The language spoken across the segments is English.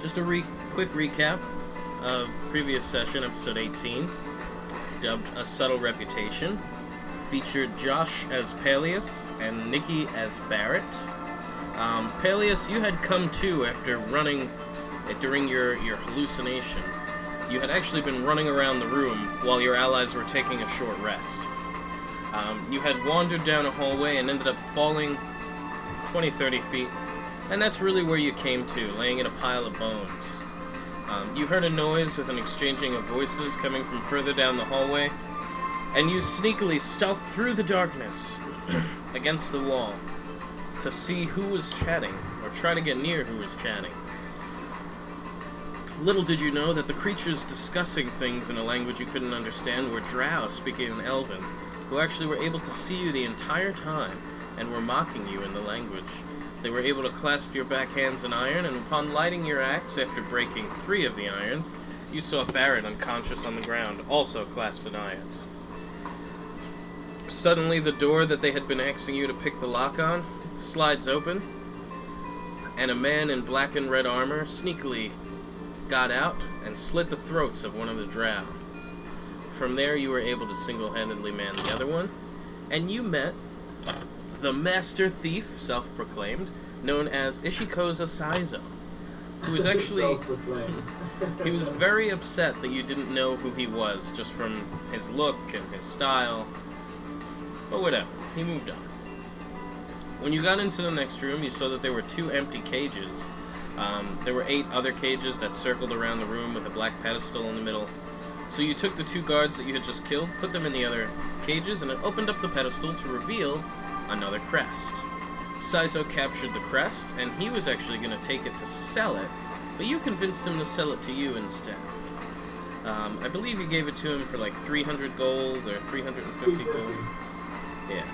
Just a quick recap of previous session, episode 18, dubbed A Subtle Reputation, featured Josh as Palyus and Nikki as Barrett. Palyus, you had come to after running during your hallucination. You had actually been running around the room while your allies were taking a short rest. You had wandered down a hallway and ended up falling 20-30 feet, and that's really where you came to, laying in a pile of bones. You heard a noise with an exchanging of voices coming from further down the hallway, and you sneakily stealthed through the darkness against the wall to see who was chatting, or try to get near who was chatting. Little did you know that the creatures discussing things in a language you couldn't understand were drow speaking in Elven, who actually were able to see you the entire time and were mocking you in the language. They were able to clasp your back hands in iron, and upon lighting your axe after breaking free of the irons, you saw Barrett unconscious on the ground, also clasped in irons. Suddenly, the door that they had been asking you to pick the lock on slides open, and a man in black and red armor sneakily got out and slit the throats of one of the drow. From there, you were able to single-handedly man the other one, and you met the Master Thief, self-proclaimed, known as Ishikoza Saizo, who was actually... he was very upset that you didn't know who he was, just from his look and his style. But whatever, he moved on. When you got into the next room, you saw that there were 2 empty cages. There were 8 other cages that circled around the room with a black pedestal in the middle. So you took the 2 guards that you had just killed, put them in the other cages, and it opened up the pedestal to reveal another crest. Saizo captured the crest, and he was actually going to take it to sell it, but you convinced him to sell it to you instead. I believe you gave it to him for like 300 gold or 350 gold. Yeah.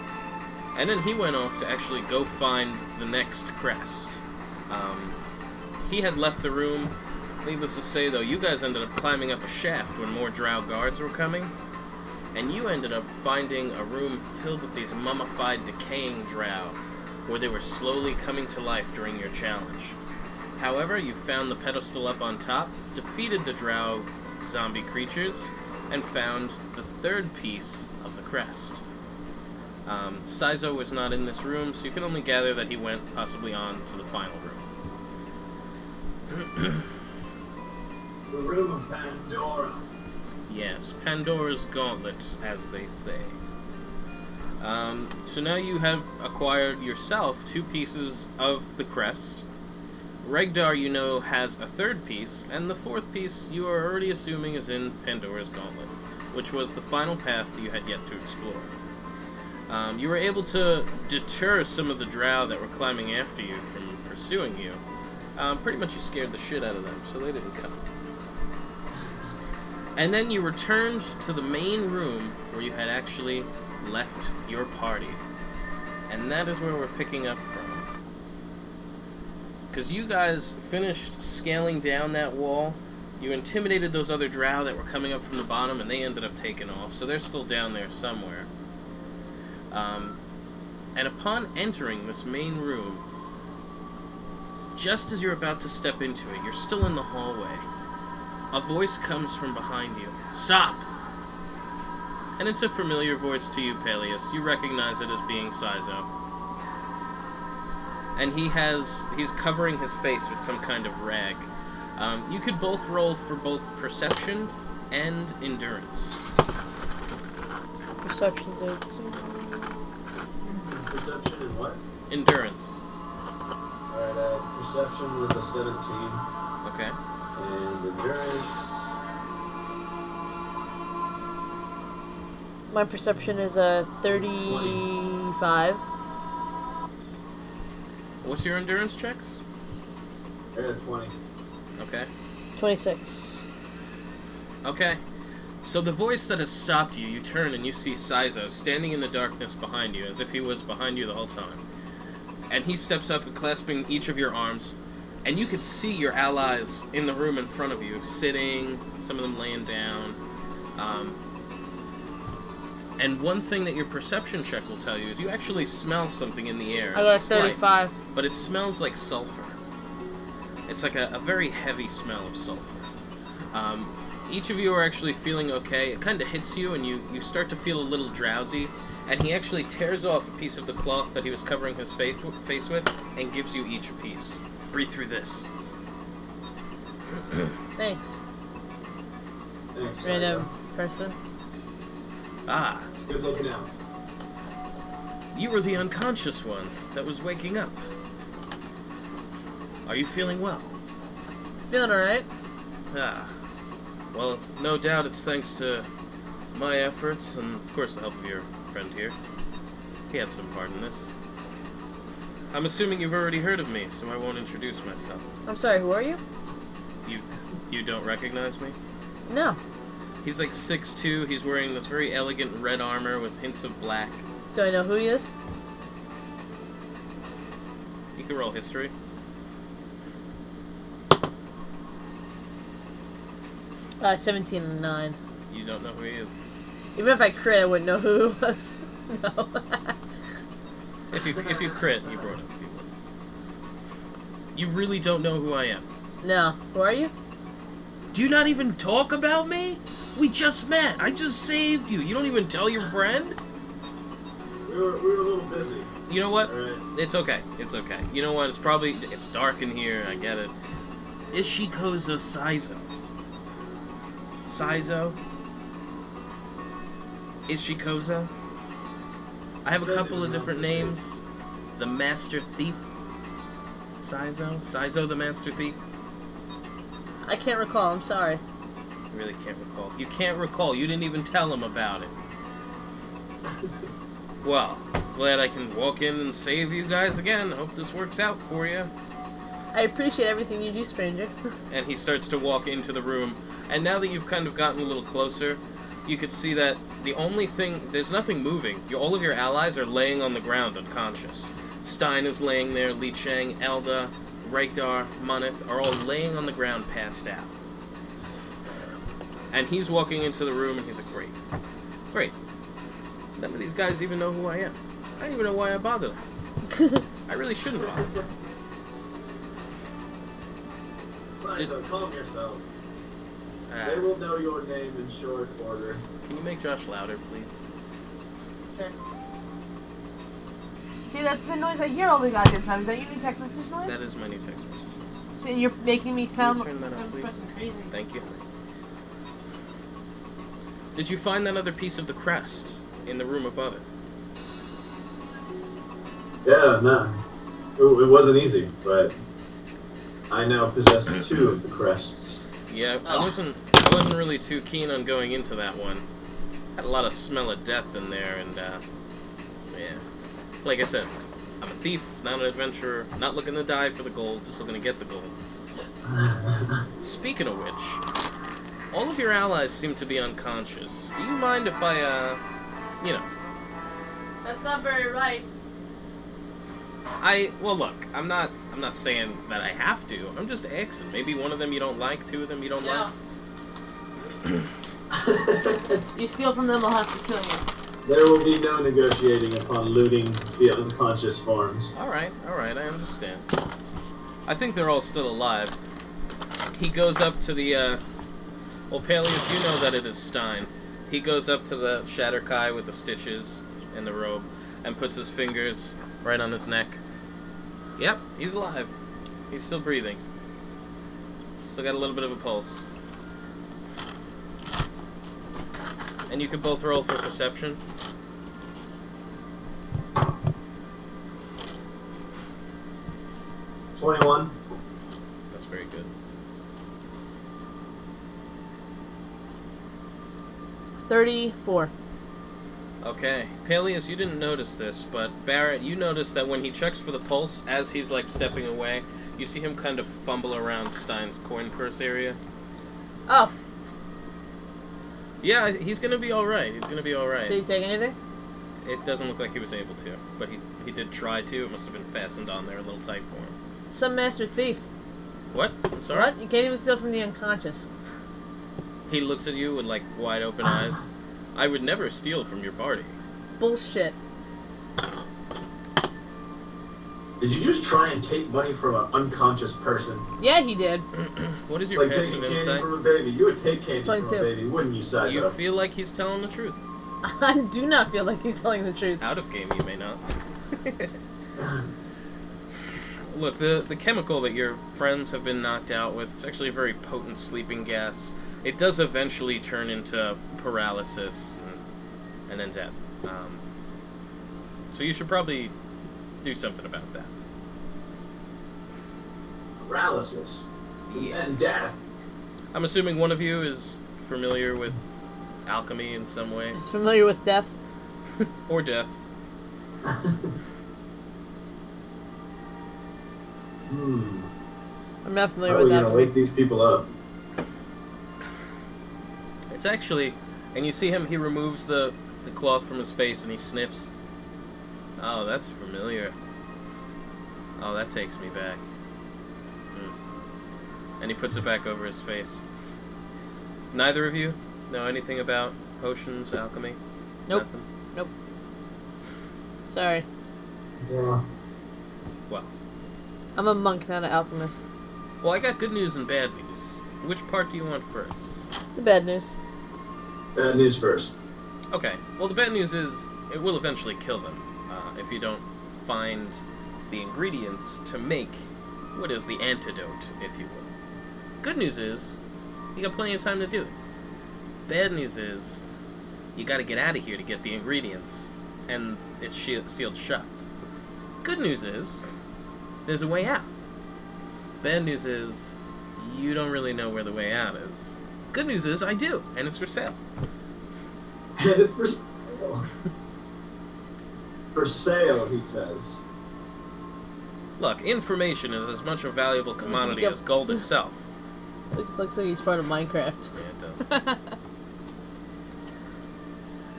And then he went off to actually go find the next crest. He had left the room. Needless to say, though, you guys ended up climbing up a shaft when more drow guards were coming, and you ended up finding a room filled with these mummified, decaying drow, where they were slowly coming to life during your challenge. However, you found the pedestal up on top, defeated the drow zombie creatures, and found the 3rd piece of the crest. Saizo was not in this room, so you can only gather that he went possibly on to the final room. The room of Pandora. Yes, Pandora's Gauntlet, as they say. So now you have acquired yourself 2 pieces of the crest. Regdar, you know, has a 3rd piece, and the 4th piece you are already assuming is in Pandora's Gauntlet, which was the final path you had yet to explore. You were able to deter some of the drow that were climbing after you from pursuing you. Pretty much you scared the shit out of them, so they didn't come. And then you returned to the main room where you had actually left your party. And that is where we're picking up from. Because you guys finished scaling down that wall. You intimidated those other drow that were coming up from the bottom, and they ended up taking off. So they're still down there somewhere. And upon entering this main room, just as you're about to step into it, you're still in the hallway. A voice comes from behind you. Stop! And it's a familiar voice to you, Palyus. You recognize it as being Saizo. And he's covering his face with some kind of rag. You could both roll for both perception and endurance. Perception's 8. Perception and what? Endurance. Alright, perception was a 17. Okay. And endurance... My perception is a 35. What's your endurance checks? I got 20. Okay. 26. Okay. So the voice that has stopped you, you turn and you see Saizo standing in the darkness behind you, as if he was behind you the whole time. And he steps up and clasping each of your arms, and you could see your allies in the room in front of you, sitting, some of them laying down. And one thing that your perception check will tell you is you actually smell something in the air. I got 35. But it smells like sulfur. It's like a very heavy smell of sulfur. Each of you are actually feeling okay. It kind of hits you, and you start to feel a little drowsy. And he actually tears off a piece of the cloth that he was covering his face with and gives you each a piece. Breathe through this. Thanks. Thanks. Random person. Ah. Good looking out. You were the unconscious one that was waking up. Are you feeling well? Feeling alright. Ah. Well, no doubt it's thanks to my efforts and, of course, the help of your friend here. He had some part in this. I'm assuming you've already heard of me, so I won't introduce myself. I'm sorry, who are you? You don't recognize me? No. He's like 6'2", he's wearing this very elegant red armor with hints of black. Do I know who he is? You can roll history. 17 and 9. You don't know who he is. Even if I crit, I wouldn't know who it was. No. If you crit, you brought up people. You really don't know who I am. No. Who are you? Do you not even talk about me? We just met. I just saved you. You don't even tell your friend? We were a little busy. You know what? Right. It's okay. It's okay. You know what? It's dark in here. I get it. Ishikoza Saizo. Saizo? Ishikoza? I have a couple of different names. The Master Thief. Saizo? Saizo the Master Thief? I can't recall, I'm sorry. You really can't recall. You can't recall. You didn't even tell him about it. Well, glad I can walk in and save you guys again. Hope this works out for you. I appreciate everything you do, stranger. And he starts to walk into the room. And now that you've kind of gotten a little closer, you could see that the only thing... There's nothing moving. All of your allies are laying on the ground unconscious. Stein is laying there, Li Cheng, Elda, Raikdar, Monith are all laying on the ground passed out. And he's walking into the room and he's like, great. Great. None of these guys even know who I am. I don't even know why I bother them. I really shouldn't bother. Fine, calm yourself. They will know your name in short order. Can you make Josh louder, please? Sure. See, that's the noise I hear all the goddamn time. Is that your new text message noise? That is my new text message. So you're making me sound Can you turn that up, I'm please? fucking crazy. Thank you. Did you find that other piece of the crest in the room above it? Yeah, no. It wasn't easy, but I now possess 2 of the crests. Yeah, I wasn't really too keen on going into that one. Had a lot of smell of death in there, and yeah. Like I said, I'm a thief, not an adventurer, not looking to die for the gold, just looking to get the gold. Speaking of which, all of your allies seem to be unconscious. Do you mind if I, you know... That's not very right. Well, look, I'm not saying that I have to. I'm just asking. Maybe one of them you don't like, 2 of them you don't like. You steal from them, I'll have to kill you. There will be no negotiating upon looting the unconscious forms. Alright, I understand. I think they're all still alive. He goes up to the, well, Palyus, you know that it is Stein. He goes up to the Shatterkai with the stitches and the robe and puts his fingers right on his neck. Yep, he's alive. He's still breathing. Still got a little bit of a pulse. And you can both roll for perception. $21. That's very good. 34. Okay, Palyus, you didn't notice this, but Barrett, you noticed that when he checks for the pulse, as he's like stepping away, you see him kind of fumble around Stein's coin purse area. Oh. Yeah, he's gonna be alright. He's gonna be alright. Did he take anything? It doesn't look like he was able to, but he did try to. It must have been fastened on there a little tight for him. Some master thief. What? I'm sorry? What? You can't even steal from the unconscious. He looks at you with like wide open eyes. I would never steal from your party. Bullshit. Did you just try and take money from an unconscious person? Yeah, he did. What is your Like passive taking candy insight? from a baby. You would take candy 22. from a baby, wouldn't you, Saito? You feel like he's telling the truth. I do not feel like he's telling the truth. Out of game, you may not. Look, the chemical that your friends have been knocked out with, it's actually a very potent sleeping gas. It does eventually turn into paralysis and then death. So you should probably do something about that. Paralysis. Yeah. And death. I'm assuming one of you is familiar with alchemy in some way. He's familiar with death. Or death. I'm not familiar How are with we gonna alchemy. wake these people up? It's actually, and you see him, he removes the cloth from his face and he sniffs. Oh, that's familiar. Oh, that takes me back. And he puts it back over his face. Neither of you know anything about potions, alchemy? Nope. Nothing? Nope. Sorry. Yeah. Well. I'm a monk, not an alchemist. Well, I got good news and bad news. Which part do you want first? The bad news. Bad news first. Okay. Well, the bad news is it will eventually kill them if you don't find the ingredients to make what is the antidote, if you will. Good news is you got plenty of time to do it. Bad news is you got to get out of here to get the ingredients, and it's sealed shut. Good news is there's a way out. Bad news is you don't really know where the way out is. Good news is I do, and it's for sale. And it's for sale. For sale, he says. Look, information is as much a valuable commodity as gold itself. Looks like he's part of Minecraft. Yeah, it does.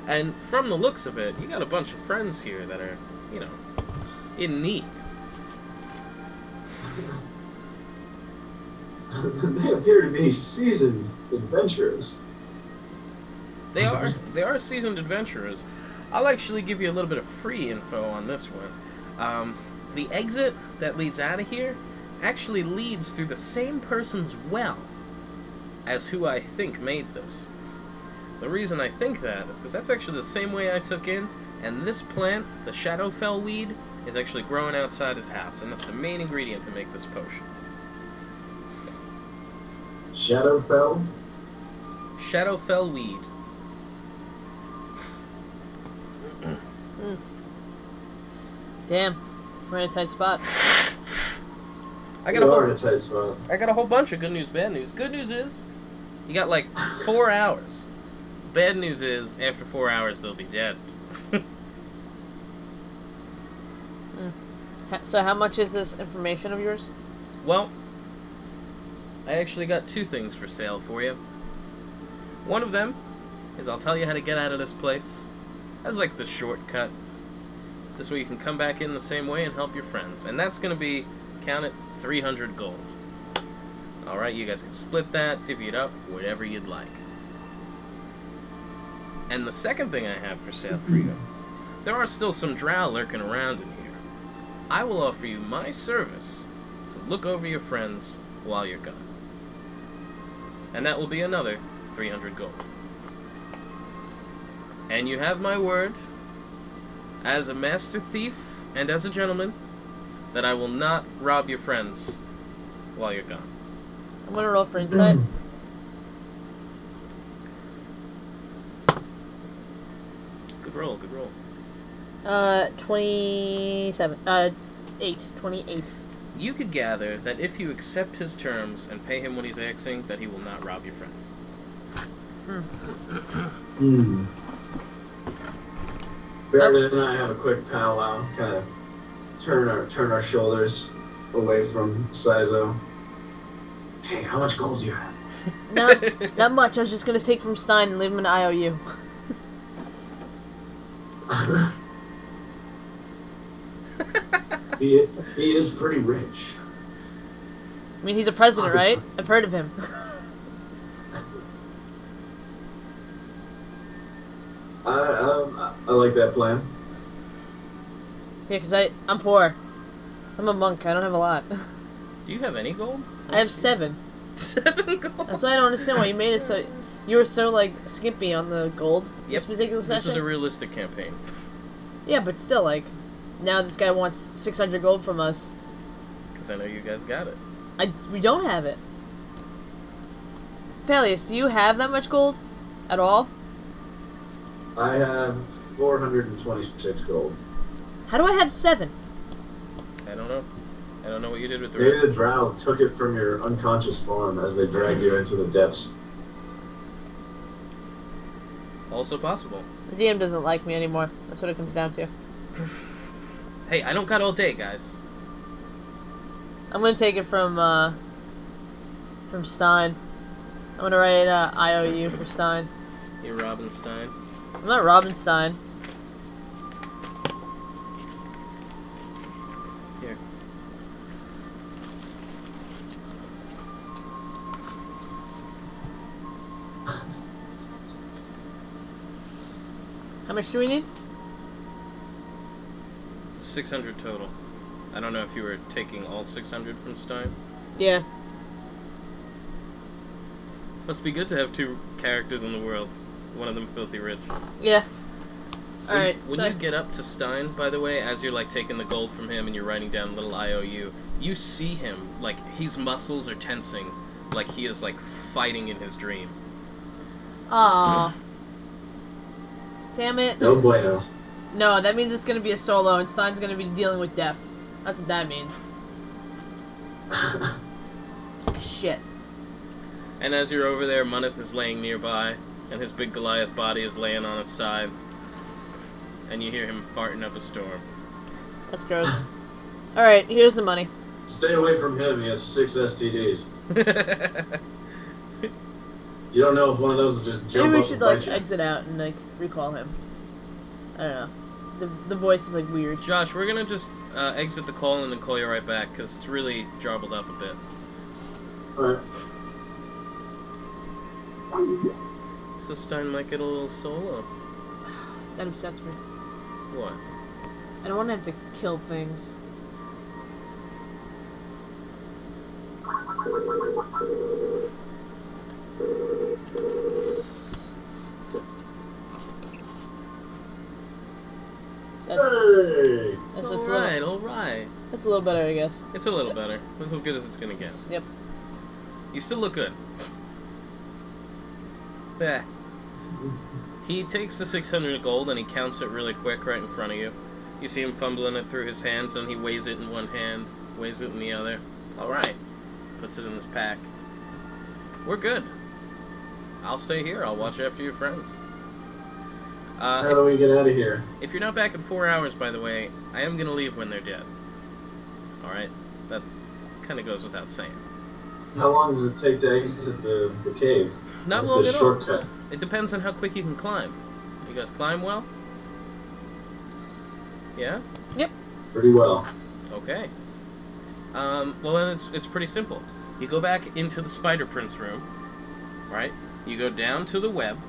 And from the looks of it, you got a bunch of friends here that are, you know, in need. They appear to be seasoned adventurers. They are seasoned adventurers. I'll actually give you a little bit of free info on this one. The exit that leads out of here actually leads through the same person's well as who I think made this. The reason I think that is because that's actually the same way I took in, and this plant, the Shadowfell weed, is actually growing outside his house, and that's the main ingredient to make this potion. Shadowfell? Shadowfell weed. Damn. We're in a tight spot. I got a whole bunch of good news, bad news. Good news is, you got like 4 hours. Bad news is, after 4 hours, they'll be dead. So how much is this information of yours? Well, I actually got 2 things for sale for you. One of them is I'll tell you how to get out of this place. That's like the shortcut. This way you can come back in the same way and help your friends. And that's going to be, count it, 300 gold. Alright, you guys can split that, divvy it up, whatever you'd like. And the second thing I have for sale for you, there are still some drow lurking around in here. I will offer you my service to look over your friends while you're gone. And that will be another 300 gold. And you have my word, as a master thief and as a gentleman, that I will not rob your friends while you're gone. I'm gonna roll for insight. Good roll, good roll. 27. 28. You could gather that if you accept his terms and pay him what he's asking, that he will not rob your friends. Baron and I have a quick powwow, kind of turn our shoulders away from Sizo. Hey, how much gold do you have? Not much. I was just gonna take from Stein and leave him an IOU. He is pretty rich. I mean, he's a president, right? I've heard of him. I like that plan. Yeah, because I'm poor. I'm a monk. I don't have a lot. Do you have any gold? I have 7. 7 gold? That's why I don't understand why you made it so... You were so, like, skimpy on the gold this particular session. This is a realistic campaign. Yeah, but still, like, now this guy wants 600 gold from us. Because I know you guys got it. We don't have it. Palyus, do you have that much gold? At all? I have 426 gold. How do I have 7? I don't know. I don't know what you did with the Maybe rest. the drow took it from your unconscious form as they dragged you into the depths. Also possible. The DM doesn't like me anymore. That's what it comes down to. Hey, I don't got all day, guys. I'm gonna take it from Stein. I'm gonna write IOU for Stein. You're Robin Stein. I'm not Robin Stein. Here. How much do we need? 600 total. I don't know if you were taking all 600 from Stein. Yeah. Must be good to have 2 characters in the world. One of them filthy rich. Yeah. Alright, When you get up to Stein, by the way, as you're like taking the gold from him and you're writing down a little IOU, you see him, like, his muscles are tensing, like he is, like, fighting in his dream. Aww. Damn it. No bueno. No, that means it's gonna be a solo and Stein's gonna be dealing with death. That's what that means. Shit. And as you're over there, Munith is laying nearby, and his big Goliath body is laying on its side. And you hear him farting up a storm. That's gross. Alright, here's the money. Stay away from him, he has 6 STDs. You don't know if one of those will just jump Maybe we up should, and like, bite you. exit out and, like, recall him. I don't know. The voice is, like, weird. Josh, we're gonna just exit the call and then call you right back, because it's really jarbled up a bit. Alright. So Stein might get a little solo. That upsets me. What? I don't want to have to kill things. Hey! Alright. That's a little better, I guess. It's a little better. That's as good as it's gonna get. Yep. You still look good. Yeah. He takes the 600 gold and he counts it really quick right in front of you. You see him fumbling it through his hands and he weighs it in one hand, weighs it in the other. Alright. Puts it in his pack. We're good. I'll stay here. I'll watch after your friends. How do we get out of here? If you're not back in 4 hours, by the way, I am going to leave when they're dead. Alright? That kind of goes without saying. How long does it take to exit the cave? Not With long the at all. shortcut. It depends on how quick you can climb. You guys climb well? Yeah? Yep. Pretty well. Okay. Well then it's pretty simple. You go back into the Spider Prince room, right? You go down to the web,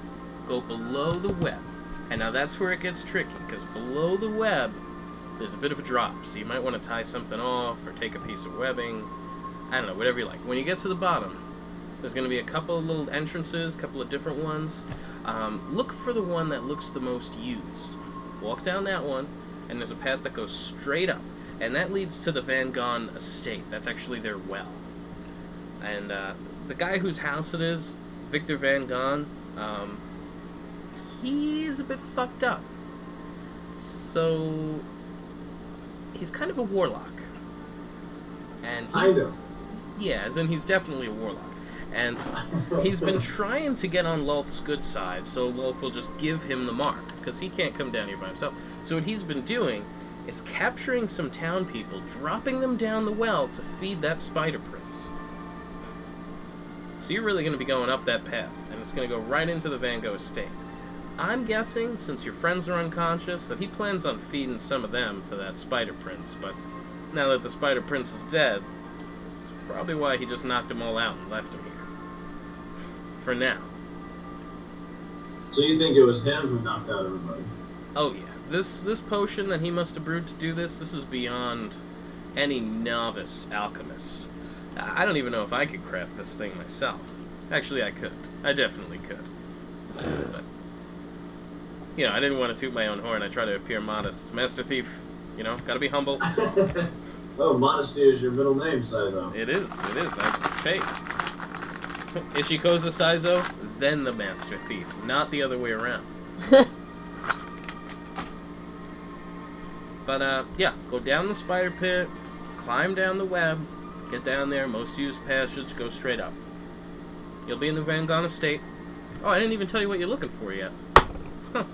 go below the web. And now that's where it gets tricky, because below the web, there's a bit of a drop. So you might want to tie something off, or take a piece of webbing. I don't know, whatever you like. When you get to the bottom, there's going to be a couple of little entrances, a couple of different ones. Look for the one that looks the most used. Walk down that one, and there's a path that goes straight up. And that leads to the Van Gogh estate. That's actually their well. And the guy whose house it is, Victor Van Gogh, he's a bit fucked up. So he's kind of a warlock. And I know. yeah, as in he's definitely a warlock. And he's been trying to get on Lolth's good side, so Lolth will just give him the mark, because he can't come down here by himself. So what he's been doing is capturing some town people, dropping them down the well to feed that Spider Prince. So you're really going to be going up that path, and it's going to go right into the Van Gogh estate. I'm guessing, since your friends are unconscious, that he plans on feeding some of them to that Spider Prince, but now that the Spider Prince is dead, it's probably why he just knocked them all out and left him here. For now. So you think it was him who knocked out everybody? Oh yeah. This potion that he must have brewed to do this is beyond any novice alchemist. I don't even know if I could craft this thing myself. Actually, I could. I definitely could. But, you know, I didn't want to toot my own horn. I try to appear modest. Master Thief, you know, gotta be humble. Oh, modesty is your middle name, Saizo. It is. Hey. Ishikoza Saizo, then the Master Thief, not the other way around. But, yeah, go down the spider pit, climb down the web, get down there, most used passage, go straight up. You'll be in the Vangon estate. Oh, I didn't even tell you what you're looking for yet. Huh.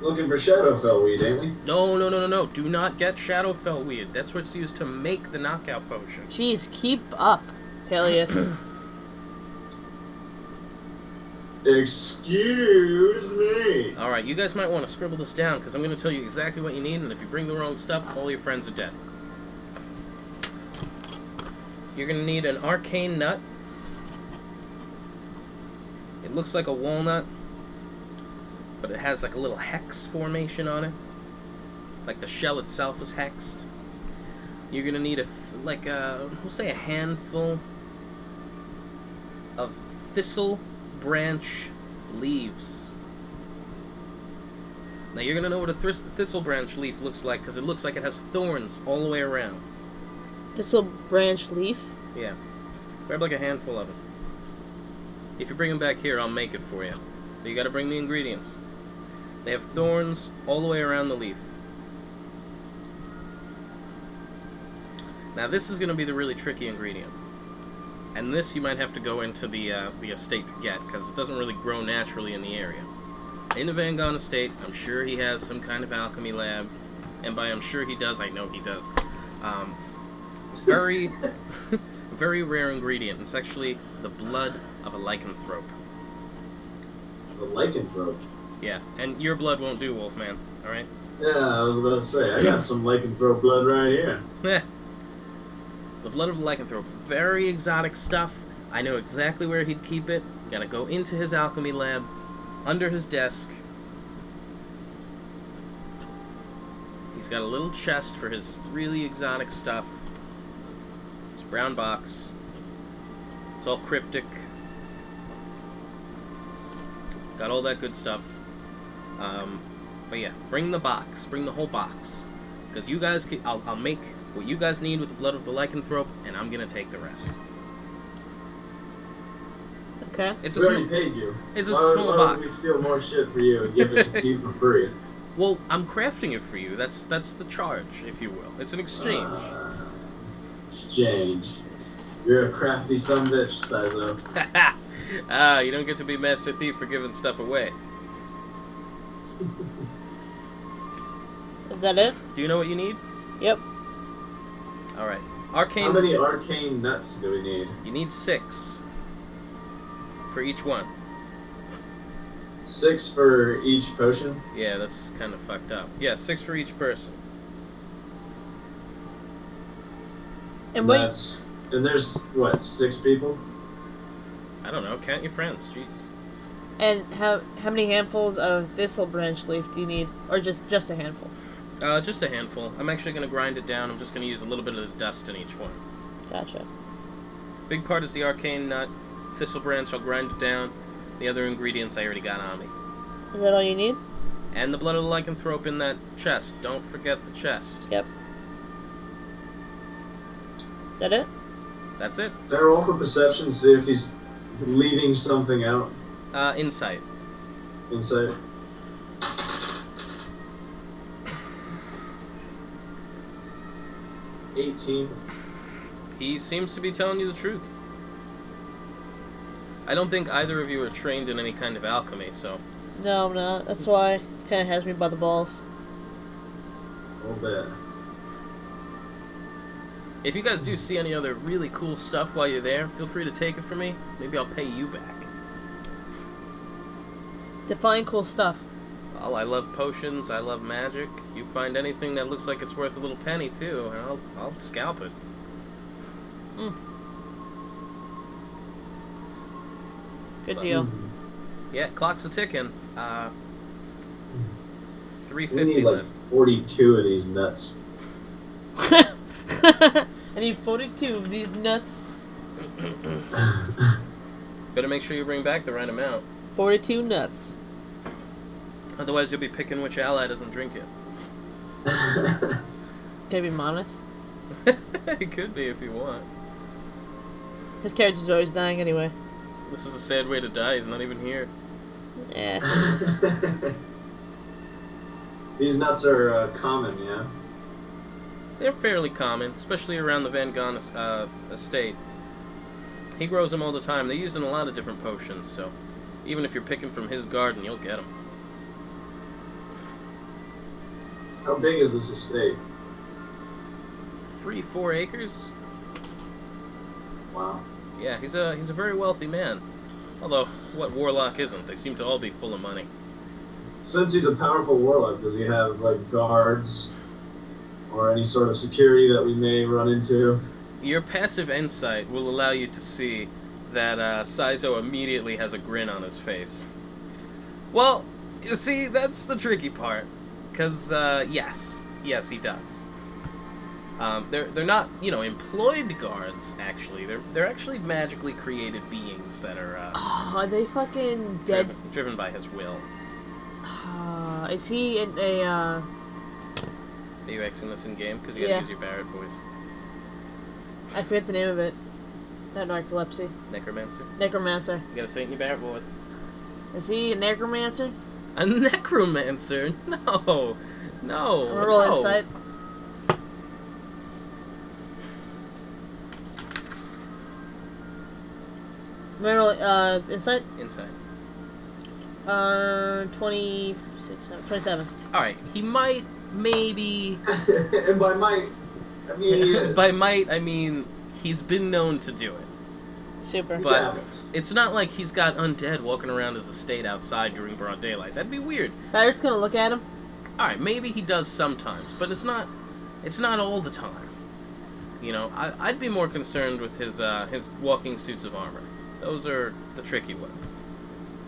Looking for Shadowfell weed, ain't we? No. Do not get Shadowfell weed. That's what's used to make the knockout potion. Jeez, keep up, Palyus. Excuse me. Alright, you guys might want to scribble this down, because I'm going to tell you exactly what you need, and if you bring the wrong stuff, all your friends are dead. You're going to need an arcane nut. It looks like a walnut, but it has like a little hex formation on it. Like the shell itself is hexed. You're going to need we'll say a handful of thistle branch leaves. Now you're gonna know what a thistle branch leaf looks like because it looks like it has thorns all the way around. Thistle branch leaf? Yeah. Grab like a handful of it. If you bring them back here, I'll make it for you. But you gotta bring the ingredients. They have thorns all the way around the leaf. Now this is gonna be the really tricky ingredient. And this you might have to go into the estate to get, because it doesn't really grow naturally in the area. In the Vangon estate, I'm sure he has some kind of alchemy lab, and by I'm sure he does, I know he does. Very, very rare ingredient. It's actually the blood of a lycanthrope. The lycanthrope? Yeah, and your blood won't do, Wolfman, alright? Yeah, I was about to say, I got some lycanthrope blood right here. Heh. The blood of the lycanthrope. Very exotic stuff. I know exactly where he'd keep it. You gotta go into his alchemy lab, under his desk. He's got a little chest for his really exotic stuff. His brown box. It's all cryptic. Got all that good stuff. But yeah, bring the box. Bring the whole box. Because you guys can, I'll make what you guys need with the blood of the lycanthrope, and I'm gonna take the rest. Okay. It's We already paid you. It's a why small would box. we steal more shit for you and give it to you for free? Well, I'm crafting it for you. That's the charge, if you will. It's an exchange. Exchange. You're a crafty son of a bitch, Saizo. You don't get to be Master Thief for giving stuff away. Is that it? Do you know what you need? Yep. Alright. Arcane... How many arcane nuts do we need? You need 6. For each one. 6 for each potion? Yeah, that's kind of fucked up. Yeah, 6 for each person. And And there's, what, 6 people? I don't know. Count your friends. Jeez. And how many handfuls of thistle branch leaf do you need? Or just a handful? Just a handful. I'm actually going to grind it down. I'm just going to use a little bit of the dust in each one. Gotcha. Big part is the arcane nut. Thistle branch, I'll grind it down. The other ingredients I already got on me. Is that all you need? And the blood of the lycanthrope in that chest. Don't forget the chest. Yep. That it? That's it. Can I roll for perception, see if he's leaving something out? Insight. Insight. He seems to be telling you the truth. I don't think either of you are trained in any kind of alchemy, so... No, I'm not. That's why it kind of has me by the balls. Oh, bad. If you guys do see any other really cool stuff while you're there, feel free to take it from me. Maybe I'll pay you back. Define cool stuff. Well, I love potions, I love magic. You find anything that looks like it's worth a little penny, too, and I'll scalp it. Good deal. Yeah, clock's a ticking. So 350 we need like left. 42 of these nuts. I need 42 of these nuts. Better make sure you bring back the right amount. 42 nuts. Otherwise, you'll be picking which ally doesn't drink it. Can it be Monmouth? It could be if you want. His character's always dying anyway. This is a sad way to die. He's not even here. Yeah. These nuts are common, yeah? They're fairly common, especially around the Van Gogh estate. He grows them all the time. They're used in a lot of different potions, so even if you're picking from his garden, you'll get them. How big is this estate? 3-4 acres? Wow. Yeah, he's a very wealthy man. Although, what warlock isn't? They seem to all be full of money. Since he's a powerful warlock, does he have, like, guards? Or any sort of security that we may run into? Your passive insight will allow you to see that Saizo immediately has a grin on his face. Well, you see, that's the tricky part. Because, yes, he does. They're not, employed guards, actually. They're actually magically created beings that are, Are they fucking dead? Driven by his will. Is he in a, Are you Xing this in-game? Because you gotta use your Barrett voice. I forget the name of it. Not narcolepsy. Necromancer? Necromancer. You gotta say it in your Barrett voice. Is he a necromancer? A necromancer? No! No! I'm gonna roll insight. I'm gonna roll, insight? Insight. 27. Alright, he might, maybe... And by might, I mean he is. By might, I mean he's been known to do it. Super. But it's not like he's got undead walking around his estate outside during broad daylight. That'd be weird. Barrett's gonna look at him. Alright, maybe he does sometimes, but it's not all the time. You know, I'd be more concerned with his walking suits of armor. Those are the tricky ones.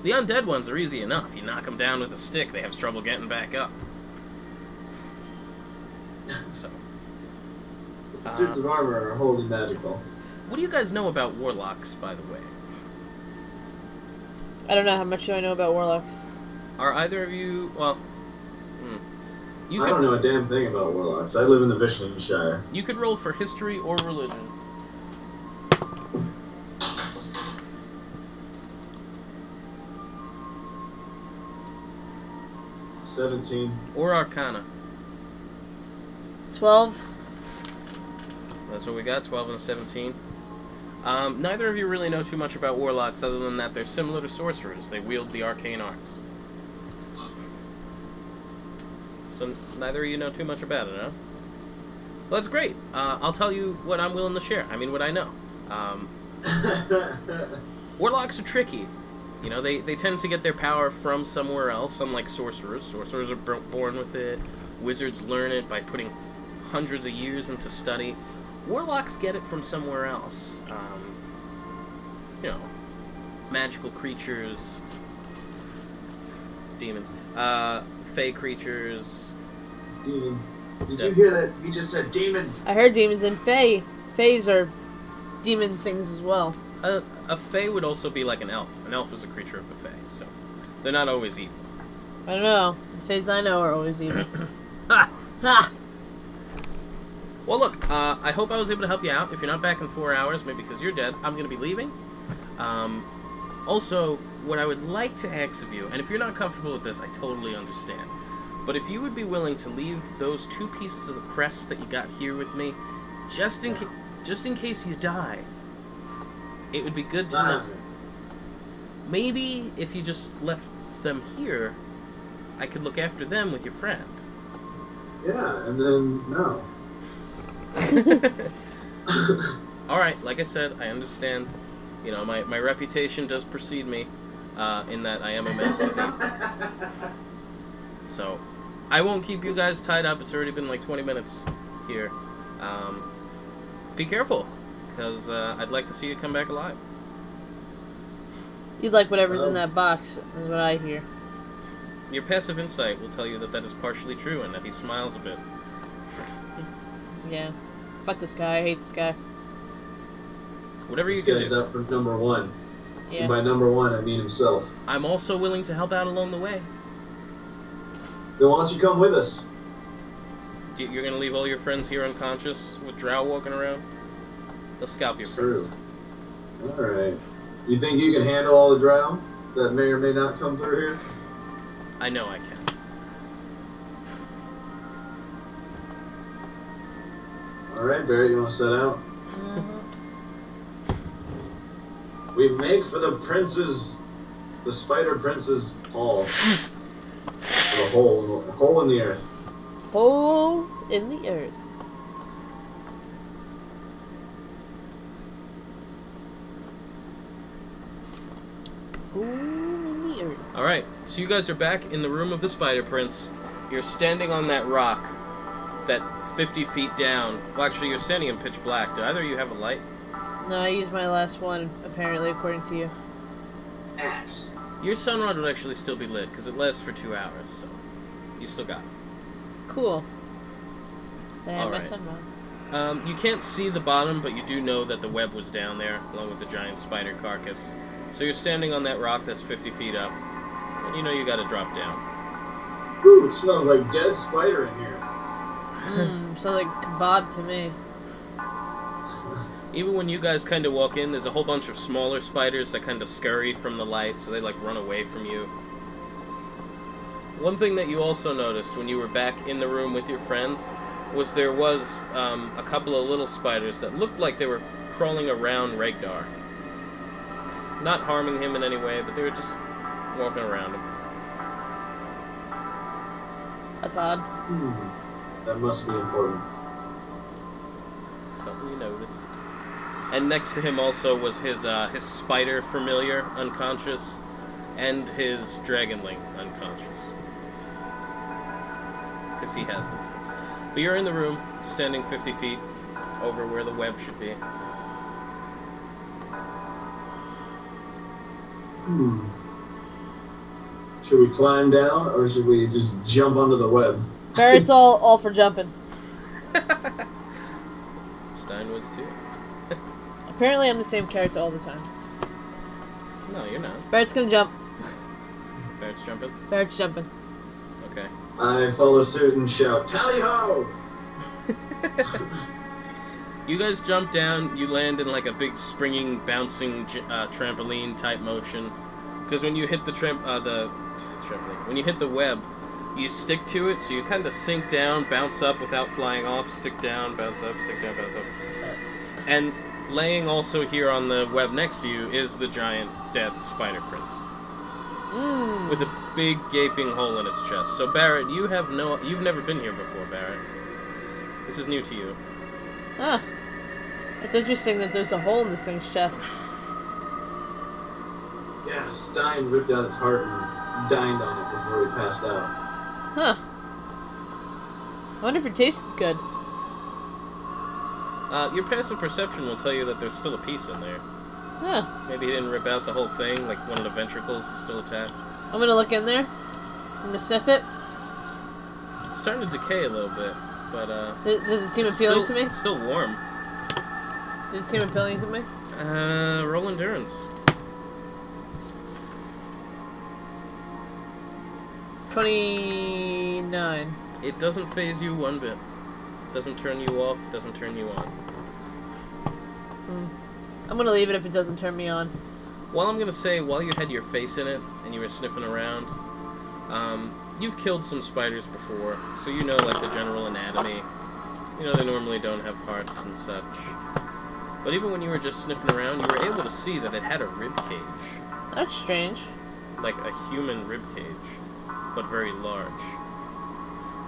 The undead ones are easy enough. You knock them down with a stick, they have trouble getting back up. So. The suits of armor are wholly magical. What do you guys know about warlocks, by the way? I don't know how much do I know about warlocks. Are either of you... Well... I don't know a damn thing about warlocks. I live in the Vishnu Shire. You could roll for history or religion. $17. Or arcana. 12. That's what we got, 12 and 17. Neither of you really know too much about warlocks other than that they're similar to sorcerers. They wield the arcane arts. So neither of you know too much about it, huh? Well, that's great. I'll tell you what I'm willing to share. I mean, what I know. Warlocks are tricky. You know, they tend to get their power from somewhere else, unlike sorcerers. Sorcerers are born with it. Wizards learn it by putting hundreds of years into study. Warlocks get it from somewhere else. You know, magical creatures, demons, fey creatures. Demons. Did you hear that? He just said demons. I heard demons and fae. Faes are demon things as well. A fae would also be like an elf. An elf is a creature of the fae, so they're not always evil. I don't know. The faes I know are always evil. Ha! Ha! Well, look, I hope I was able to help you out. If you're not back in 4 hours, maybe because you're dead, I'm going to be leaving. Also, what I would like to ask of you, and if you're not comfortable with this, I totally understand. But if you would be willing to leave those 2 pieces of the crest that you got here with me, just in case you die, it would be good to know. Maybe if you just left them here, I could look after them with your friend. Yeah, and then no. Alright, like I said, I understand. You know, my reputation does precede me, in that I am a master. So, I won't keep you guys tied up. It's already been like 20 minutes here. Be careful, because I'd like to see you come back alive. You'd like whatever's in that box, is what I hear. Your passive insight will tell you that that is partially true, and that he smiles a bit. Yeah. Fuck this guy. I hate this guy. Whatever you This can guy's do. up for number one. Yeah. And by number one, I mean himself. I'm also willing to help out along the way. Then why don't you come with us? You're gonna leave all your friends here unconscious with Drow walking around? They'll scalp your True. friends. Alright. You think you can handle all the drow that may or may not come through here? I know I can. Alright, Barrett, you want to set out? Mm-hmm. We make for the spider prince's hall. The hole in the earth. Hole in the earth. Hole in the earth. Alright, so you guys are back in the room of the Spider Prince. You're standing on that rock, that 50 feet down. Well, actually, you're standing in pitch black. Do either of you have a light? No, I used my last one, apparently, according to you. Axe. Your sunrod would actually still be lit, because it lasts for 2 hours, so you still got it. Cool. Then I have my Alright. sunrod. You can't see the bottom, but you do know that the web was down there, along with the giant spider carcass. So you're standing on that rock that's 50 feet up, and you know you gotta drop down. Ooh, it smells like dead spider in here. Sounds like kebab to me. Even when you guys kind of walk in, there's a whole bunch of smaller spiders that kind of scurry from the light, so they like run away from you. One thing that you also noticed when you were back in the room with your friends was there was a couple of little spiders that looked like they were crawling around Regdar. Not harming him in any way, but they were just walking around him. That's odd. That must be important. Something you noticed. And next to him also was his spider familiar unconscious, and his dragonling unconscious. Because he has those things. But you're in the room, standing 50 feet over where the web should be. Should we climb down, or should we just jump onto the web? Barrett's all for jumping. Stein was too. Apparently I'm the same character all the time. No, you're not. Barrett's gonna jump. Barrett's jumping? Barrett's jumping. Okay. I follow suit and shout, "Tally-ho!" You guys jump down, you land in like a big springing, bouncing trampoline type motion. Because when you hit the trampoline, when you hit the web, you stick to it, so you kind of sink down, bounce up without flying off, stick down, bounce up, stick down, bounce up. And laying also here on the web next to you is the giant dead spider prince. With a big gaping hole in its chest. So Barrett, you've never been here before, Barrett. This is new to you. Huh. It's interesting that there's a hole in this thing's chest. Yeah, Stein ripped out his heart and dined on it before he passed out. Huh. I wonder if it tasted good. Your passive perception will tell you that there's still a piece in there. Huh. Maybe he didn't rip out the whole thing, like one of the ventricles is still attached. I'm gonna look in there. I'm gonna sniff it. It's starting to decay a little bit, but Does it seem appealing to me? It's still warm. Did it seem appealing to me? Roll endurance. 29. It doesn't phase you one bit. Doesn't turn you off, doesn't turn you on. I'm gonna leave it if it doesn't turn me on. Well, I'm gonna say, while you had your face in it, and you were sniffing around, you've killed some spiders before, so you know, like, the general anatomy. You know, they normally don't have hearts and such. But even when you were just sniffing around, you were able to see that it had a rib cage. That's strange. Like a human rib cage, but very large.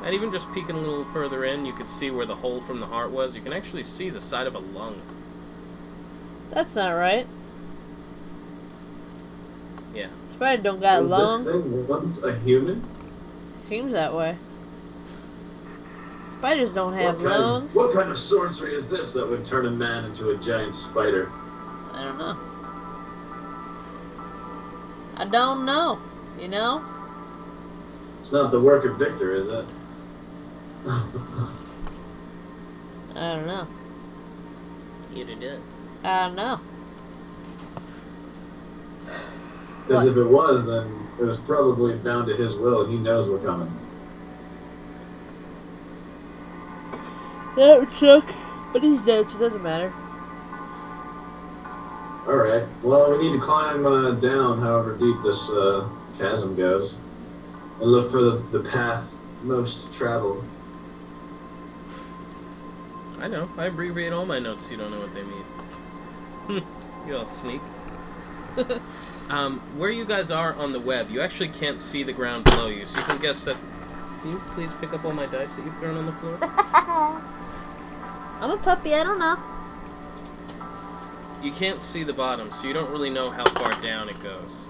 And even just peeking a little further in, you could see where the hole from the heart was. You can actually see the side of a lung. That's not right. Yeah. Spider don't got a lung. This thing once a human? Seems that way. Spiders don't have lungs. What kind of sorcery is this that would turn a man into a giant spider? I don't know. I don't know. You know? It's not the work of Victor, is it? I don't know. He'd have done. I don't know. Because if it was, then it was probably bound to his will, and he knows we're coming. That would suck. But he's dead, so it doesn't matter. Alright, well, we need to climb down however deep this chasm goes, and look for the path most traveled. I know. I abbreviate all my notes so you don't know what they mean. You all sneak. Where you guys are on the web, you actually can't see the ground below you, so you can guess that... Can you please pick up all my dice that you've thrown on the floor? I'm a puppy, I don't know. You can't see the bottom, so you don't really know how far down it goes.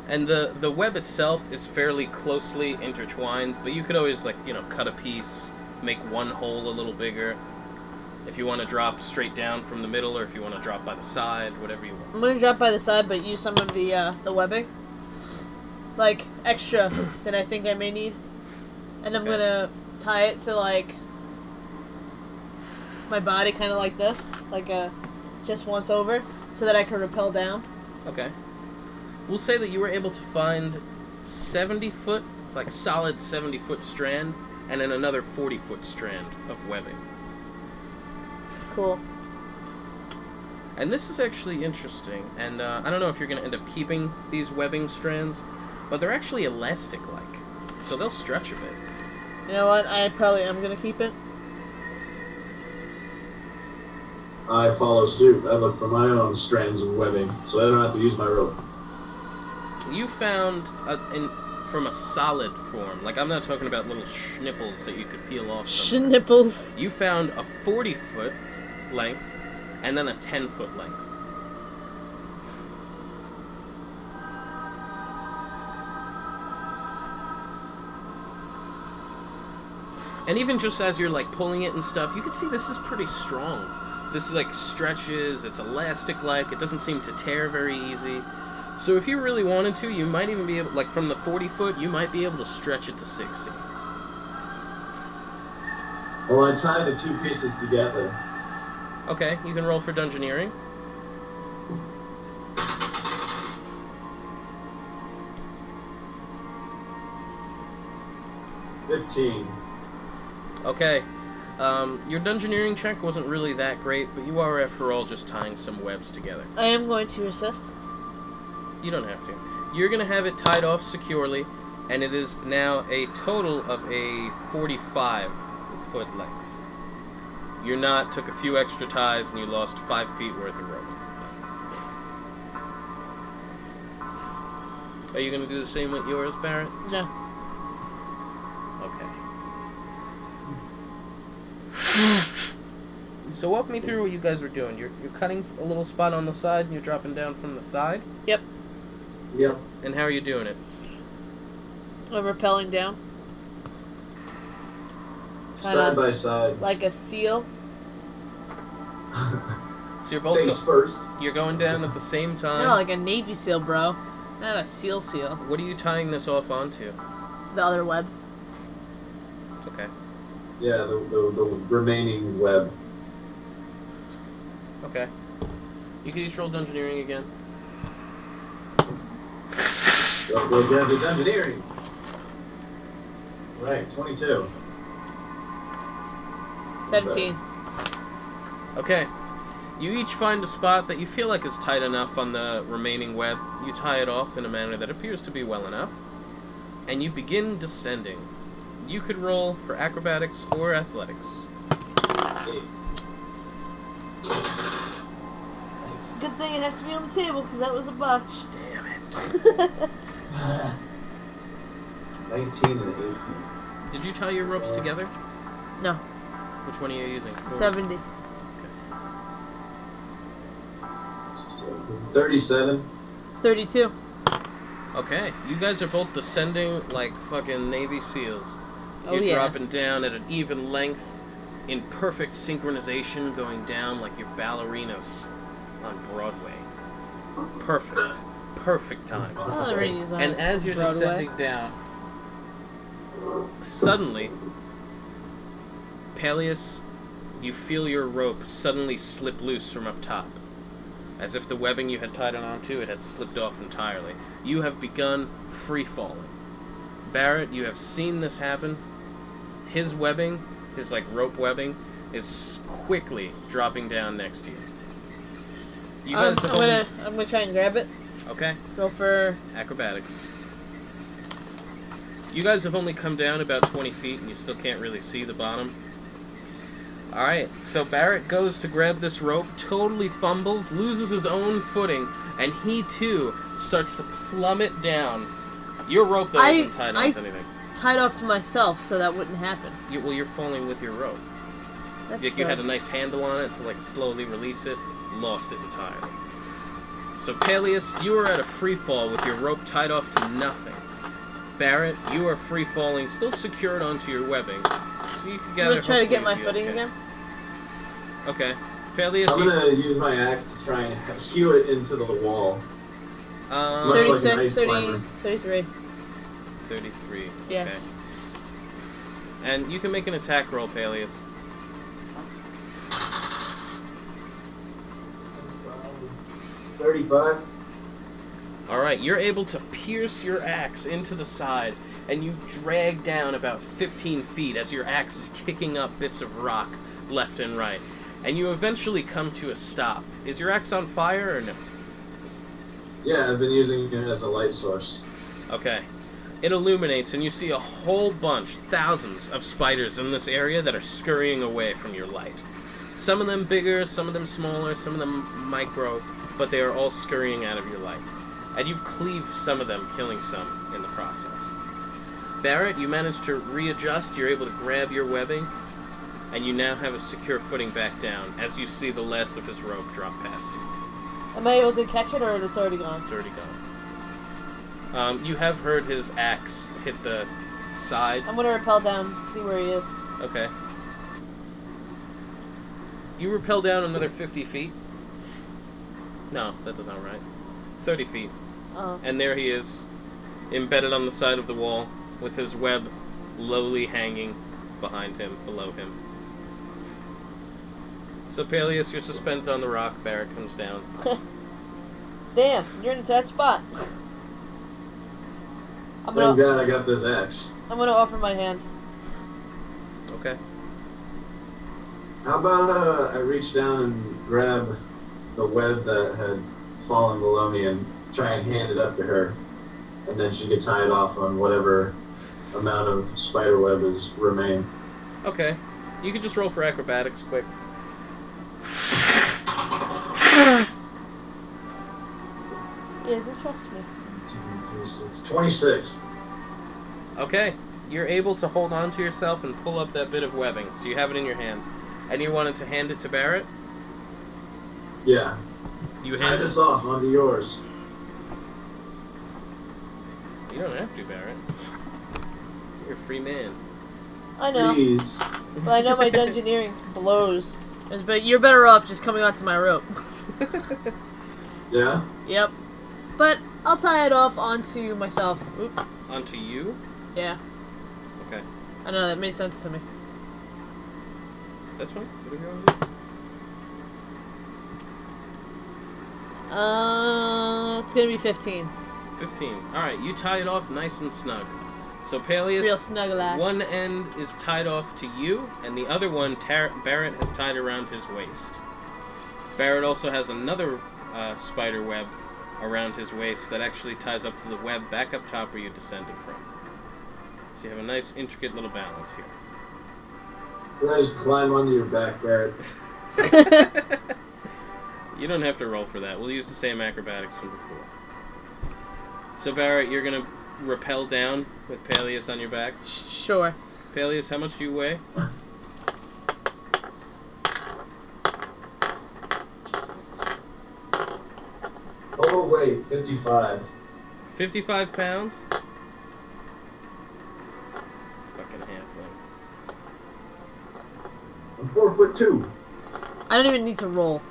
And the web itself is fairly closely intertwined, but you could always, like, you know, cut a piece, make one hole a little bigger. If you want to drop straight down from the middle, or if you want to drop by the side, whatever you want. I'm gonna drop by the side, but use some of the webbing. Like, extra that I think I may need. And I'm gonna tie it to, like, my body kind of like this. Like, just once over, so that I can rappel down. Okay. We'll say that you were able to find 70-foot, like solid 70-foot strand, and then another 40-foot strand of webbing. Cool. And this is actually interesting, and I don't know if you're going to end up keeping these webbing strands, but they're actually elastic-like, so they'll stretch a bit. You know what? I probably am going to keep it. I follow suit. I look for my own strands of webbing, so I don't have to use my rope. You found, from a solid form, like I'm not talking about little schnipples that you could peel off. Schnipples. You found a 40-foot length, and then a 10-foot length. And even just as you're, like, pulling it and stuff, you can see this is pretty strong. This, like, stretches, it's elastic-like, it doesn't seem to tear very easy. So if you really wanted to, you might even be able, like, from the 40-foot, you might be able to stretch it to 60. Well, I tie the two pieces together. Okay, you can roll for dungeoneering. $15. Okay. Your dungeoneering check wasn't really that great, but you are, after all, just tying some webs together. I am going to assist. You don't have to. You're going to have it tied off securely, and it is now a total of a 45-foot length. Your knot took a few extra ties, and you lost 5 feet worth of rope. Are you going to do the same with yours, Barrett? No. Okay. So walk me through what you guys were doing. You're cutting a little spot on the side, and you're dropping down from the side? Yep. Yep. And how are you doing it? I'm rappelling down. Side by side. Like a seal. So you're both first. You're going down at the same time? No, like a Navy SEAL, bro. Not a seal. What are you tying this off onto? The other web. Okay. Yeah, the remaining web. Okay. You can each roll dungeoneering again. Go down to dungeoneering. Right, 22. 17. Okay. You each find a spot that you feel like is tight enough on the remaining web. You tie it off in a manner that appears to be well enough. And you begin descending. You could roll for acrobatics or athletics. Good thing it has to be on the table, because that was a botch. Damn it. 19 and 18. Did you tie your ropes together? No. Which one are you using? 70. 37. 32. Okay, you guys are both descending like fucking Navy SEALs. Oh, You're yeah. dropping down at an even length, in perfect synchronization, going down like your ballerinas on Broadway. Perfect. Perfect time. Ballerinas on And as you're Broadway. descending down, Suddenly, Palyus, you feel your rope suddenly slip loose from up top. As if the webbing you had tied it onto, it had slipped off entirely. You have begun free-falling. Barrett, you have seen this happen. His webbing, his rope webbing, is quickly dropping down next to you. You guys I'm gonna try and grab it. Okay. Go for acrobatics. You guys have only come down about 20 feet and you still can't really see the bottom. Alright, so Barrett goes to grab this rope, totally fumbles, loses his own footing, and he too starts to plummet down. Your rope, though, isn't tied onto anything. Tied off to myself, so that wouldn't happen. Well, you're falling with your rope. That's you had a nice handle on it to slowly release it, lost it entirely. So Palyus, you are at a free fall with your rope tied off to nothing. Barrett, you are free falling, still secured onto your webbing. So you can gather. I'm gonna try to get my footing again. Okay. Palyus, I'm gonna use my axe to try and hew it into the wall. 36, 30, 33. 33. Yeah. Okay. And you can make an attack roll, Palyus. 35. Alright, you're able to pierce your axe into the side, and you drag down about 15 feet as your axe is kicking up bits of rock left and right. And you eventually come to a stop. Is your axe on fire or no? Yeah, I've been using it as a light source. Okay. It illuminates, and you see a whole bunch, thousands of spiders in this area that are scurrying away from your light. Some of them bigger, some of them smaller, some of them micro, but they are all scurrying out of your light. And you cleave some of them, killing some in the process. Barrett, you manage to readjust, you're able to grab your webbing, and you now have a secure footing back down as you see the last of his rope drop past you. Am I able to catch it, or it's already gone? It's already gone. You have heard his axe hit the side. I'm gonna rappel down, see where he is. Okay. You rappel down another 50 feet. No, that doesn't sound right. 30 feet. Oh. And there he is, embedded on the side of the wall, with his web lowly hanging behind him, below him. So, Palyus, you're suspended on the rock. Barrett comes down. Damn, you're in a tight spot. Thank God I got this axe. I'm gonna offer my hand. Okay. How about I reach down and grab the web that had fallen below me and try and hand it up to her, and then she could tie it off on whatever amount of spider web is remain. Okay. You can just roll for acrobatics quick. He doesn't trust me. 26. Okay. You're able to hold on to yourself and pull up that bit of webbing, so you have it in your hand. And you wanted to hand it to Barrett? Yeah. You hand this off onto yours. You don't have to, Barrett. You're a free man. I know. Please. But I know my dungeoneering blows. But you're better off just coming onto my rope. Yeah? Yep. But I'll tie it off onto myself. Oop. Onto you? Yeah. Okay. I don't know, that made sense to me. That's fine. Whatever you want to do. It's gonna be 15. 15. Alright, you tie it off nice and snug. So, Palyus, Real snuggle-ack. one end is tied off to you, and the other one Barrett has tied around his waist. Barrett also has another spider web around his waist that actually ties up to the web back up top where you descended from. So you have a nice, intricate little balance here. Can I just climb onto your back, Barrett? You don't have to roll for that. We'll use the same acrobatics from before. So, Barrett, you're going to rappel down with Palyus on your back? Sure. Palyus, how much do you weigh? Oh, wait, 55. 55 pounds? Fucking halfling. I'm 4'2". I don't even need to roll.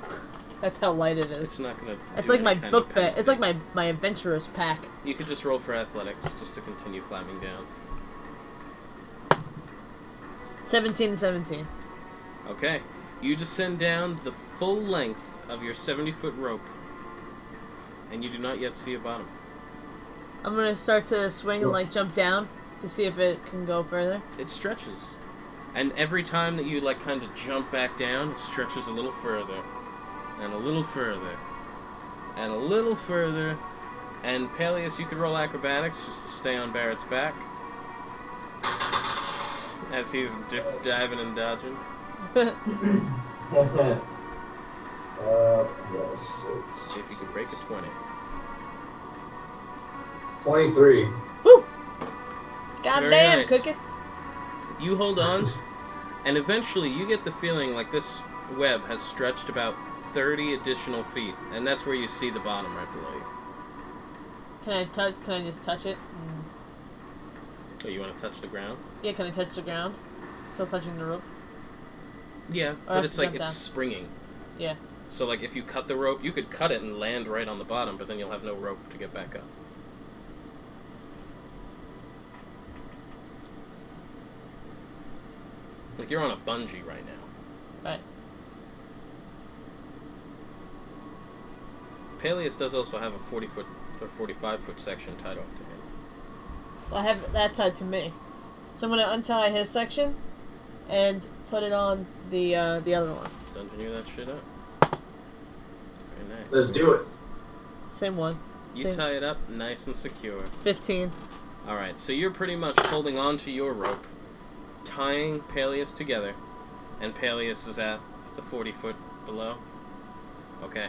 That's how light it is. It's not gonna. It's like my book bag. It's like my adventurous pack. You could just roll for athletics just to continue climbing down. 17 and 17. Okay. You descend down the full length of your 70-foot rope, and you do not yet see a bottom. I'm gonna start to swing and like jump down to see if it can go further. It stretches. And every time that you like kind of jump back down, it stretches a little further. And a little further. And a little further. And Palyus, you could roll acrobatics just to stay on Barrett's back. As he's diving and dodging. Yes. See if you can break a 20. 23. Woo! Very Goddamn, nice. Cookie. You hold on, and eventually you get the feeling like this web has stretched about 30 additional feet, and that's where you see the bottom right below you. Can I just touch it? Oh, you want to touch the ground? Yeah, can I touch the ground? Still touching the rope? Yeah, I but have it's to like jump it's down. springing. Yeah. So like if you cut the rope, you could cut it and land right on the bottom, but then you'll have no rope to get back up. Like you're on a bungee right now. Right. Palyus does also have a 40-foot or 45-foot section tied off to him. Well, I have that tied to me. So I'm gonna untie his section and put it on the other one. Let's engineer that shit up. Very nice. Let's do it. Same one. You tie it up nice and secure. 15. Alright, so you're pretty much holding on to your rope, tying Palyus together, and Palyus is at the 40-foot below. Okay.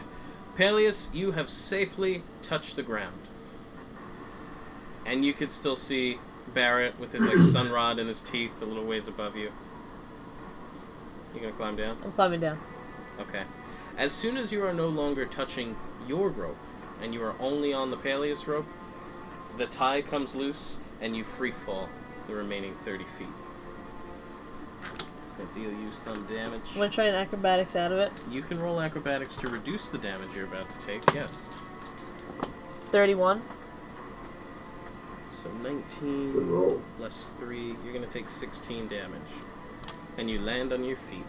Palyus, you have safely touched the ground. And you could still see Barrett with his like sunrod in his teeth a little ways above you. You gonna climb down? I'm climbing down. Okay. As soon as you are no longer touching your rope, and you are only on the Palyus rope, the tie comes loose, and you free fall the remaining 30 feet. It's gonna deal you some damage. I'm gonna try an acrobatics out of it. You can roll acrobatics to reduce the damage you're about to take, yes. 31. So Good 19 roll. less 3, you're gonna take 16 damage. And you land on your feet.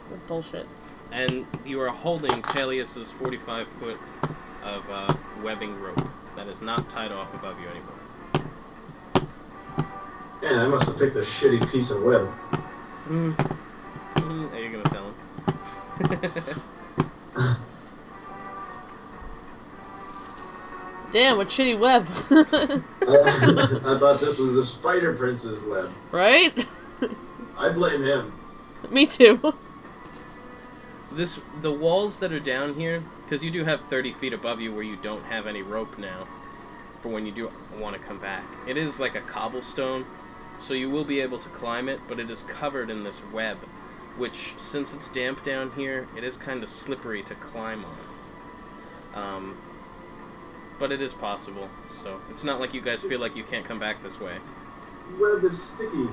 What bullshit. And you are holding Palyus's 45-foot of webbing rope that is not tied off above you anymore. Man, I must have picked a shitty piece of web. Are you gonna tell him? Damn, what shitty web. I thought this was the Spider Prince's web. Right? I blame him. Me too. The walls that are down here, because you do have 30 feet above you where you don't have any rope now, for when you do want to come back. It is like a cobblestone, so you will be able to climb it, but it is covered in this web, which, since it's damp down here, it is kind of slippery to climb on. But it is possible, so it's not like you guys feel like you can't come back this way. Web is sticky.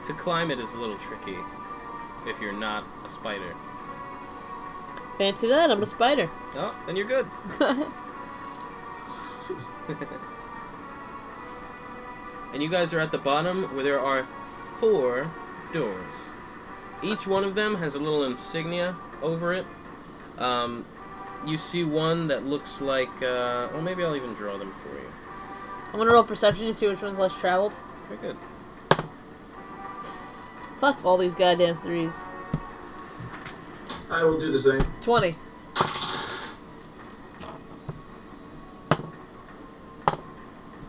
To climb it is a little tricky, if you're not a spider. Fancy that, I'm a spider. Oh, then you're good. And you guys are at the bottom where there are 4 doors. Each one of them has a little insignia over it. You see one that looks like, well, maybe I'll even draw them for you. I'm gonna roll perception to see which one's less traveled. Very good. Fuck all these goddamn 3s. I will do the same. 20.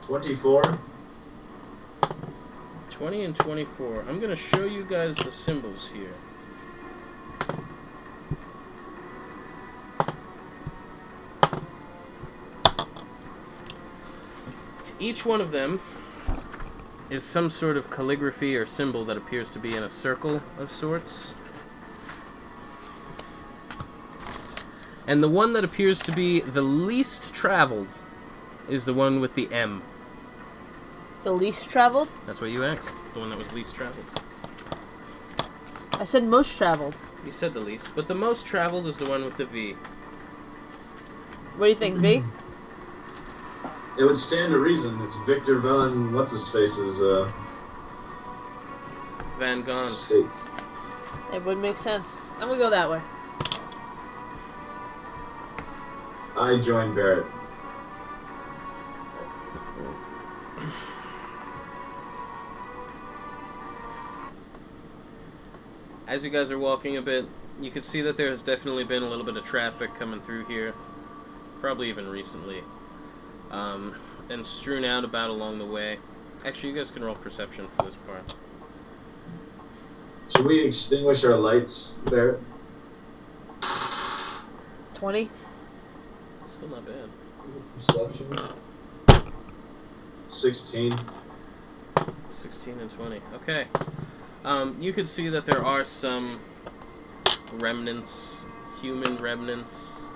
24. 20 and 24. I'm going to show you guys the symbols here. Each one of them is some sort of calligraphy or symbol that appears to be in a circle of sorts. And the one that appears to be the least traveled is the one with the M. The least traveled? That's what you asked. The one that was least traveled. I said most traveled. You said the least, but the most traveled is the one with the V. What do you think, V? It would stand to reason. It's Victor Von What's-His-Face's Van Gogh. State. It would make sense. I'm gonna go that way. I join Barrett. As you guys are walking a bit, you can see that there has definitely been a little bit of traffic coming through here. Probably even recently. And strewn out about along the way. Actually, you guys can roll perception for this part. Should we extinguish our lights, Barrett? 20. Still not bad. Perception. 16. 16 and 20. Okay. You could see that there are some remnants, human remnants,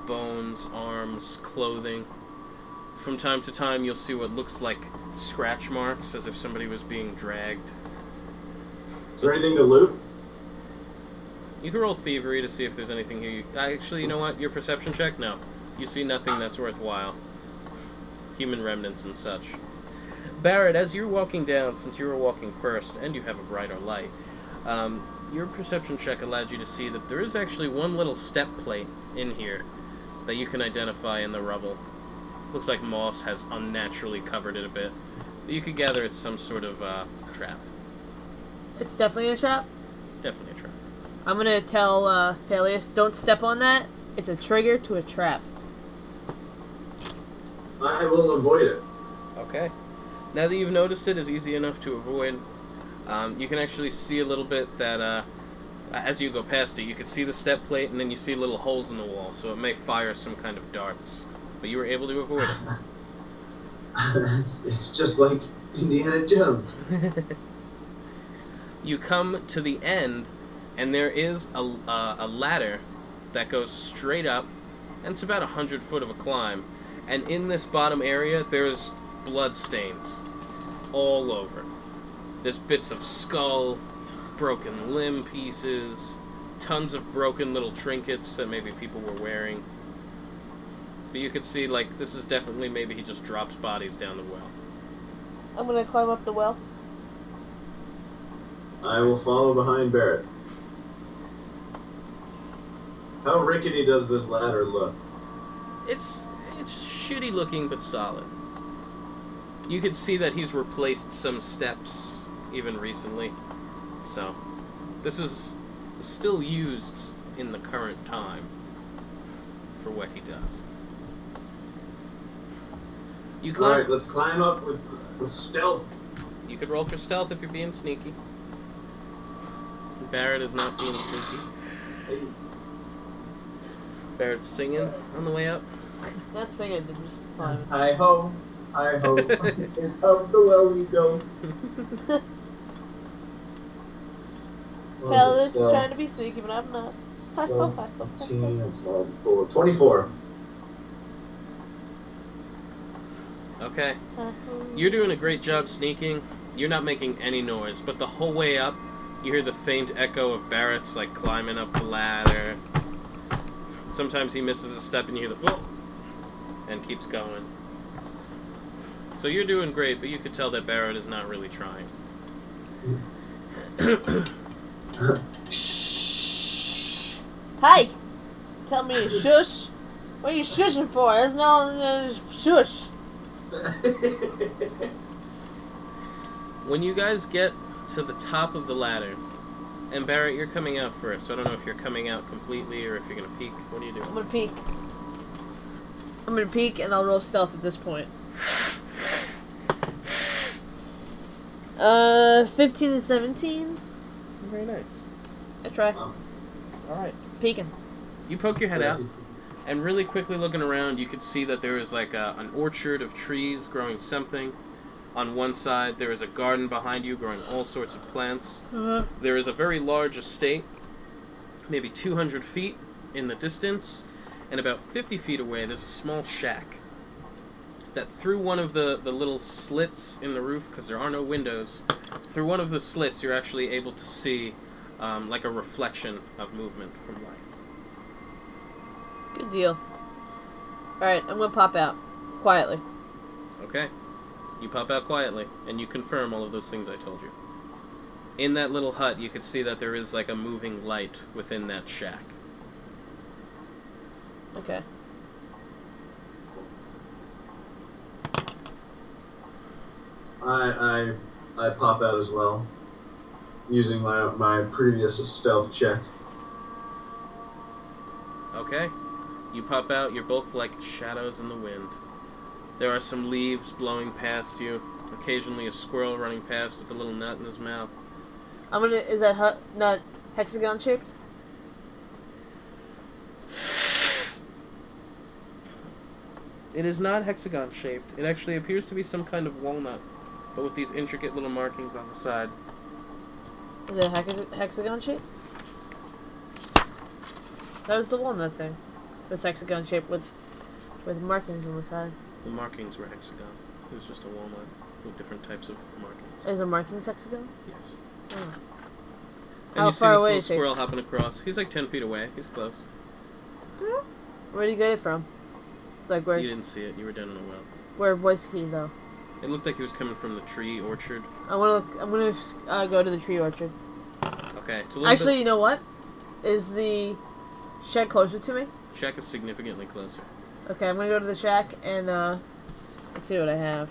bones, arms, clothing. From time to time, you'll see what looks like scratch marks, as if somebody was being dragged. Is there anything to loot? You can roll thievery to see if there's anything here. Actually, you know what? Your perception check? No. You see nothing that's worthwhile. Human remnants and such. Barrett, as you're walking down, since you were walking first, and you have a brighter light, your perception check allowed you to see that there is actually one little step plate in here that you can identify in the rubble. Looks like moss has unnaturally covered it a bit. But you could gather it's some sort of trap. It's definitely a trap? Definitely a trap. I'm gonna tell Palyus, don't step on that. It's a trigger to a trap. I will avoid it. Okay. Now that you've noticed it is easy enough to avoid, you can actually see a little bit that as you go past it, you can see the step plate and then you see little holes in the wall, so it may fire some kind of darts. But you were able to avoid it. It's just like Indiana Jones. You come to the end, and there is a ladder that goes straight up, and it's about 100 foot of a climb. And in this bottom area, there's blood stains all over. There's bits of skull, broken limb pieces, tons of broken little trinkets that maybe people were wearing. But you could see, like, this is definitely maybe he just drops bodies down the well. I'm gonna climb up the well. I will follow behind Barrett. How rickety does this ladder look? It's shitty looking, but solid. You could see that he's replaced some steps even recently. So, this is still used in the current time for what he does. You climb. Alright, let's climb up with stealth. You could roll for stealth if you're being sneaky. Barrett is not being sneaky. Barrett's singing on the way up. Not singing, they're just climbing. Hi ho, it's up the well we go. Palyus is trying to be sneaky, but I'm not. 24. Okay. You're doing a great job sneaking. You're not making any noise, but the whole way up, you hear the faint echo of Barrett's, like, climbing up the ladder. Sometimes he misses a step and you hear the whoop, and keeps going. So you're doing great, but you could tell that Barrett is not really trying. Hey! Tell me to shush. What are you shushing for? There's no shush. When you guys get to the top of the ladder, and Barrett, you're coming out first, so I don't know if you're coming out completely or if you're going to peek. What are you doing? I'm gonna peek. I'm gonna peek and I'll roll stealth at this point. 15 and 17. Very nice. I try. Alright. Peeking. You poke your head out, and really quickly looking around, you could see that there is like an orchard of trees growing something. On one side, there is a garden behind you growing all sorts of plants. There is a very large estate, maybe 200 feet in the distance, and about 50 feet away, there's a small shack. That through one of the little slits in the roof, because there are no windows, through one of the slits, you're actually able to see like a reflection of movement from light. Good deal. Alright, I'm gonna pop out. Quietly. Okay. You pop out quietly, and you confirm all of those things I told you. In that little hut, you could see that there is like a moving light within that shack. Okay. I pop out as well, using my previous stealth check. Okay. You pop out, you're both like shadows in the wind. There are some leaves blowing past you, occasionally a squirrel running past with a little nut in his mouth. Is that nut hexagon shaped? It is not hexagon shaped. It actually appears to be some kind of walnut, but with these intricate little markings on the side. Is it hexagon shaped? That was the walnut thing. It was hexagon shaped with markings on the side. The markings were hexagon. It was just a walnut with different types of markings. Is the markings hexagon? Yes. Oh. And How you see far this away little is he? squirrel hopping across. He's like 10 feet away. He's close. Where did you get it from? Like where? You didn't see it. You were down in a well. Where was he though? It looked like he was coming from the tree orchard. I'm gonna go to the tree orchard. Okay. It's a little Actually, you know what? Is the shed closer to me? Shack is significantly closer. Okay, I'm gonna go to the shack and let's see what I have.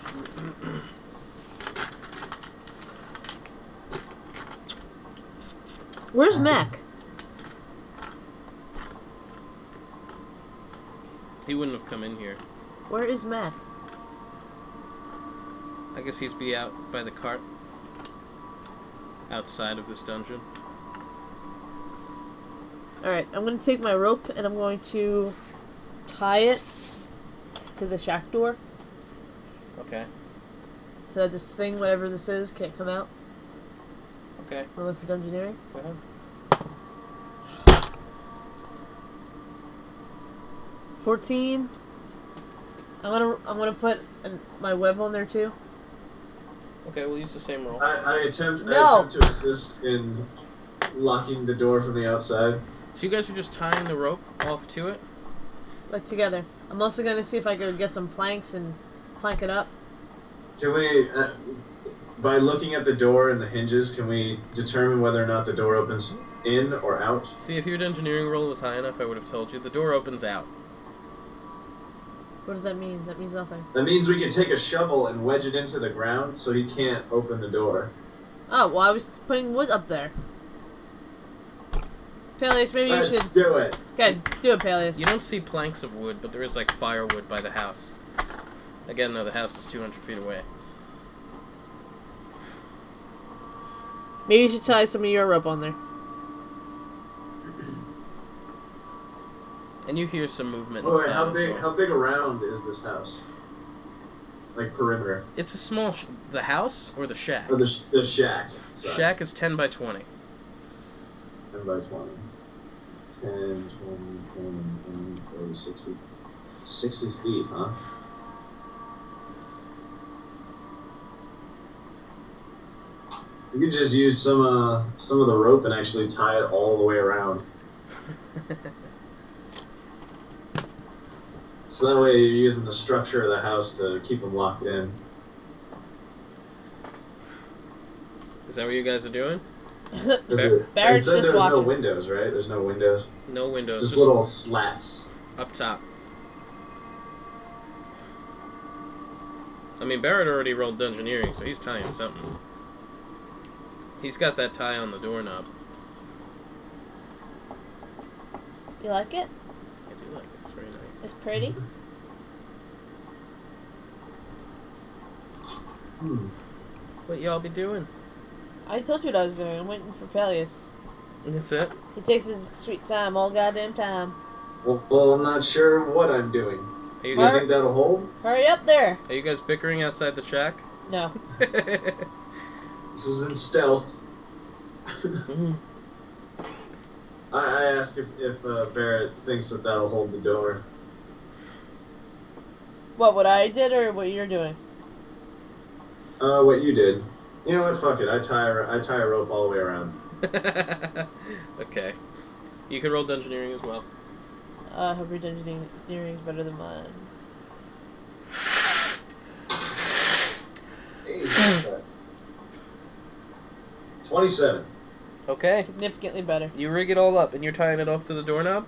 Where's Mac? He wouldn't have come in here. Where is Mac? I guess he's be out by the cart. Outside of this dungeon. Alright, I'm gonna take my rope and I'm going to tie it to the shack door. Okay. So that this thing, whatever this is, can't come out. Okay. I'll look for dungeoneering. Go ahead. 14. I'm gonna put my web on there too. Okay, we'll use the same roll. I attempt No. to assist in locking the door from the outside. So you guys are just tying the rope off to it? Like together. I'm also gonna see if I could get some planks and plank it up. Can we, by looking at the door and the hinges, can we determine whether or not the door opens in or out? See, if your engineering roll was high enough, I would have told you. The door opens out. What does that mean? That means nothing. That means we can take a shovel and wedge it into the ground so he can't open the door. Oh, well, I was putting wood up there. Palyus, maybe Let's you should... do it. Okay, do it, Palyus. You don't see planks of wood, but there is, like, firewood by the house. Again, though, the house is 200 feet away. Maybe you should tie some of your rope on there. And you hear some movement Oh, wait, inside how as big? well. How big around is this house? Like perimeter, It's a small... the house or the shack? or the shack? Sorry. Shack is 10 by 20. 10 by 20. 10, 20, 10, 20, 30, 60. 60 feet, huh? You could just use some of the rope and actually tie it all the way around. So that way you're using the structure of the house to keep them locked in. Is that what you guys are doing? Barrett's said just there's no watching. windows, right? There's no windows. No windows. Just little slats. Up top. I mean, Barrett already rolled dungeoneering, so he's tying something. He's got that tie on the doorknob. You like it? I do like it. It's very nice. It's pretty. What y'all be doing? I told you what I was doing. I'm waiting for Palyus. That's it? He takes his sweet time all goddamn time. Well, I'm not sure what I'm doing. Are you Do you guys, think that'll hold? Hurry up there! are you guys bickering outside the shack? No. This is in stealth. I asked if Barrett thinks that'll hold the door. What I did or what you're doing? What you did. You know what? Fuck it. I tie a rope all the way around. Okay. You can roll dungeoneering as well. Hope your engineering is better than mine. Hey, what's that? 27. Okay. Significantly better. You rig it all up, and you're tying it off to the doorknob?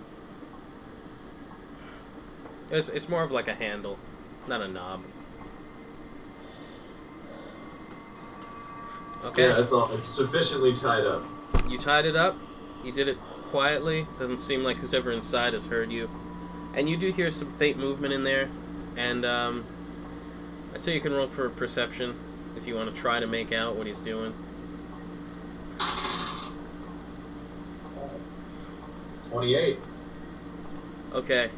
It's more of like a handle, not a knob. Okay. Yeah, that's all. It's sufficiently tied up. You tied it up. You did it quietly. Doesn't seem like who's ever inside has heard you. And you do hear some faint movement in there. And I'd say you can roll for perception if you want to try to make out what he's doing. 28. Okay.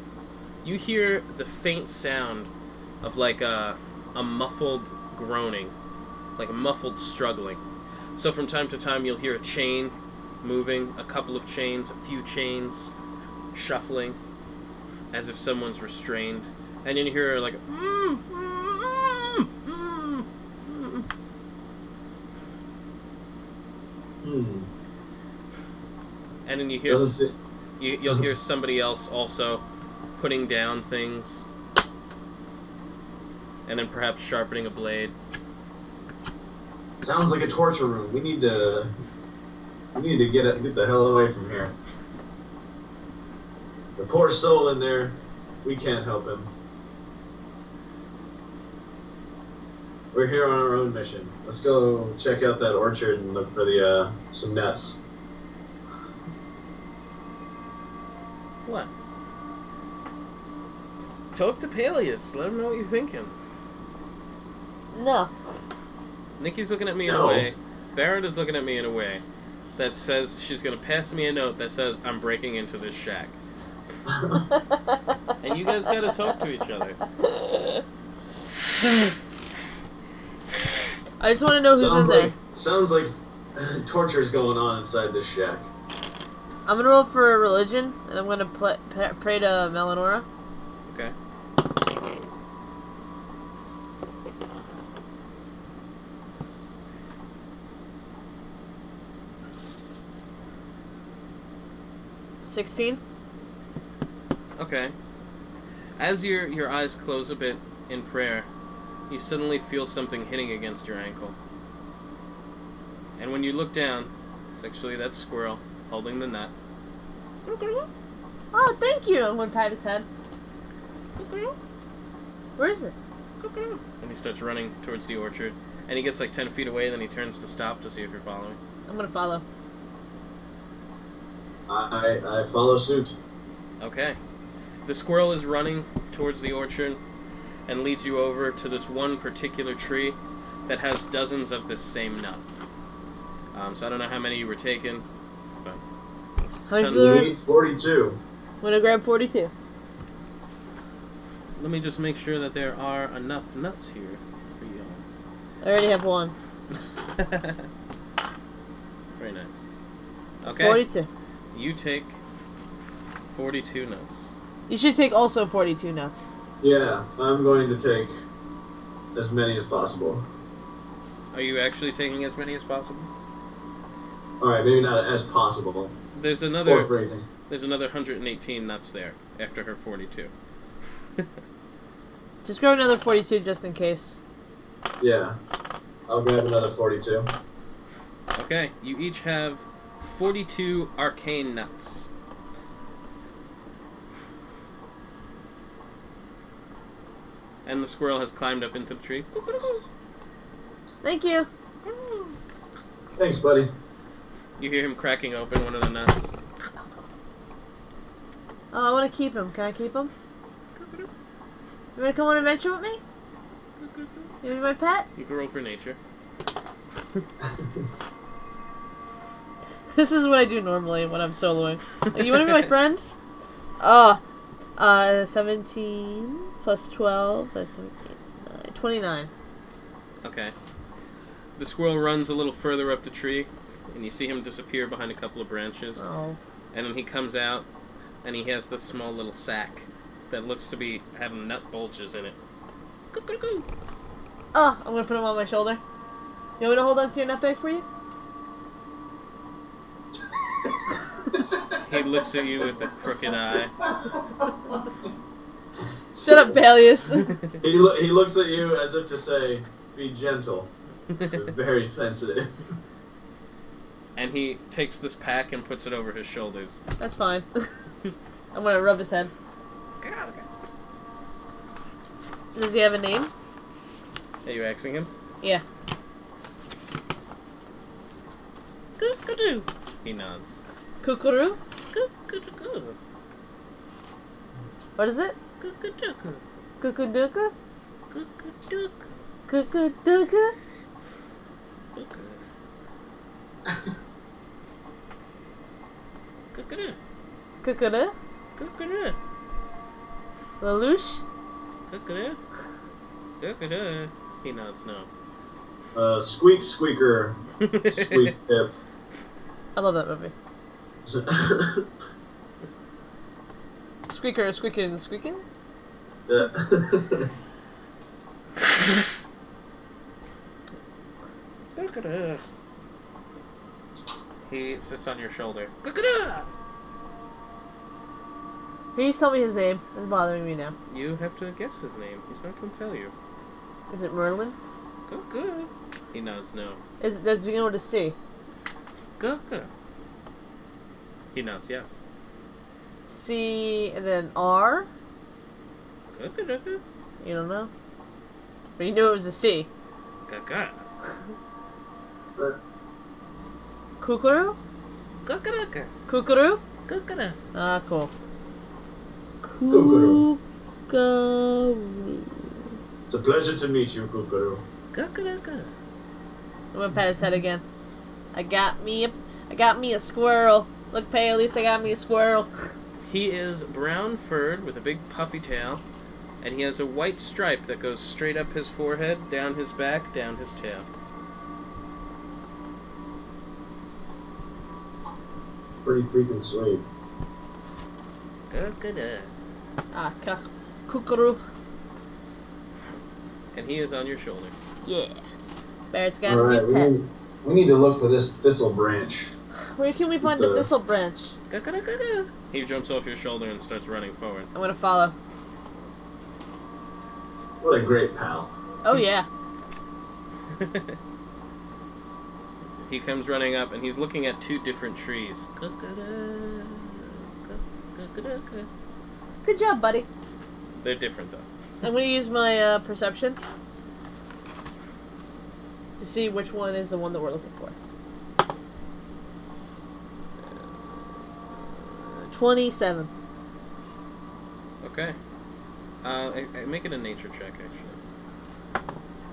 You hear the faint sound of like a muffled groaning, like a muffled struggling. So from time to time you'll hear a chain moving, a couple of chains, a few chains shuffling, as if someone's restrained. And then you hear like and then you hear you'll hear somebody else also putting down things, and then perhaps sharpening a blade. Sounds like a torture room. We need to get the hell away from here. The poor soul in there, we can't help him. We're here on our own mission. Let's go check out that orchard and look for the some nuts. What? Talk to Palyus. Let him know what you're thinking. No. Nikki's looking at me in No. a way. Barrett is looking at me in a way that says she's going to pass me a note that says I'm breaking into this shack. And you guys got to talk to each other. I just want to know who's in there. Sounds like torture's going on inside this shack. I'm gonna roll for religion, and I'm gonna pray to Melanora. Okay. $16. Okay. As your eyes close a bit in prayer, you suddenly feel something hitting against your ankle. And when you look down, it's actually that squirrel holding the nut. Oh, thank you! I'm gonna pat his head. Where is it? And he starts running towards the orchard. And he gets like 10 feet away, then he turns to stop to see if you're following. I'm gonna follow. I follow suit. Okay. The squirrel is running towards the orchard and leads you over to this one particular tree that has dozens of this same nut. So I don't know how many you were taking, but How many tons people of- are- We need 42. I'm gonna grab 42. let me just make sure that there are enough nuts here for you. I already have one. Very nice. Okay. 42. You take 42 nuts. You should take also 42 nuts. Yeah, I'm going to take as many as possible. Are you actually taking as many as possible? Alright, maybe not as possible. There's Fourth another raising. 118 nuts there after her 42. Just grab another 42 just in case. Yeah. I'll grab another 42. Okay, you each have 42 arcane nuts. And the squirrel has climbed up into the tree. Thank you. Thanks, buddy. You hear him cracking open one of the nuts. Oh, I want to keep him. Can I keep him? You want to come on an adventure with me? You be my pet? You can roll for nature. This is what I do normally when I'm soloing. Like, you want to be my friend? Oh, 17 plus 12. That's 29. Okay. The squirrel runs a little further up the tree, and you see him disappear behind a couple of branches. Oh. And then he comes out, and he has this small little sack that looks to be having nut bulges in it. Cukaroo. Oh, I'm gonna put him on my shoulder. You want me to hold on to your nut bag for you? He looks at you with a crooked eye. Shut up, Palyus. He looks at you as if to say, be gentle. Very sensitive. And he takes this pack and puts it over his shoulders. That's fine. I'm gonna rub his head. Okay. Does he have a name? Are you axing him? Yeah. Cukaroo. He nods. Cukaroo? Cukaroo. What is it? Cukaroo. Cukaduka? Cukaroo. Cukaduka? Cukaroo. Cukaroo? Cukaroo. Lelouch? Cukaroo. Cukaroo. He nods no. Squeak Squeaker. Squeak Tip. I love that movie. Squeaker, squeaking, squeaking? Yeah. Cukaroo. He sits on your shoulder. Cukaroo. Can you just tell me his name? It's bothering me now. You have to guess his name. He's not going to tell you. Is it Merlin? Cukaroo. He nods no. Does it begin with a C? Cukaroo. He nods yes. C and then R? Cukaroo. You don't know? But you knew it was a C. Cukaroo. Cukaroo? Cukaroo. Cukaroo? Cukaroo. Ah, cool. Cukaroo. Cukaroo. It's a pleasure to meet you, Cukaroo. Cukaroo. I'm gonna pat his head again. I got me a squirrel. Look, Palyus, I got me a squirrel. He is brown furred with a big puffy tail, and he has a white stripe that goes straight up his forehead, down his back, down his tail. Pretty freaking sweet. Cukaroo. Ah, Cukaroo. And he is on your shoulder. Yeah. Barrett's got a Alright, new pet. we need to look for this thistle branch. Where can we find the thistle branch? Cukaroo. He jumps off your shoulder and starts running forward. I'm gonna follow. What a great pal. Oh yeah. He comes running up, and he's looking at two different trees. Good job, buddy. They're different, though. I'm gonna use my perception to see which one is the one that we're looking for. 27. Okay. Make it a nature check, actually.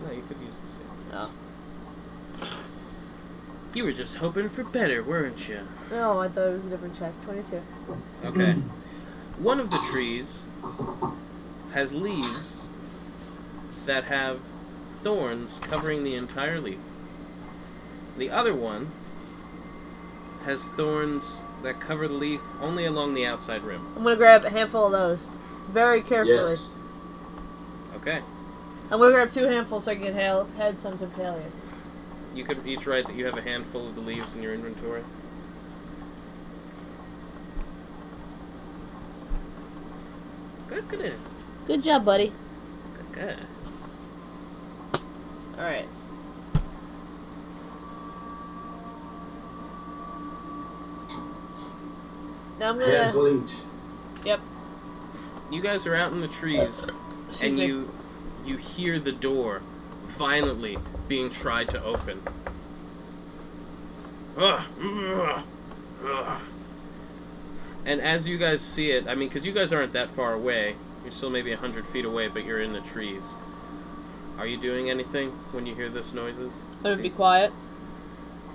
No, you could use the same. Oh. You were just hoping for better, weren't you? No, I thought it was a different check. 22. Okay. One of the trees has leaves that have thorns covering the entire leaf. The other one has thorns that cover the leaf only along the outside rim. I'm gonna grab a handful of those. Very carefully. Yes. Okay. I'm gonna grab 2 handfuls so I can head some to Palyus. You could each write that you have a handful of the leaves in your inventory. Good. Good job, buddy. Good. Alright. Now I'm Hands gonna... leech. Yep. You guys are out in the trees, Excuse and me. you hear the door violently being tried to open. And as you guys see it, I mean, because you guys aren't that far away, you're still maybe 100 feet away, but you're in the trees. Are you doing anything when you hear this noises? I'm gonna be quiet.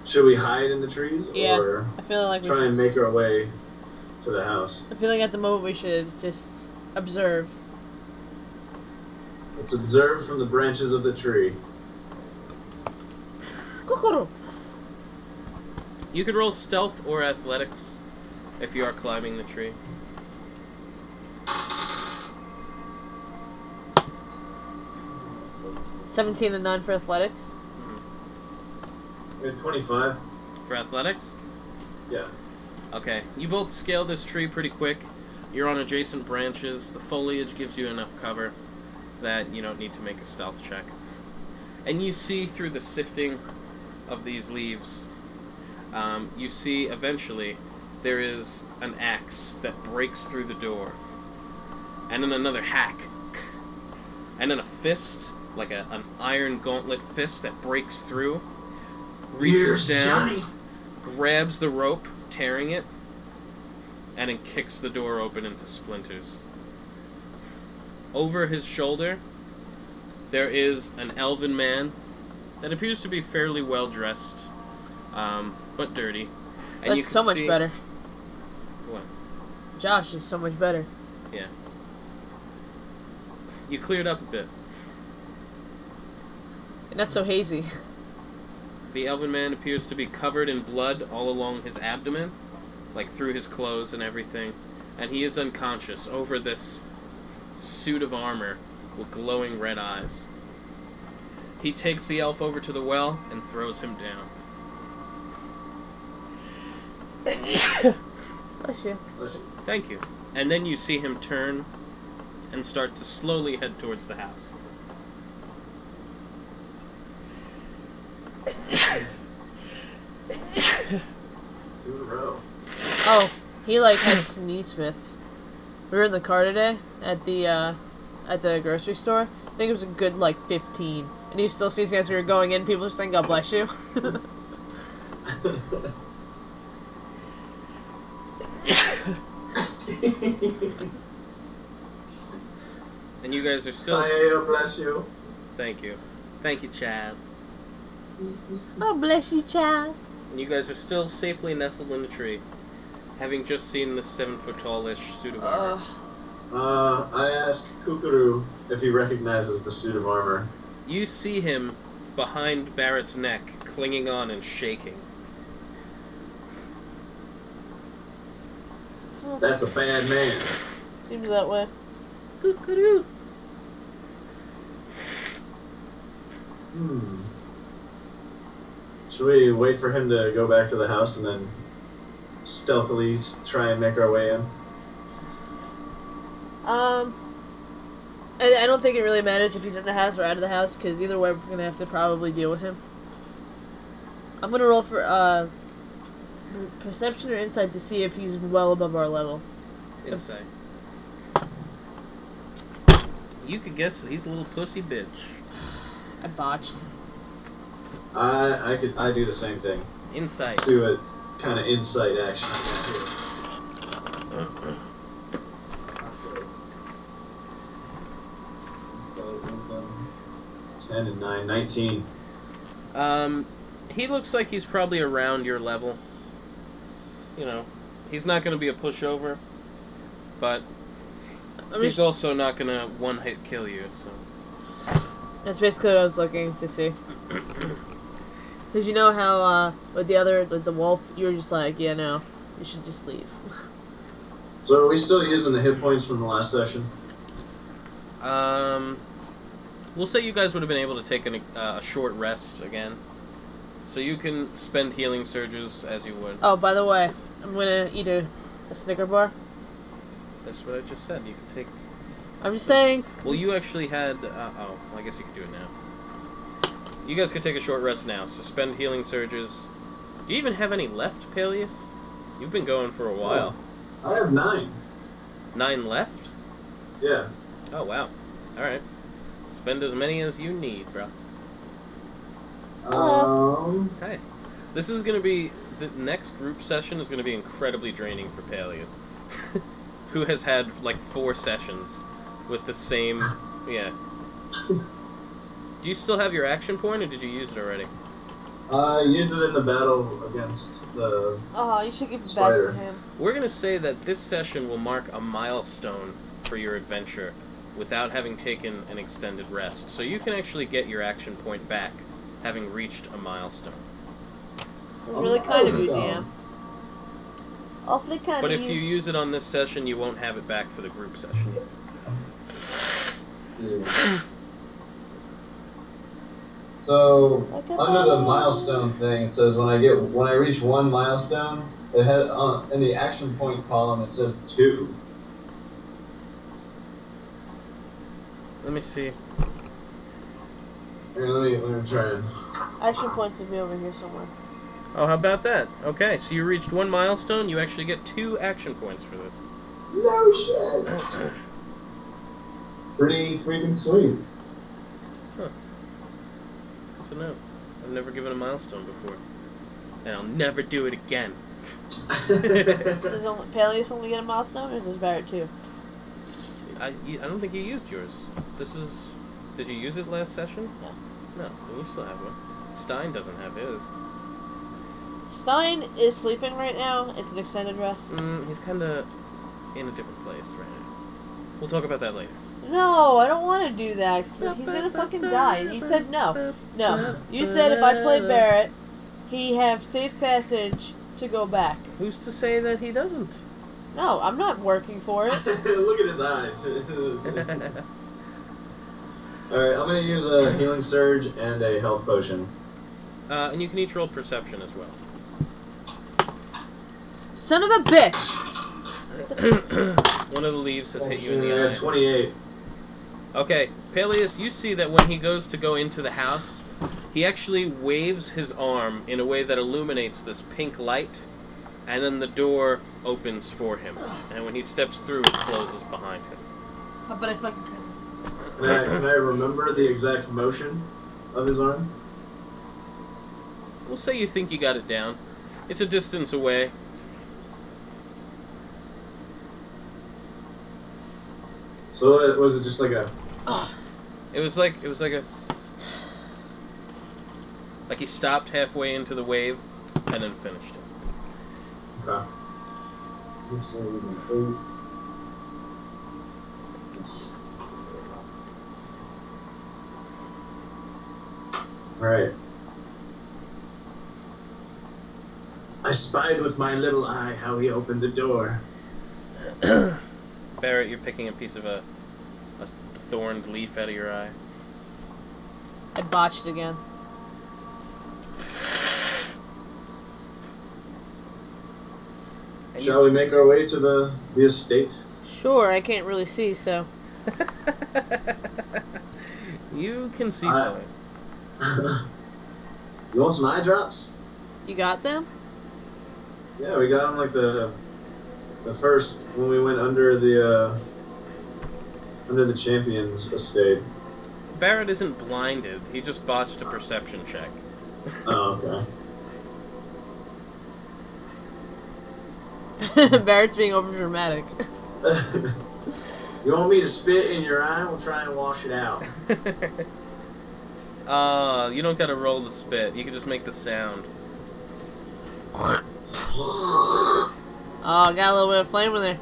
Should we hide in the trees Yeah. or I feel like we try should... and make our way to the house? I feel like at the moment we should just observe. Let's observe from the branches of the tree. Cukaroo. You could roll stealth or athletics if you are climbing the tree. 17 and 9 for athletics. We had 25. For athletics? Yeah. Okay, you both scale this tree pretty quick. You're on adjacent branches. The foliage gives you enough cover that you don't need to make a stealth check. And you see through the sifting of these leaves You see, eventually, there is an axe that breaks through the door. And then another hack. And then a fist, like an iron gauntlet fist that breaks through. Reaches down, grabs the rope, tearing it, and then kicks the door open into splinters. Over his shoulder, there is an elven man that appears to be fairly well dressed, but dirty. And That's so much better. What? Josh is so much better. Yeah. You cleared up a bit. And not so hazy. The elven man appears to be covered in blood all along his abdomen, like through his clothes and everything, and he is unconscious over this suit of armor with glowing red eyes. He takes the elf over to the well and throws him down. Bless you. Thank you. And then you see him turn and start to slowly head towards the house. Two in a row. Oh, he like has sneeze fists. We were in the car today at the grocery store. I think it was a good like 15. And you still see as we were going in, people were saying God bless you. And you guys are still... Tayaia, bless you. Thank you. Thank you, Chad. Oh, bless you, child. And you guys are still safely nestled in a tree, having just seen this 7-foot-tall-ish suit of armor. I asked Cukaroo if he recognizes the suit of armor. You see him behind Barrett's neck, clinging on and shaking. That's a bad man. Seems that way. Cukaroo. Should we wait for him to go back to the house and then stealthily try and make our way in? I don't think it really matters if he's in the house or out of the house, because either way we're gonna have to probably deal with him. I'm gonna roll for perception or insight to see if he's well above our level. Insight. You could guess that he's a little pussy bitch. I botched. I do the same thing. Insight. See what kind of insight action I got here. 10 and 9, 19. He looks like he's probably around your level. You know, he's not going to be a pushover, but he's also not going to one-hit kill you, so... That's basically what I was looking to see. Because you know how, with the other, like the wolf, you were just like, yeah, no, you should just leave. So are we still using the hit points from the last session? We'll say you guys would have been able to take a short rest again. So you can spend healing surges as you would. Oh, by the way, I'm gonna eat a Snicker bar. That's what I just said. You can take... I'm just saying... Well, you actually had... oh, I guess you could do it now. You guys can take a short rest now. So spend healing surges. Do you even have any left, Palyus? You've been going for a while. I have 9. 9 left? Yeah. Oh, wow. Alright. Spend as many as you need, bro. Hey. This is going to be... The next group session is going to be incredibly draining for Palyus. Who has had, like, 4 sessions with the same... Yeah. Do you still have your action point, or did you use it already? I used it in the battle against the... Oh, you should give it back spider. to him. We're going to say that this session will mark a milestone for your adventure without having taken an extended rest. So you can actually get your action point back, having reached a milestone. It was really kind of you, DM. Awfully kind But of if you. you use it on this session, you won't have it back for the group session. So under the milestone thing, it says when I reach 1 milestone, it has in the action point column it says 2. Let me see. Here, let me try it. Action points would be over here somewhere. Oh, how about that? Okay, so you reached 1 milestone. You actually get 2 action points for this. No shit. Pretty freaking sweet. Huh. Good to know. I've never given a milestone before. And I'll never do it again. Does Palyus only get a milestone, or does Barrett too? I don't think you used yours. This is... Did you use it last session? No. No, then you still have one. Stein doesn't have his. Stein is sleeping right now. It's an extended rest. He's kind of in a different place right now. We'll talk about that later. No, I don't want to do that, 'cause he's gonna fucking die. You said no. No. You said if I play Barrett, he'd have safe passage to go back. Who's to say that he doesn't? No, I'm not working for it. Look at his eyes. Alright, I'm gonna use a healing surge and a health potion. And you can each roll perception as well. Son of a bitch! One of the leaves has hit you in the eye. 28. Okay, Palyus, you see that when he goes to go into the house, he actually waves his arm in a way that illuminates this pink light, and then the door opens for him. And when he steps through, it closes behind him. How about I fucking Can I remember the exact motion of his arm? We'll say you think you got it down. It's a distance away. So was it just like a... It was like a... Like he stopped halfway into the wave, and then finished it. Okay. This is an 8. Alright. I spied with my little eye how he opened the door. Barrett, you're picking a piece of a thorned leaf out of your eye. I botched again. Shall we make our way to the estate? Sure, I can't really see, so... You can see fine. You want some eye drops? You got them? Yeah, we got them like the first when we went under the champion's estate. Barrett isn't blinded. He just botched a perception check. Oh, okay. Barrett's being overdramatic. You want me to spit in your eye? We'll try and wash it out. You don't gotta roll the spit. You can just make the sound. Oh, got a little bit of flame in there.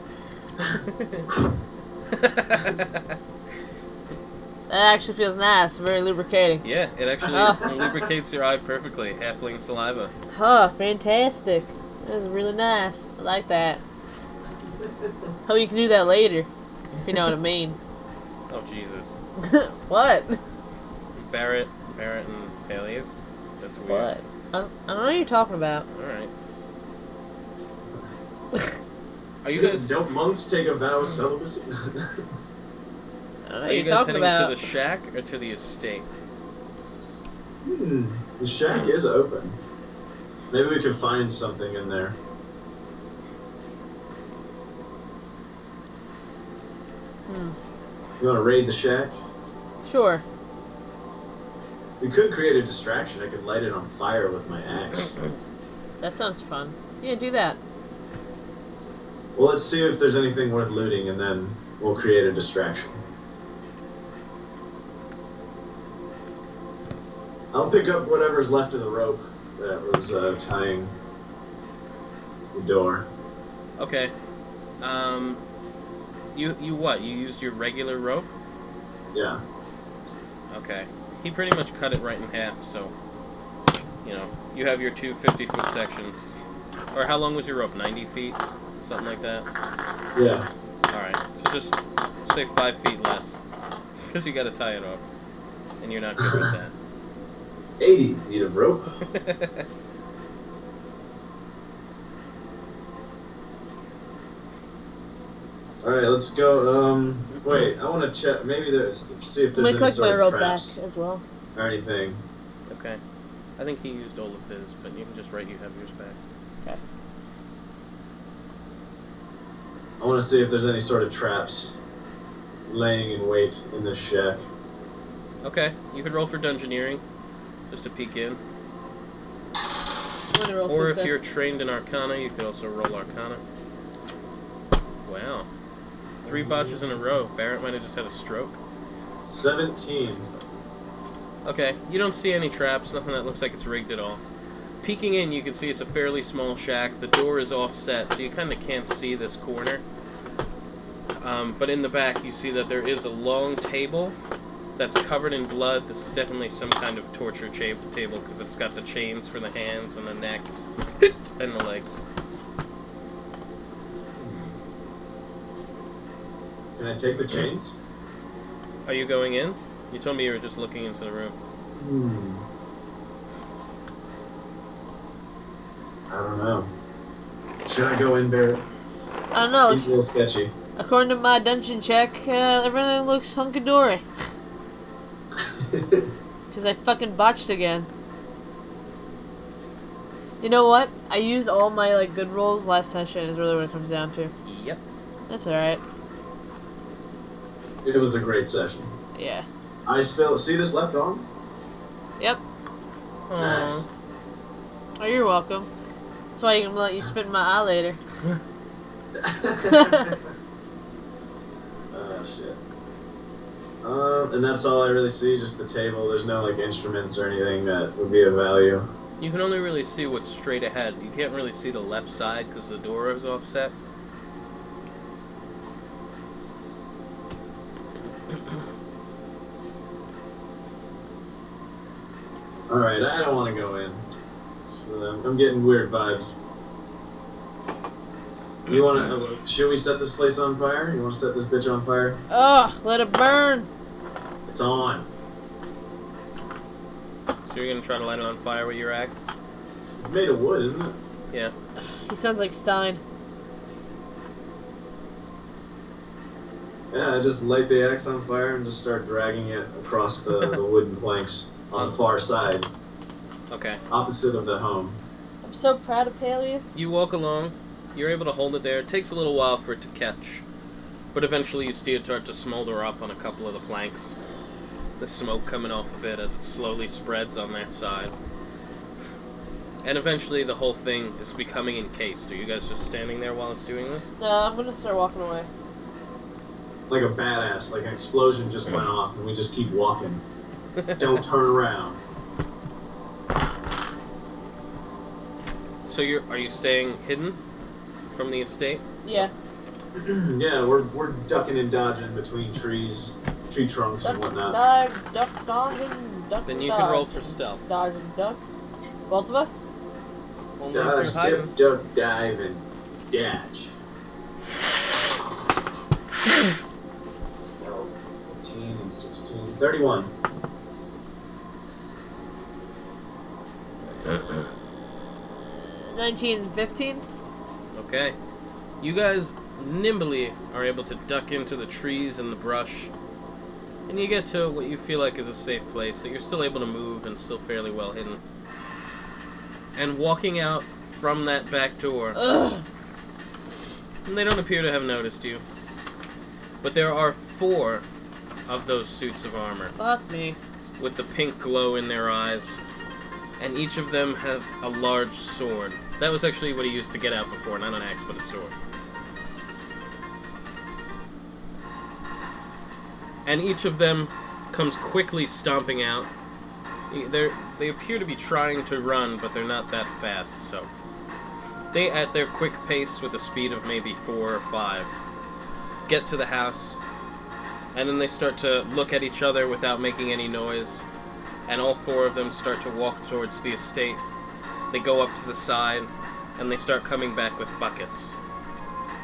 That actually feels nice. Very lubricating. Yeah, it actually lubricates your eye perfectly. Halfling saliva. Huh, fantastic. That was really nice. I like that. Hope you can do that later. If you know what I mean. Oh, Jesus. What? Barrett and Palyus? That's weird. What? I don't know what you're talking about. Alright. Are you guys... Don't monks take a vow of celibacy? I don't know Are what you you're guys talking heading about. to the shack or to the estate? The shack is open. Maybe we could find something in there. You want to raid the shack? Sure. We could create a distraction. I could light it on fire with my axe. That sounds fun. Yeah, do that. Well, let's see if there's anything worth looting, and then we'll create a distraction. I'll pick up whatever's left of the rope that was tying the door. Okay. You what? You used your regular rope? Yeah. Okay. He pretty much cut it right in half, so... You know, you have your two 50-foot sections. Or how long was your rope? 90 feet? Something like that? Yeah. Alright, so just say 5 feet less. Because you gotta tie it off. And you're not good with that. 80 feet of rope. Alright, let's go. Wait, I want to check. Maybe there's. See if I'm there's gonna any click my sort of rope back traps as well. or anything. Okay. I think he used all of his, but you can just write you have yours back. Okay. I want to see if there's any sort of traps laying in wait in this shack. Okay, you could roll for dungeoneering, just to peek in. I'm gonna roll Or to if you're assist. trained in Arcana, you could also roll Arcana. Wow. 3 botches in a row. Barrett might have just had a stroke. 17. Okay, you don't see any traps, nothing that looks like it's rigged at all. Peeking in, you can see it's a fairly small shack. The door is offset, so you kind of can't see this corner. But in the back, you see that there is a long table that's covered in blood. This is definitely some kind of torture table, because it's got the chains for the hands and the neck and the legs. Can I take the chains? Are you going in? You told me you were just looking into the room. I don't know. Should I go in, Barrett? I don't know. Seems a little sketchy. According to my dungeon check, everything looks hunky-dory. Because I fucking botched again. You know what? I used all my like good rolls last session is really what it comes down to. Yep. That's alright. It was a great session. Yeah. I still see this left arm. Yep. Nice. Oh, you're welcome. That's why I'm gonna let you spit in my eye later. Oh shit. And that's all I really see, just the table. There's no like instruments or anything that would be of value. You can only really see what's straight ahead. You can't really see the left side because the door is offset. Alright, I don't want to go in. I'm getting weird vibes. You wanna? Should we set this place on fire? You wanna set this bitch on fire? Ugh, let it burn. It's on. So you're gonna try to light it on fire with your axe? It's made of wood, isn't it? Yeah. He sounds like Stein. Yeah, I just light the axe on fire and just start dragging it across the wooden planks on the far side, Okay. opposite of the home. I'm so proud of Palyus. You walk along. You're able to hold it there. It takes a little while for it to catch, but eventually you see it start to smolder up on a couple of the planks. The smoke coming off of it as it slowly spreads on that side. And eventually the whole thing is becoming encased. Are you guys just standing there while it's doing this? No, I'm gonna start walking away. Like a badass, like an explosion just went off and we just keep walking. Don't turn around. So are you staying hidden from the estate? Yeah. Yeah, we're ducking and dodging between trees, tree trunks and whatnot. Dive, duck, dodge, and duck. Then and you dodge. can roll for stealth. Dodge and duck. Both of us? Only if Dodge, you're hiding. dip, duck, dive, and dash. 12, 15, and 16, 31. Uh-uh. 19 and 15? Okay. You guys nimbly are able to duck into the trees and the brush, and you get to what you feel like is a safe place that you're still able to move and still fairly well hidden. And walking out from that back door, and they don't appear to have noticed you, but there are 4 of those suits of armor Fuck me. with the pink glow in their eyes, and each of them have a large sword. That was actually what he used to get out before, not an axe, but a sword. And each of them comes quickly stomping out. They appear to be trying to run, but they're not that fast, so... They, at their quick pace, with a speed of maybe 4 or 5, get to the house, and then they start to look at each other without making any noise, and all 4 of them start to walk towards the estate. They go up to the side, and they start coming back with buckets,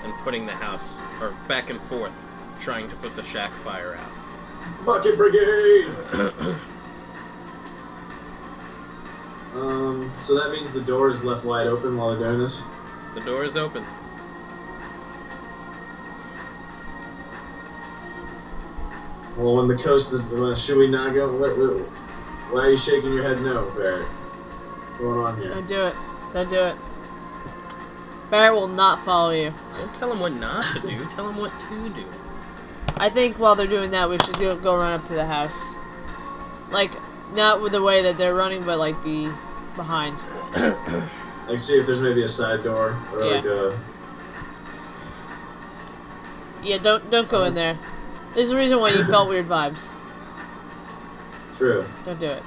and putting the house, or back and forth, trying to put the shack fire out. Bucket Brigade! So that means the door is left wide open while they're doing this? The door is open. Well, when the coast is... should we not go? Why are you shaking your head no, Barrett? What's going on here? Don't do it. Don't do it. Barrett will not follow you. Don't tell him what not to do. Tell him what to do. I think while they're doing that, we should go run up to the house. Like, not with the way that they're running, but like the behind. Like, see if there's maybe a side door or like a. Yeah, don't go in there. There's a reason why you felt weird vibes. True. Don't do it.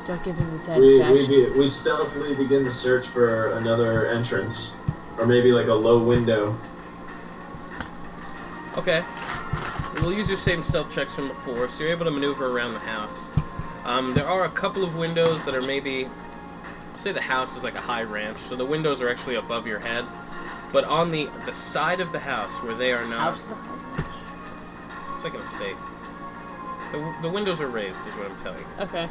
Don't give him the satisfaction. We stealthily begin to search for another entrance, or maybe like a low window. Okay. We'll use your same stealth checks from before, so you're able to maneuver around the house. There are a couple of windows that are maybe... Say the house is like a high ranch, so the windows are actually above your head. But on the side of the house, where they are not... House? It's like an estate. The windows are raised, is what I'm telling you. Okay.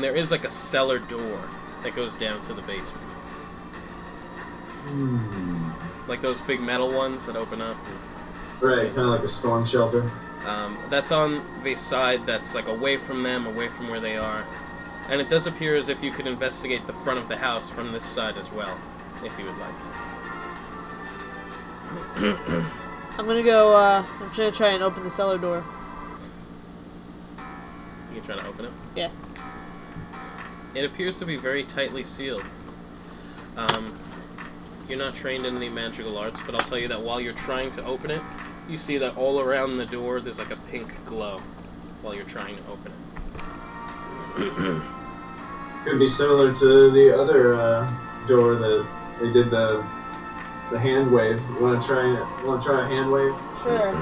There is like a cellar door that goes down to the basement. Like those big metal ones that open up. Right, kind of like a storm shelter. That's on the side that's like away from them, away from where they are. And it does appear as if you could investigate the front of the house from this side as well, if you would like to. I'm gonna go, I'm gonna try and open the cellar door. You can try to open it? Yeah. It appears to be very tightly sealed. You're not trained in any magical arts, but I'll tell you that while you're trying to open it, you see that all around the door there's like a pink glow while you're trying to open it. Could be similar to the other door that they did the hand wave. You want to try a hand wave? Sure.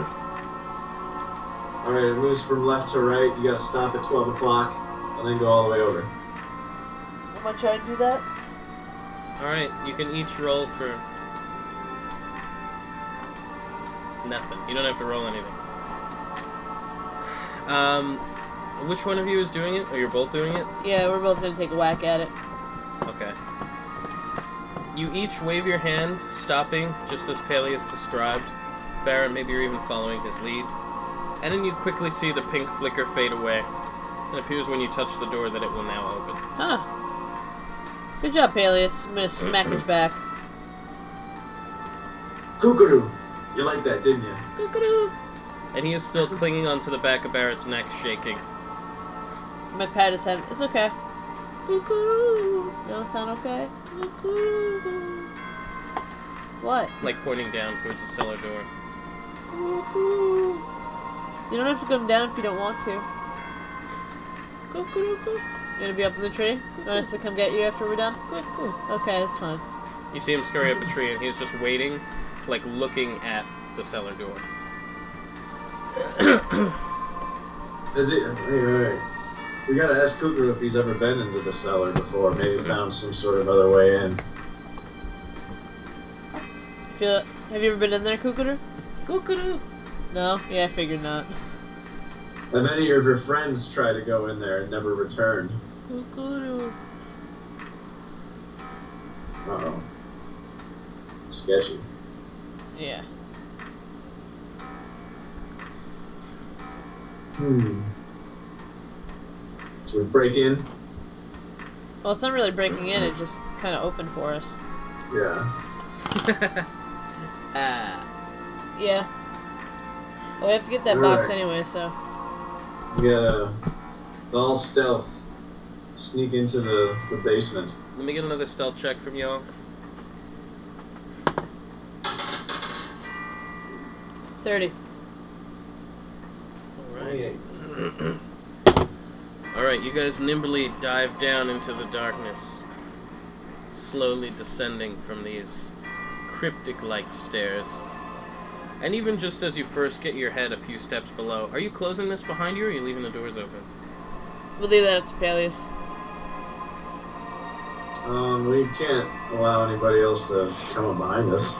All right, it moves from left to right. You gotta stop at 12 o'clock and then go all the way over. I'm gonna try to do that. Alright, you can each roll for... nothing. You don't have to roll anything. Which one of you is doing it? Or you're both doing it? Yeah, we're both gonna take a whack at it. Okay. You each wave your hand, stopping, just as Palyus described. Barrett, maybe you're even following his lead. And then you quickly see the pink flicker fade away. It appears when you touch the door that it will now open. Huh. Good job, Palyus. I'm gonna smack his back. Cukaroo! You like that, didn't you? Cukaroo! And he is still clinging onto the back of Barrett's neck, shaking. I'm gonna pat his head. It's okay. Cukaroo! You don't sound okay? Cukaroo! What? Like pointing down towards the cellar door. You don't have to come down if you don't want to. Cukaroo! You gonna be up in the tree? You want us to come get you after we're done? Okay, that's fine. You see him scurry up a tree, and he's just waiting, like looking at the cellar door. Is it? Wait. We gotta ask Cukaroo if he's ever been into the cellar before. Maybe found some sort of other way in. Have you ever been in there, Cukaroo? Cukaroo! No? Yeah, I figured not. And many of your friends tried to go in there and never returned. Cukaroo! Uh-oh. Sketchy. Yeah. Should we break in? Well, it's not really breaking in, it just kind of opened for us. Yeah. Yeah. Well, we have to get that box anyway, so. We gotta, all stealth, sneak into the basement. Let me get another stealth check from y'all. 30. Alright. Alright, you guys nimbly dive down into the darkness, slowly descending from these cryptic-like stairs. And even just as you first get your head a few steps below, are you closing this behind you, or are you leaving the doors open? We'll leave that up to Palyus. We can't allow anybody else to come up behind us.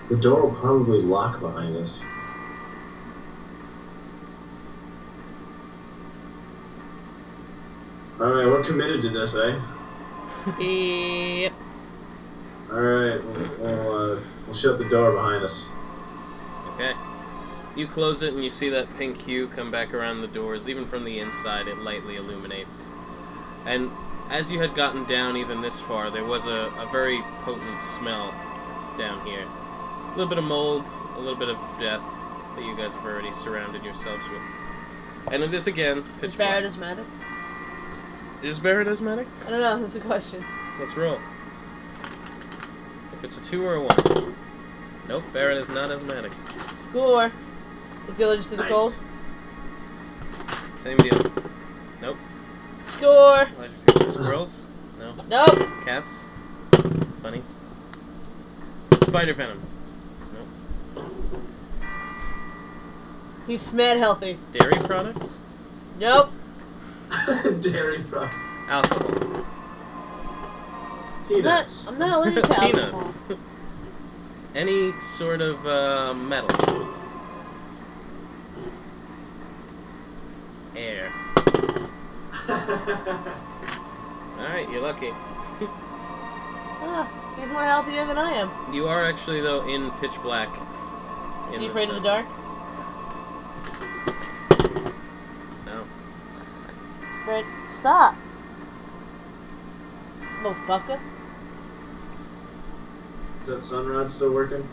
The door will probably lock behind us. Alright, we're committed to this, eh? Yep. Alright, we'll shut the door behind us. Okay. You close it and you see that pink hue come back around the doors. Even from the inside, it lightly illuminates. And as you had gotten down even this far, there was a very potent smell down here. A little bit of mold, a little bit of death that you guys have already surrounded yourselves with. And it is again pitch Is black. Barrett asthmatic? Is Barrett asthmatic? I don't know, that's a question. Let's roll. If it's a 2 or a 1. Nope, Barrett is not asthmatic. Score. Is he allergic to the cold? Same deal. Nope. Score. Allergic to squirrels? No. Nope. Cats? Bunnies? Spider venom? Nope. He's mad healthy. Dairy products? Nope. Dairy product. Alcohol? Peanuts. I'm not allergic to alcohol. Peanuts? Any sort of metal? Air. Alright, you're lucky. Ah, he's more healthier than I am. You are actually, though, in pitch black. Is he afraid of the dark? No. Brett, stop. Motherfucker. Is that sunrod still working?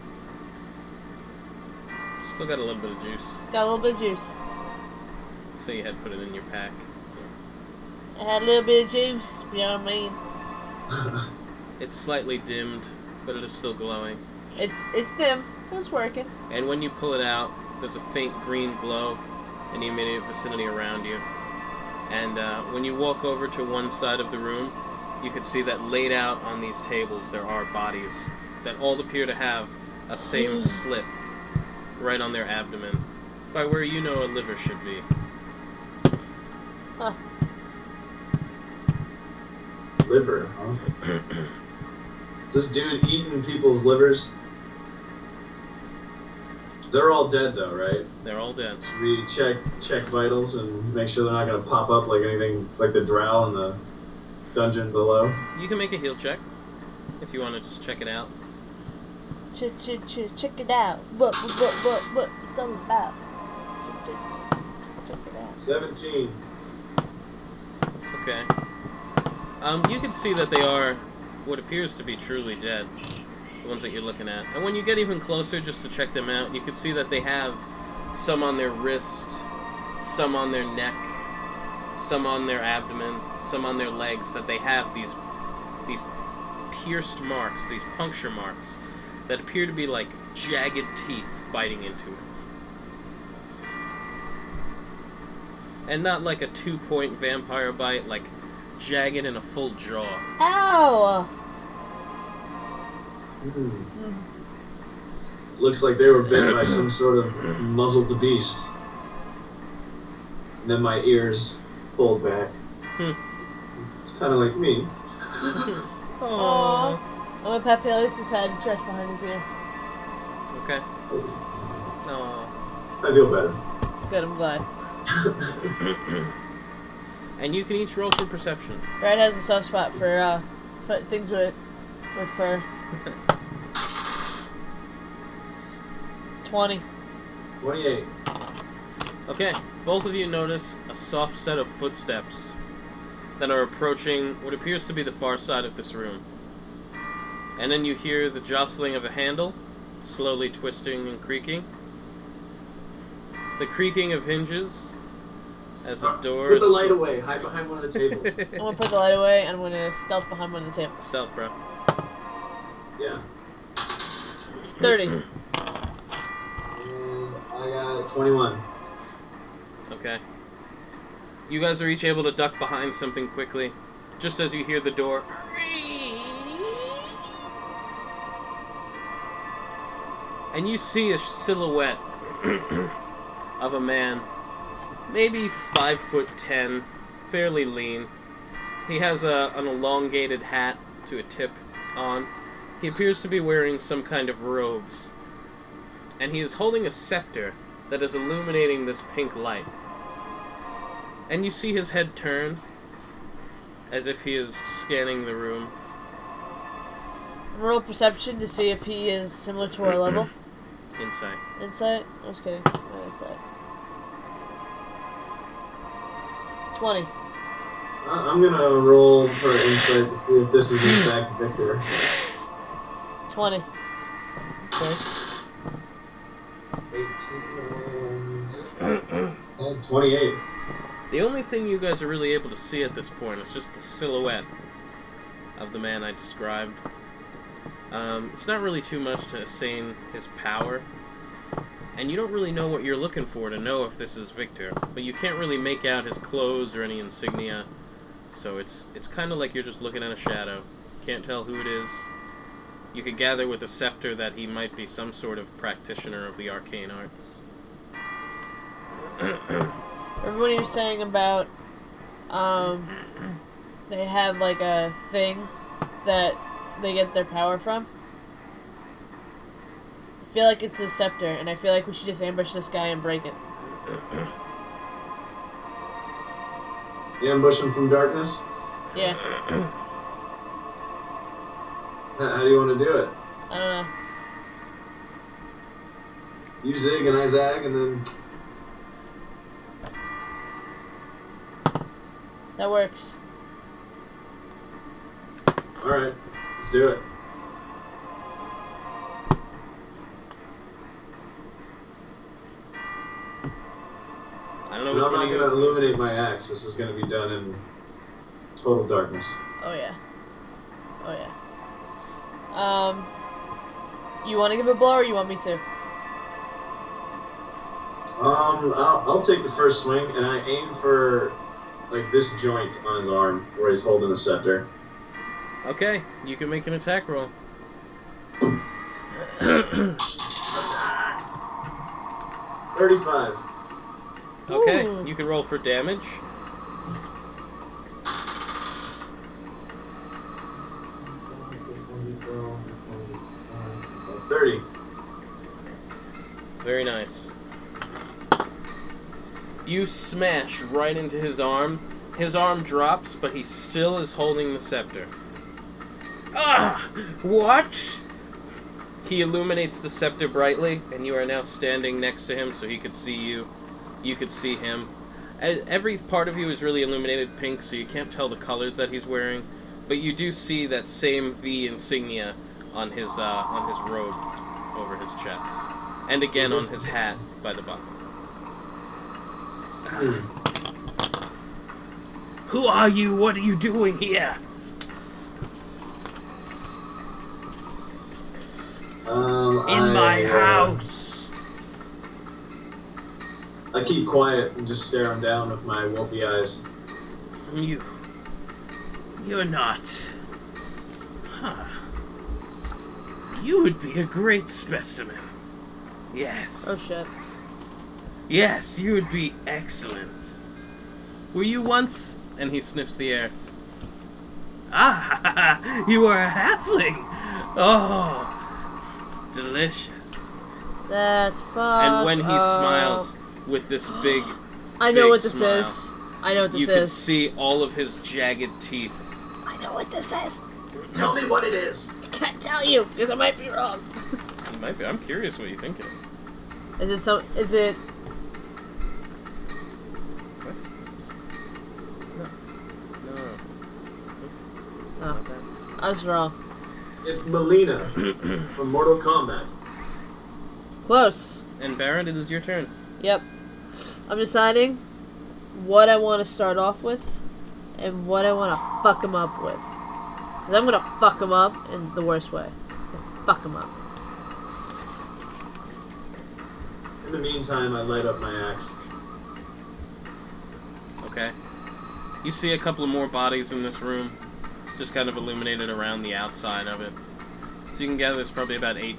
Still got a little bit of juice. It's got a little bit of juice. So you had put it in your pack. So. I had a little bit of juice, you know what I mean? It's slightly dimmed, but it is still glowing. It's dim, but it's working. And when you pull it out, there's a faint green glow in the immediate vicinity around you. And when you walk over to one side of the room, you can see that laid out on these tables there are bodies that all appear to have a same slit right on their abdomen, by where you know a liver should be. Huh. Liver, huh? Is this dude eating people's livers? They're all dead though, right? They're all dead. Should we check vitals and make sure they're not gonna pop up like anything like the drow in the dungeon below? You can make a heal check if you want to just check it out. Check it out. What it's all about. Check it out. 17. Okay. You can see that they are what appears to be truly dead, the ones that you're looking at. And when you get even closer just to check them out, you can see that they have some on their wrist, some on their neck, some on their abdomen, some on their legs, that they have these pierced marks, these puncture marks, that appear to be like jagged teeth biting into it. And not like a 2-point vampire bite, like jagged in a full jaw. Ow! Looks like they were bitten by some sort of muzzled beast. And then my ears fold back. It's kind of like me. Aww. I'm gonna pat Palyus' head and stretch behind his ear. Okay. Aww. I feel better. Good, I'm glad. And you can each roll for perception. Brad has a soft spot for things with fur. 20. 28. Okay, both of you notice a soft set of footsteps that are approaching what appears to be the far side of this room. And then you hear the jostling of a handle, slowly twisting and creaking. The creaking of hinges as the doors... Put the light away. Hide behind one of the tables. I'm gonna put the light away and I'm gonna stealth behind one of the tables. Stealth, bro. Yeah. 30. And I got 21. Okay. You guys are each able to duck behind something quickly, just as you hear the door. And you see a silhouette of a man, maybe 5'10", fairly lean. He has an elongated hat to a tip on. He appears to be wearing some kind of robes. And he is holding a scepter that is illuminating this pink light. And you see his head turn, as if he is scanning the room. Roll perception to see if he is similar to our level. Insight. Insight? I was kidding. No insight. 20. I'm gonna roll for insight to see if this is in fact Victor. 20. Okay. 18 and 28. The only thing you guys are really able to see at this point is just the silhouette of the man I described. It's not really too much to assign his power, and you don't really know what you're looking for to know if this is Victor, but you can't really make out his clothes or any insignia, so it's kind of like you're just looking at a shadow. Can't tell who it is. You could gather with the scepter that he might be some sort of practitioner of the arcane arts. Remember what you were saying about, they have like a thing that they get their power from? I feel like it's the scepter, and I feel like we should just ambush this guy and break it. You ambush him from darkness? Yeah. How do you want to do it? I don't know. You zig and I zag, and then... That works. Alright, let's do it. I don't know And which I'm one not you going to guys- illuminate my axe. This is going to be done in total darkness. Oh yeah. Oh yeah. You want to give a blow, or you want me to? I'll take the first swing, and I aim for, like, this joint on his arm, where he's holding the scepter. Okay, you can make an attack roll. 35. Okay, Ooh. you can roll for damage. Uh, 30. Very nice. You smash right into his arm. His arm drops, but he still is holding the scepter. Ah! What? He illuminates the scepter brightly, and you are now standing next to him so he could see you. You could see him. Every part of you is really illuminated pink, so you can't tell the colors that he's wearing, but you do see that same V insignia on his robe over his chest, and again on his hat by the bottom. Who are you? What are you doing here? In my house. I keep quiet and just stare him down with my wolfy eyes. You're not. Huh. You would be a great specimen. Yes. Oh shit. Yes, you would be excellent. Were you once... And he sniffs the air. Ah, you are a halfling. Oh, delicious. That's fucked And when he up. smiles with this big, I know big what this smile, is. I know what this you can is. see all of his jagged teeth. I know what this is. Tell me what it is. I can't tell you, because I might be wrong. You might be. I'm curious what you think it is. Is it so? Is it? No. Oh, I was wrong. It's Melina from Mortal Kombat. Close. And Baron, it is your turn. Yep. I'm deciding what I want to start off with and what I want to fuck him up with. Because I'm going to fuck him up in the worst way. Fuck him up. In the meantime, I light up my axe. Okay. You see a couple of more bodies in this room, just kind of illuminated around the outside of it. So you can gather there's probably about eight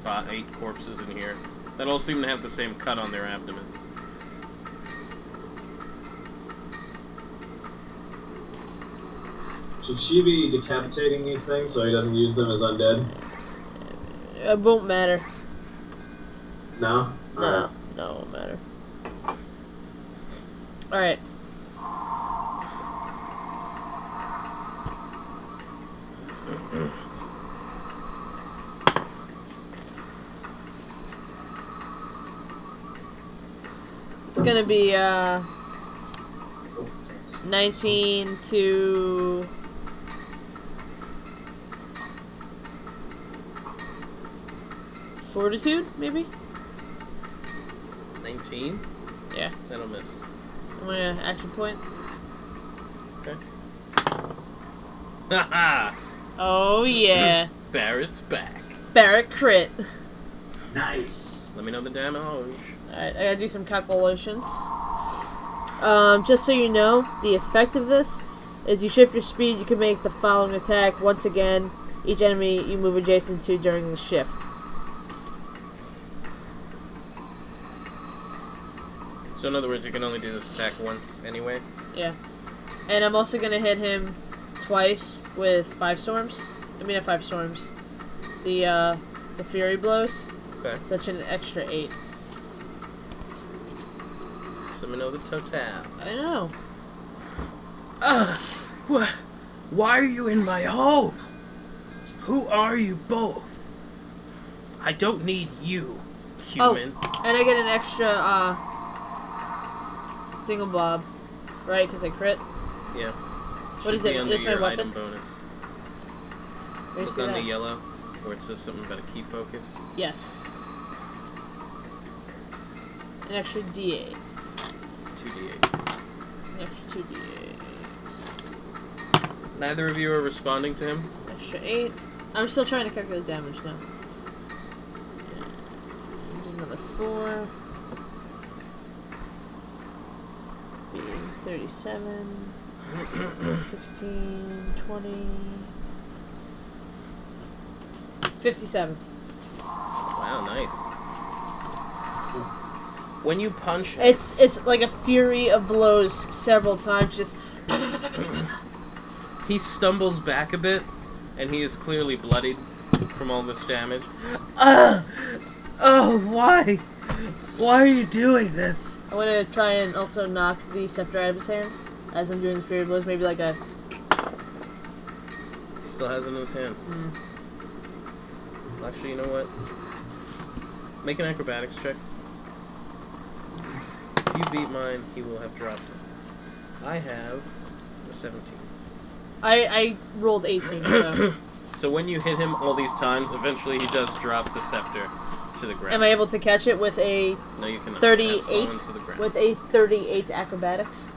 corpses in here that all seem to have the same cut on their abdomen. Should she be decapitating these things so he doesn't use them as undead? It won't matter. No? No, Alright. no, it won't matter. Alright. It's gonna be 19 to fortitude, maybe? 19? Yeah. That'll miss. I'm gonna action point. Okay. Haha! Oh yeah. Barrett's back. Barrett crit. Nice. Let me know the damage. Alright, I gotta do some calculations. Just so you know, the effect of this is you shift your speed, you can make the following attack once again, each enemy you move adjacent to during the shift. So in other words, you can only do this attack once anyway? Yeah. And I'm also gonna hit him twice with 5 storms. I mean, not 5 storms. The fury blows. Okay. So that's an extra 8. So let me know the total. I know. Why are you in my home? Who are you both? I don't need you, human. Oh, and I get an extra, Dinglebob, right? Because I crit. Yeah. What is Should it? be under Is my your weapon? item bonus. Where do you Look see on the that? yellow, where it says something about a key focus. Yes. An extra D8. 2d8. An extra 2D8. Neither of you are responding to him? Extra 8. I'm still trying to calculate damage now. And another 4. Being 37. 16, 20, 57. Wow, nice. When you punch him, It's like a fury of blows several times, just he stumbles back a bit, and he is clearly bloodied from all this damage. Oh, why? Why are you doing this? I'm gonna try and also knock the scepter out of his hand as I'm doing the fury blows, maybe like a He still has it in his hand. Actually, you know what? Make an acrobatics check. If you beat mine, he will have dropped it. I have a 17. I rolled 18, so So when you hit him all these times, eventually he does drop the scepter to the ground. am I able to catch it with a No, you cannot. 38 That's fallen to the ground. with a 38 acrobatics?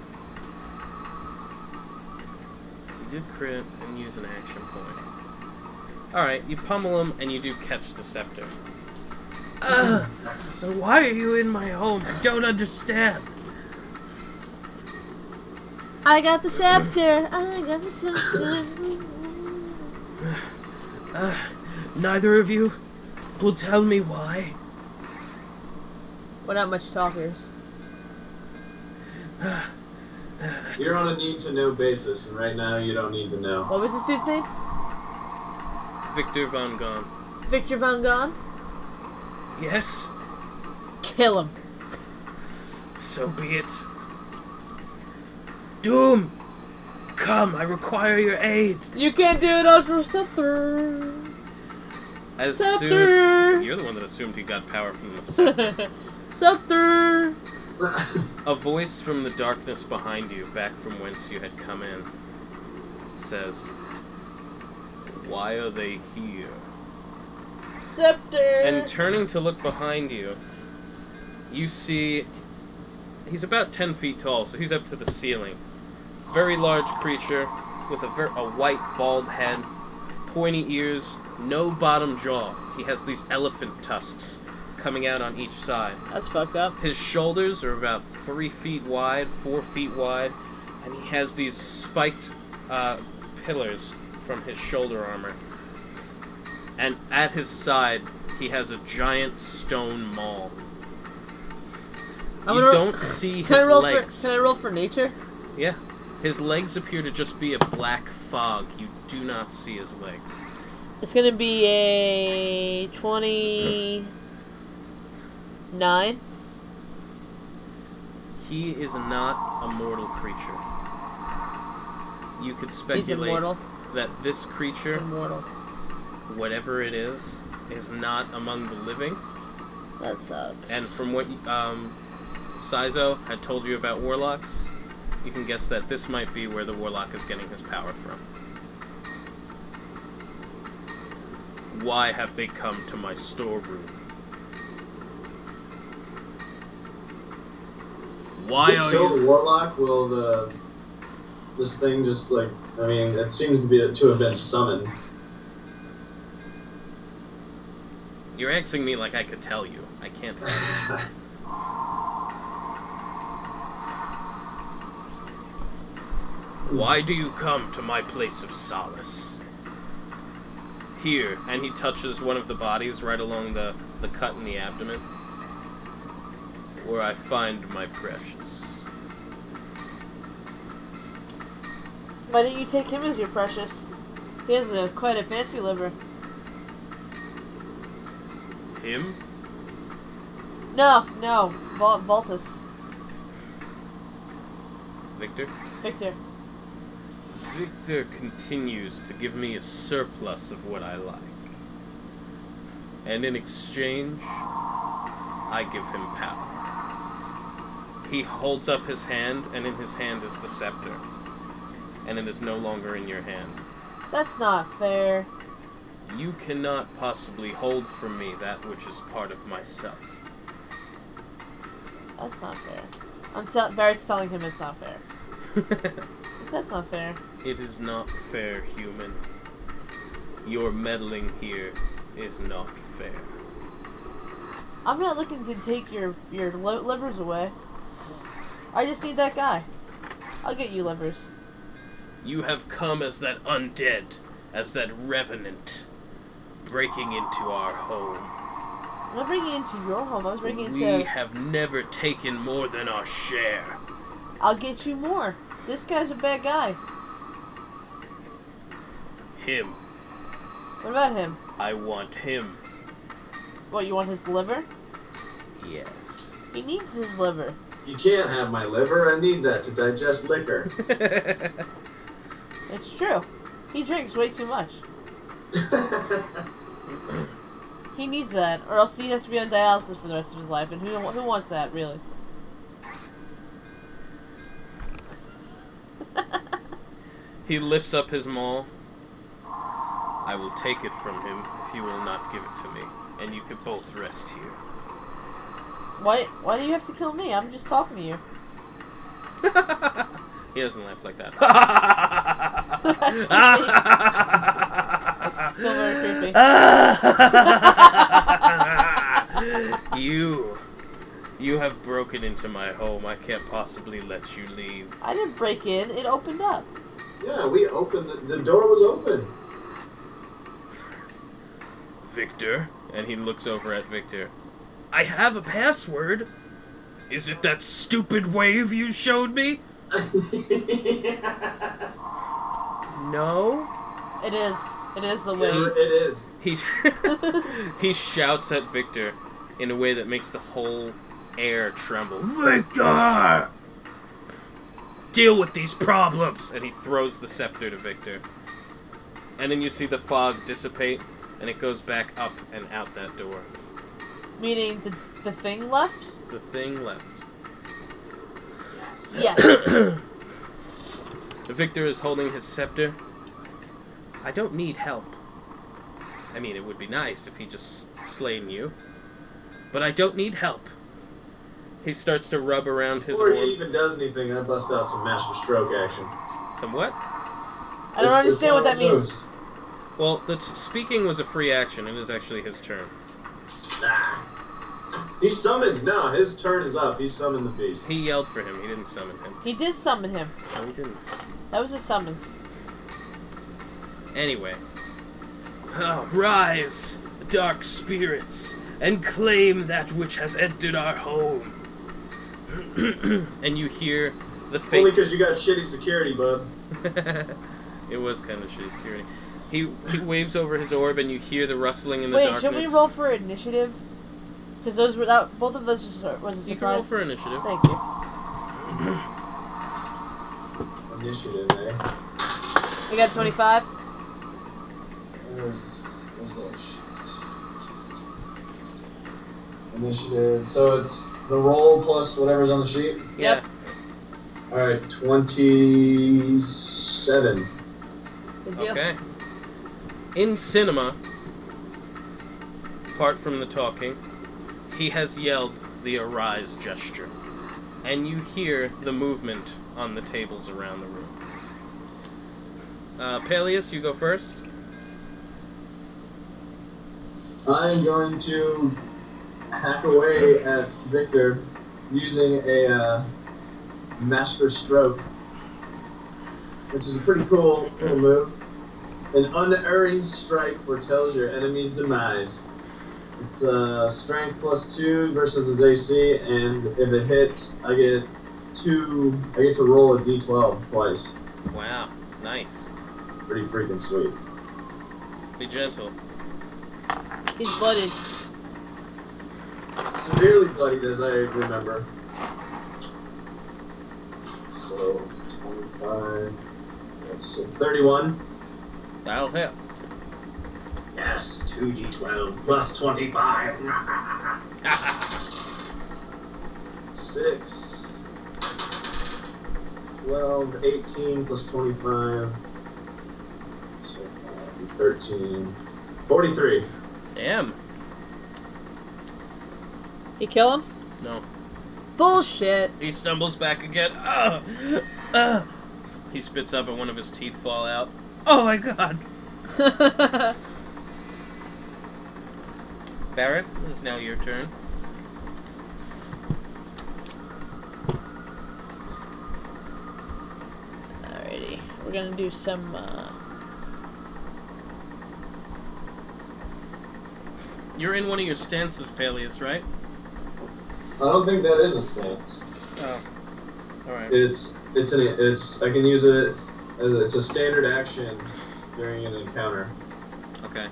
You did crit and use an action point. Alright, you pummel him and you do catch the scepter. Why are you in my home? I don't understand. I got the scepter. I got the scepter. Neither of you will tell me why. We're not much talkers. You're on a need-to-know basis, and right now you don't need to know. What was this dude's name? Victor Von Gone. Victor Von Gone? Yes, Kill him. so be it. Doom! Come, I require your aid. You can't do it, Ultra Scepter. As Scepter! soon you're the one that assumed he got power from the scepter. Scepter! A voice from the darkness behind you, back from whence you had come in, says, "Why are they here?" Scepter! And turning to look behind you, you see he's about 10 feet tall, so he's up to the ceiling. Very large creature with a white bald head, pointy ears, no bottom jaw. He has these elephant tusks coming out on each side. That's fucked up. His shoulders are about 3 feet wide, 4 feet wide, and he has these spiked pillars from his shoulder armor. And at his side, he has a giant stone maul. You don't see his legs. Can I roll for nature? Yeah. His legs appear to just be a black fog. You do not see his legs. It's gonna be a 29. He is not a mortal creature. You could He's speculate immortal. that this He's creature, immortal. whatever it is not among the living. That sucks. And from what Saizo had told you about warlocks, you can guess that this might be where the warlock is getting his power from. Why have they come to my storeroom? Why you are kill you... the warlock? Will this thing just like... I mean, it seems to have been summoned. You're asking me like I could tell you. I can't tell you. Why do you come to my place of solace? Here, and he touches one of the bodies right along the cut in the abdomen, where I find my precious. Why didn't you take him as your precious? He has quite a fancy liver. Him? No, Voltus. Victor? Victor. Victor continues to give me a surplus of what I like. And in exchange, I give him power. He holds up his hand, and in his hand is the scepter. And it is no longer in your hand. That's not fair. You cannot possibly hold from me that which is part of myself. That's not fair. Barrett's telling him it's not fair. That's not fair. It is not fair, human. Your meddling here is not fair. I'm not looking to take your livers away. I just need that guy. I'll get you livers. You have come as that undead, as that revenant, breaking into our home. I'm not breaking into your home. I was breaking into... We have never taken more than our share. I'll get you more. This guy's a bad guy. Him. What about him? I want him. What, you want his liver? Yes. He needs his liver. You can't have my liver. I need that to digest liquor. It's true. He drinks way too much. He needs that, or else he has to be on dialysis for the rest of his life, and who wants that, really? He lifts up his maul. I will take it from him if you will not give it to me, and you could both rest here. Why do you have to kill me? I'm just talking to you. He doesn't laugh like that. That's creepy. That's still very creepy. You have broken into my home. I can't possibly let you leave. I didn't break in. It opened up. Yeah, we opened the door was open. Victor, and he looks over at Victor. I have a password. Is it that stupid wave you showed me? No? It is. It is the way. It is. He shouts at Victor in a way that makes the whole air tremble. Victor! Deal with these problems! And he throws the scepter to Victor. And then you see the fog dissipate, and it goes back up and out that door. Meaning the thing left? The thing left. Yes. Victor is holding his scepter. I don't need help. I mean, it would be nice if he just slain you. But I don't need help. He starts to rub around his Before orb. he even does anything, I bust out some master stroke action. Some what? I don't understand what that means. Well, the speaking was a free action. It is actually his turn. Nah. He summoned. No, his turn is up. He summoned the beast. He yelled for him. He didn't summon him. He did summon him. No, he didn't. That was his summons. Anyway. Rise, dark spirits, and claim that which has entered our home. And you hear the fake... Only because you got shitty security, bud. It was kind of shitty security. He waves over his orb, and you hear the rustling in the darkness. Wait, should we roll for initiative? Because those were both of those was a surprise. You can roll for initiative. Thank you. Initiative, eh? We got 25. Where's that shit? Initiative. So it's The roll plus whatever's on the sheet? Yeah. Alright, 27. Is you? Okay. In cinema, apart from the talking, he has yelled the arise gesture. And you hear the movement on the tables around the room. Palyus, you go first. I'm going to hack away at Victor using a master stroke, which is a pretty cool move. An unerring strike foretells your enemy's demise. It's strength +2 versus his AC, and if it hits, I get to roll a d12 twice. Wow, nice. Pretty freaking sweet. Be gentle. He's blooded. Severely bloodied, as I remember. So it's 25. That's 31. That'll hit. Yes, 2d12 plus 25. 6. 12, 18 plus 25. So 13. 43. Damn. You kill him? No. Bullshit. He stumbles back again. He spits up and one of his teeth fall out. Oh my god. Barrett, it's now your turn. Alrighty. We're gonna do some, You're in one of your stances, Palyus, right? I don't think that is a stance. Oh. Alright. I can use it as it's a standard action during an encounter. Okay.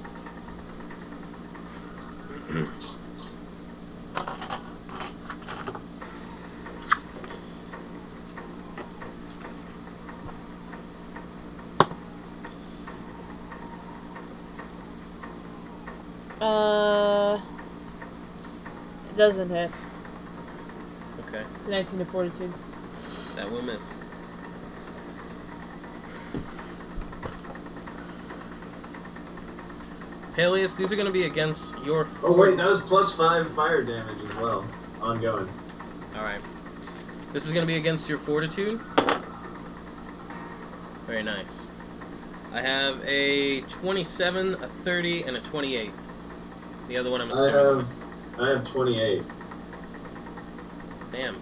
it doesn't hit. Okay. It's 19 to 42. That will miss. Palyus, these are going to be against your... Oh wait, that was +5 fire damage as well. Ongoing. Alright. This is going to be against your fortitude. Very nice. I have a 27, a 30, and a 28. The other one I'm assuming I have 28. Damn.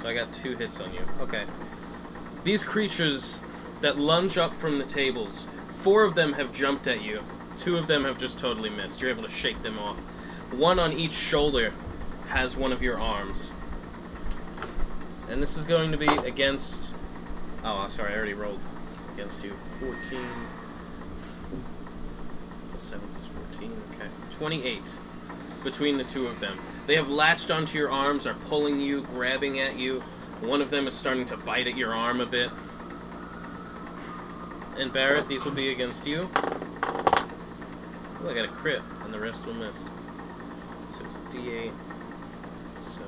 So I got 2 hits on you. Okay. These creatures that lunge up from the tables, 4 of them have jumped at you. 2 of them have just totally missed. You're able to shake them off. 1 on each shoulder has one of your arms. And this is going to be against... Oh, sorry, I already rolled against you. 14... 7 plus 14, okay. 28 between the 2 of them. They have latched onto your arms, are pulling you, grabbing at you. One of them is starting to bite at your arm a bit. And Barrett, these will be against you. Oh, I got a crit, and the rest will miss. So it's D8, 7,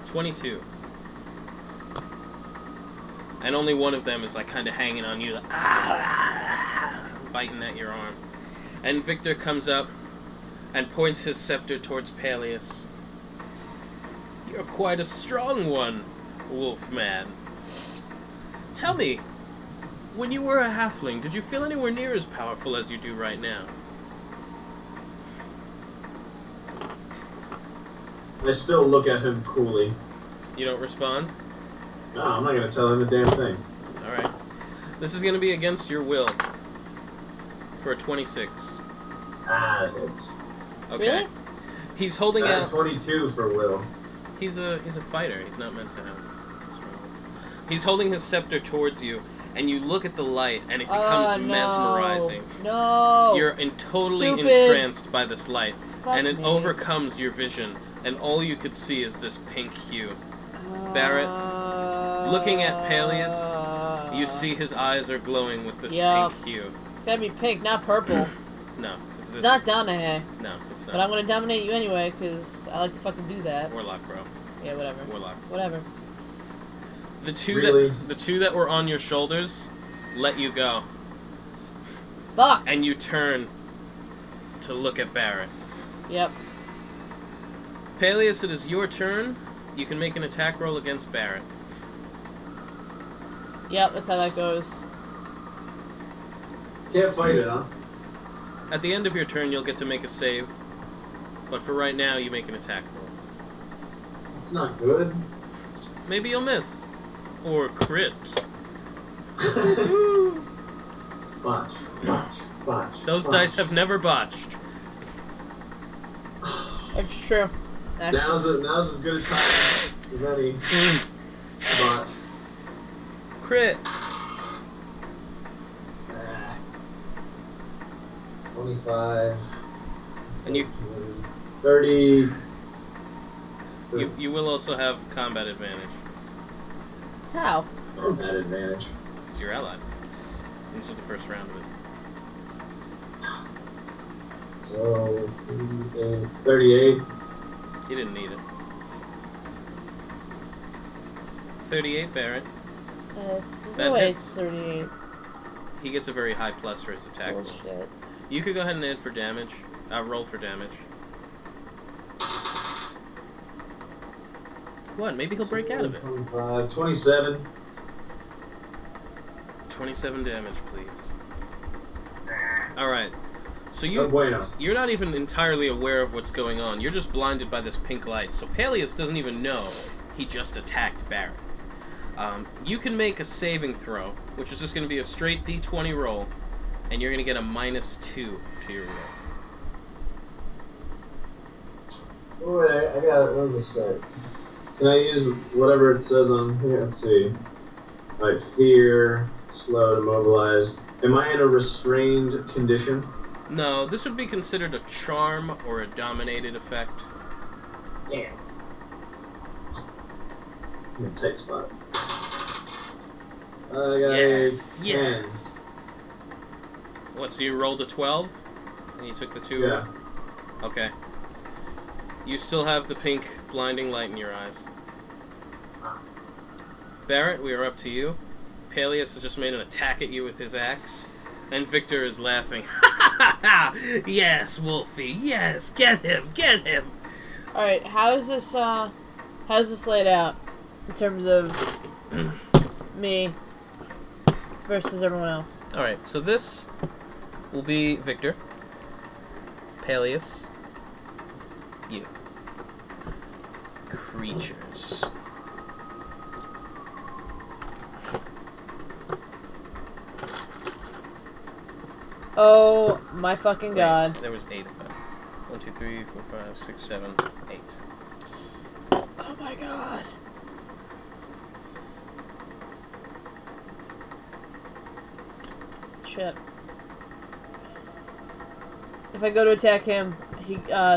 15. 22. And only one of them is like kind of hanging on you, like, biting at your arm. And Victor comes up and points his scepter towards Palyus. You're quite a strong one, Wolfman. Tell me, when you were a halfling, did you feel anywhere near as powerful as you do right now? I still look at him coolly. You don't respond? No, I'm not going to tell him a damn thing. Alright. This is going to be against your will. For a 26. Ah, it is. Okay. Really? He's holding out... 22 for Will. He's a fighter. He's not meant to have strong. He's holding his scepter towards you, and you look at the light, and it becomes mesmerizing. No. You're totally entranced by this light, and it overcomes your vision, and all you could see is this pink hue. Barrett, looking at Palyus, you see his eyes are glowing with this pink hue. It's gotta be pink, not purple. No, this is It's not Danahe. No, it's not. But I'm gonna dominate you anyway, because I like to fucking do that. Warlock, bro. Yeah, whatever. Warlock. Whatever. The two Really? the two that were on your shoulders let you go. Fuck! And you turn to look at Barrett. Yep. Palyus, it is your turn. You can make an attack roll against Barrett. Yep, that's how that goes. Can't fight it, huh? At the end of your turn, you'll get to make a save. But for right now, you make an attack roll. It's not good. Maybe you'll miss. Or crit. Botch. Those dice have never botched. That's true. Actually. Now's as good a time as any. Botch. Crit. 25. And you 30. you will also have combat advantage. How? Combat advantage. It's your ally. This is the first round of it. So, it's 38. You didn't need it. 38, Barrett. There's That no way hits. it's 38. He gets a very high plus for his attack roll. Bullshit. You could go ahead and add for damage. Roll for damage. What? Maybe he'll break out of it. 25, 27. 27 damage, please. Alright. So No bueno. you're not even entirely aware of what's going on. You're just blinded by this pink light. So Palyus doesn't even know he just attacked Barrett. You can make a saving throw, which is just going to be a straight D20 roll, and you're going to get a -2 to your roll. Oh, wait, I got it. What does it say? Can I use whatever it says on here? Let's see. Alright, fear, slowed, immobilized. Am I in a restrained condition? No, this would be considered a charm or a dominated effect. Damn. I'm in a tight spot. I got a 10. What, so you rolled a 12? And you took the 2? Yeah. Okay. You still have the pink blinding light in your eyes. Barrett, we are up to you. Palyus has just made an attack at you with his axe. And Victor is laughing. Ha ha ha! Yes, Wolfie, yes! Get him! Get him! Alright, how's this laid out? In terms of me versus everyone else. Alright, so this will be Victor. Palyus. You. Creatures. Oh my fucking god. There was 8 of them. 1, 2, 3, 4, 5, 6, 7, 8. Oh my god. Shit. If I go to attack him,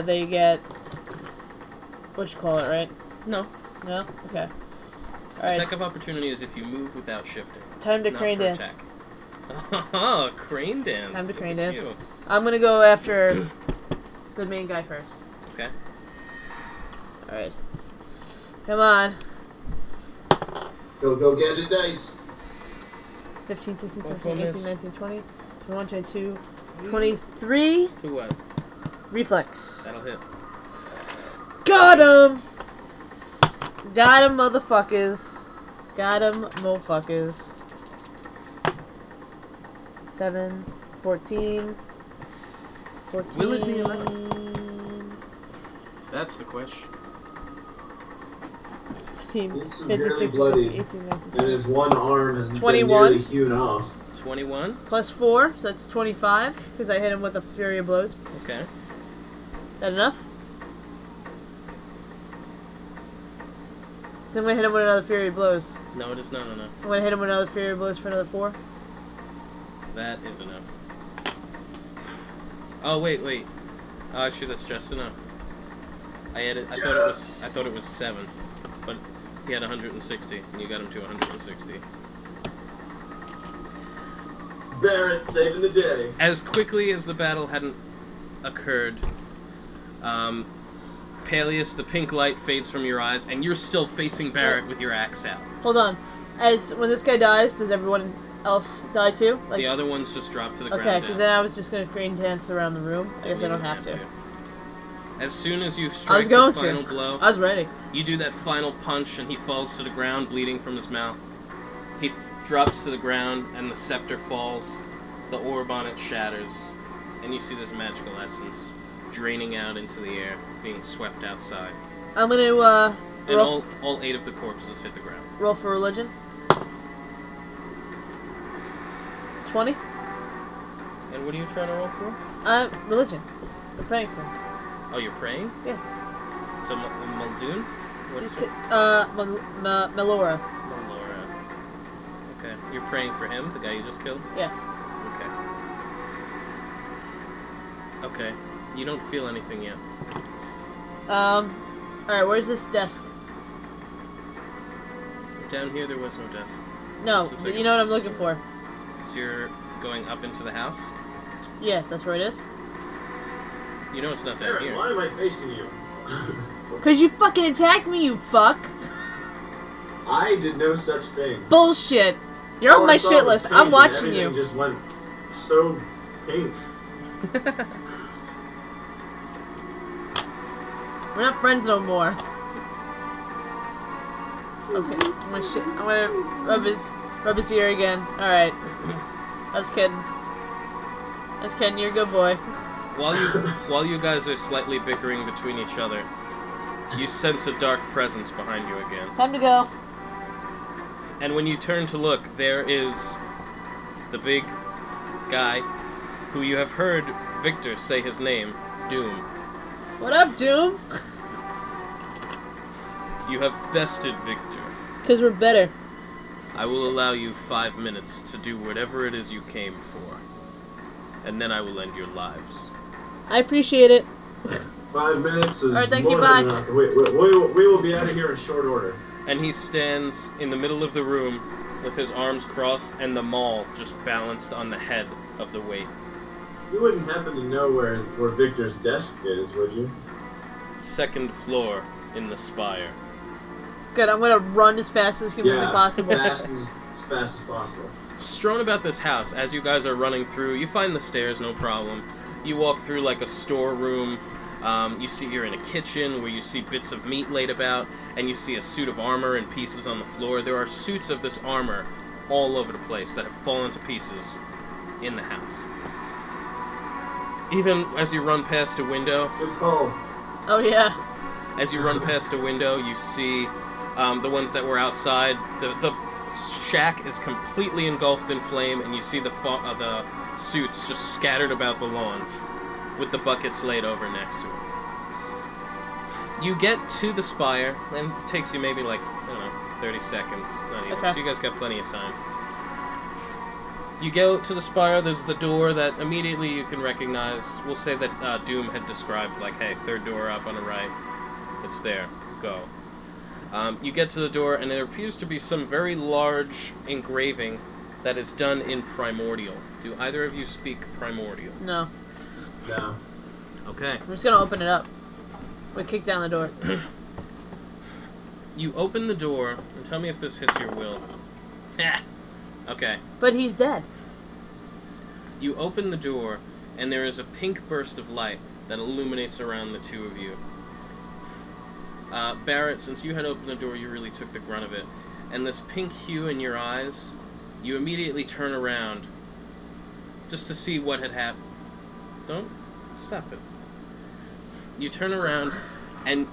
they get what you call it, right? No. No? Okay. Alright. Attack of opportunity is if you move without shifting. Time to not crane for dance. attack. Oh, crane dance. Time to Look crane at dance. you. I'm gonna go after the main guy first. Okay. Alright. Come on. Go, gadget dice. 15, 16, One 17, 18, miss. 19, 20, 21, 22, 23. To what? Reflex. That'll hit. Got him! Got him, motherfuckers. Got him, motherfuckers. 7, 14, 14. Will it be enough? That's the question. 15, He's 15, severely 16, bloody, 17, 18, 19, and 20. his one arm has been 21. nearly hewn off. 21. Plus 4, so that's 25, because I hit him with a Fury of Blows. Okay. That enough? Then I'm gonna hit him with another Fury of Blows. No, it is not enough. I'm gonna hit him with another Fury of Blows for another 4. That is enough. Oh wait. Oh, actually, that's just enough. I thought it was 7, but he had 160, and you got him to 160. Barrett saving the day. As quickly as the battle hadn't occurred. Palyus, the pink light fades from your eyes, and you're still facing Barrett with your axe out. Hold on. When this guy dies, does everyone else die too? Like, the other ones just drop to the ground. Okay, because then I was just gonna green dance around the room. I guess I don't have to. As soon as you strike the final blow, I was ready. You do that final punch, and he falls to the ground, bleeding from his mouth. He drops to the ground, and the scepter falls. The orb on it shatters, and you see this magical essence draining out into the air, being swept outside. I'm gonna and all 8 of the corpses hit the ground. Roll for religion. 20. And what are you trying to roll for? Religion. I'm praying for him. Oh, you're praying? Yeah. It's a Muldoon? What's it? Melora. Melora. Okay. You're praying for him, the guy you just killed? Yeah. Okay. You don't feel anything yet. Alright, where's this desk? Down here there was no desk. No, you know what I'm looking for. So you're going up into the house? Yeah, that's where it is. You know it's not down Barrett, here. why am I facing you? Cause you fucking attacked me, you fuck! I did no such thing. Bullshit! You're on my shit list. I'm watching you. Just went so pink. We're not friends no more. Okay, I'm gonna rub his ear again. Alright. I was kidding. You're a good boy. While you guys are slightly bickering between each other, you sense a dark presence behind you again. Time to go. And when you turn to look, there is the big guy who you have heard Victor say his name, Doom. What up, Doom? You have bested Victor. Because we're better. I will allow you 5 minutes to do whatever it is you came for. And then I will end your lives. I appreciate it. 5 minutes is Alright, thank more you, than bye. enough. We will be out of here in short order. And he stands in the middle of the room with his arms crossed and the maul just balanced on the head of the weight. You wouldn't happen to know where Victor's desk is, would you? 2nd floor in the spire. Good, I'm gonna run as fast as humanly possible. Fast as possible. Strewn about this house, as you guys are running through, you find the stairs, no problem. You walk through like a storeroom. You see you're in a kitchen where you see bits of meat laid about, and you see a suit of armor in pieces on the floor. There are suits of this armor all over the place that have fallen to pieces in the house. Even as you run past a window... Good call. Oh, yeah. As you run past a window, you see the ones that were outside. The shack is completely engulfed in flame, and you see the suits just scattered about the lawn, with the buckets laid over next to it. You get to the spire, and it takes you maybe like, I don't know, 30 seconds. Not even. Okay. So you guys got plenty of time. You go to the spire, there's the door that immediately you can recognize. We'll say that Doom had described, like, hey, 3rd door up on the right. It's there. Go. You get to the door, and there appears to be some very large engraving that is done in Primordial. Do either of you speak Primordial? No. No. Okay. I'm just gonna open it up. We kick down the door. You open the door, and tell me if this hits your will. Okay. But he's dead. You open the door, and there is a pink burst of light that illuminates around the two of you. Barrett, since you had opened the door, you really took the grunt of it. And this pink hue in your eyes, you immediately turn around just to see what had happened. Don't stop it. You turn around, and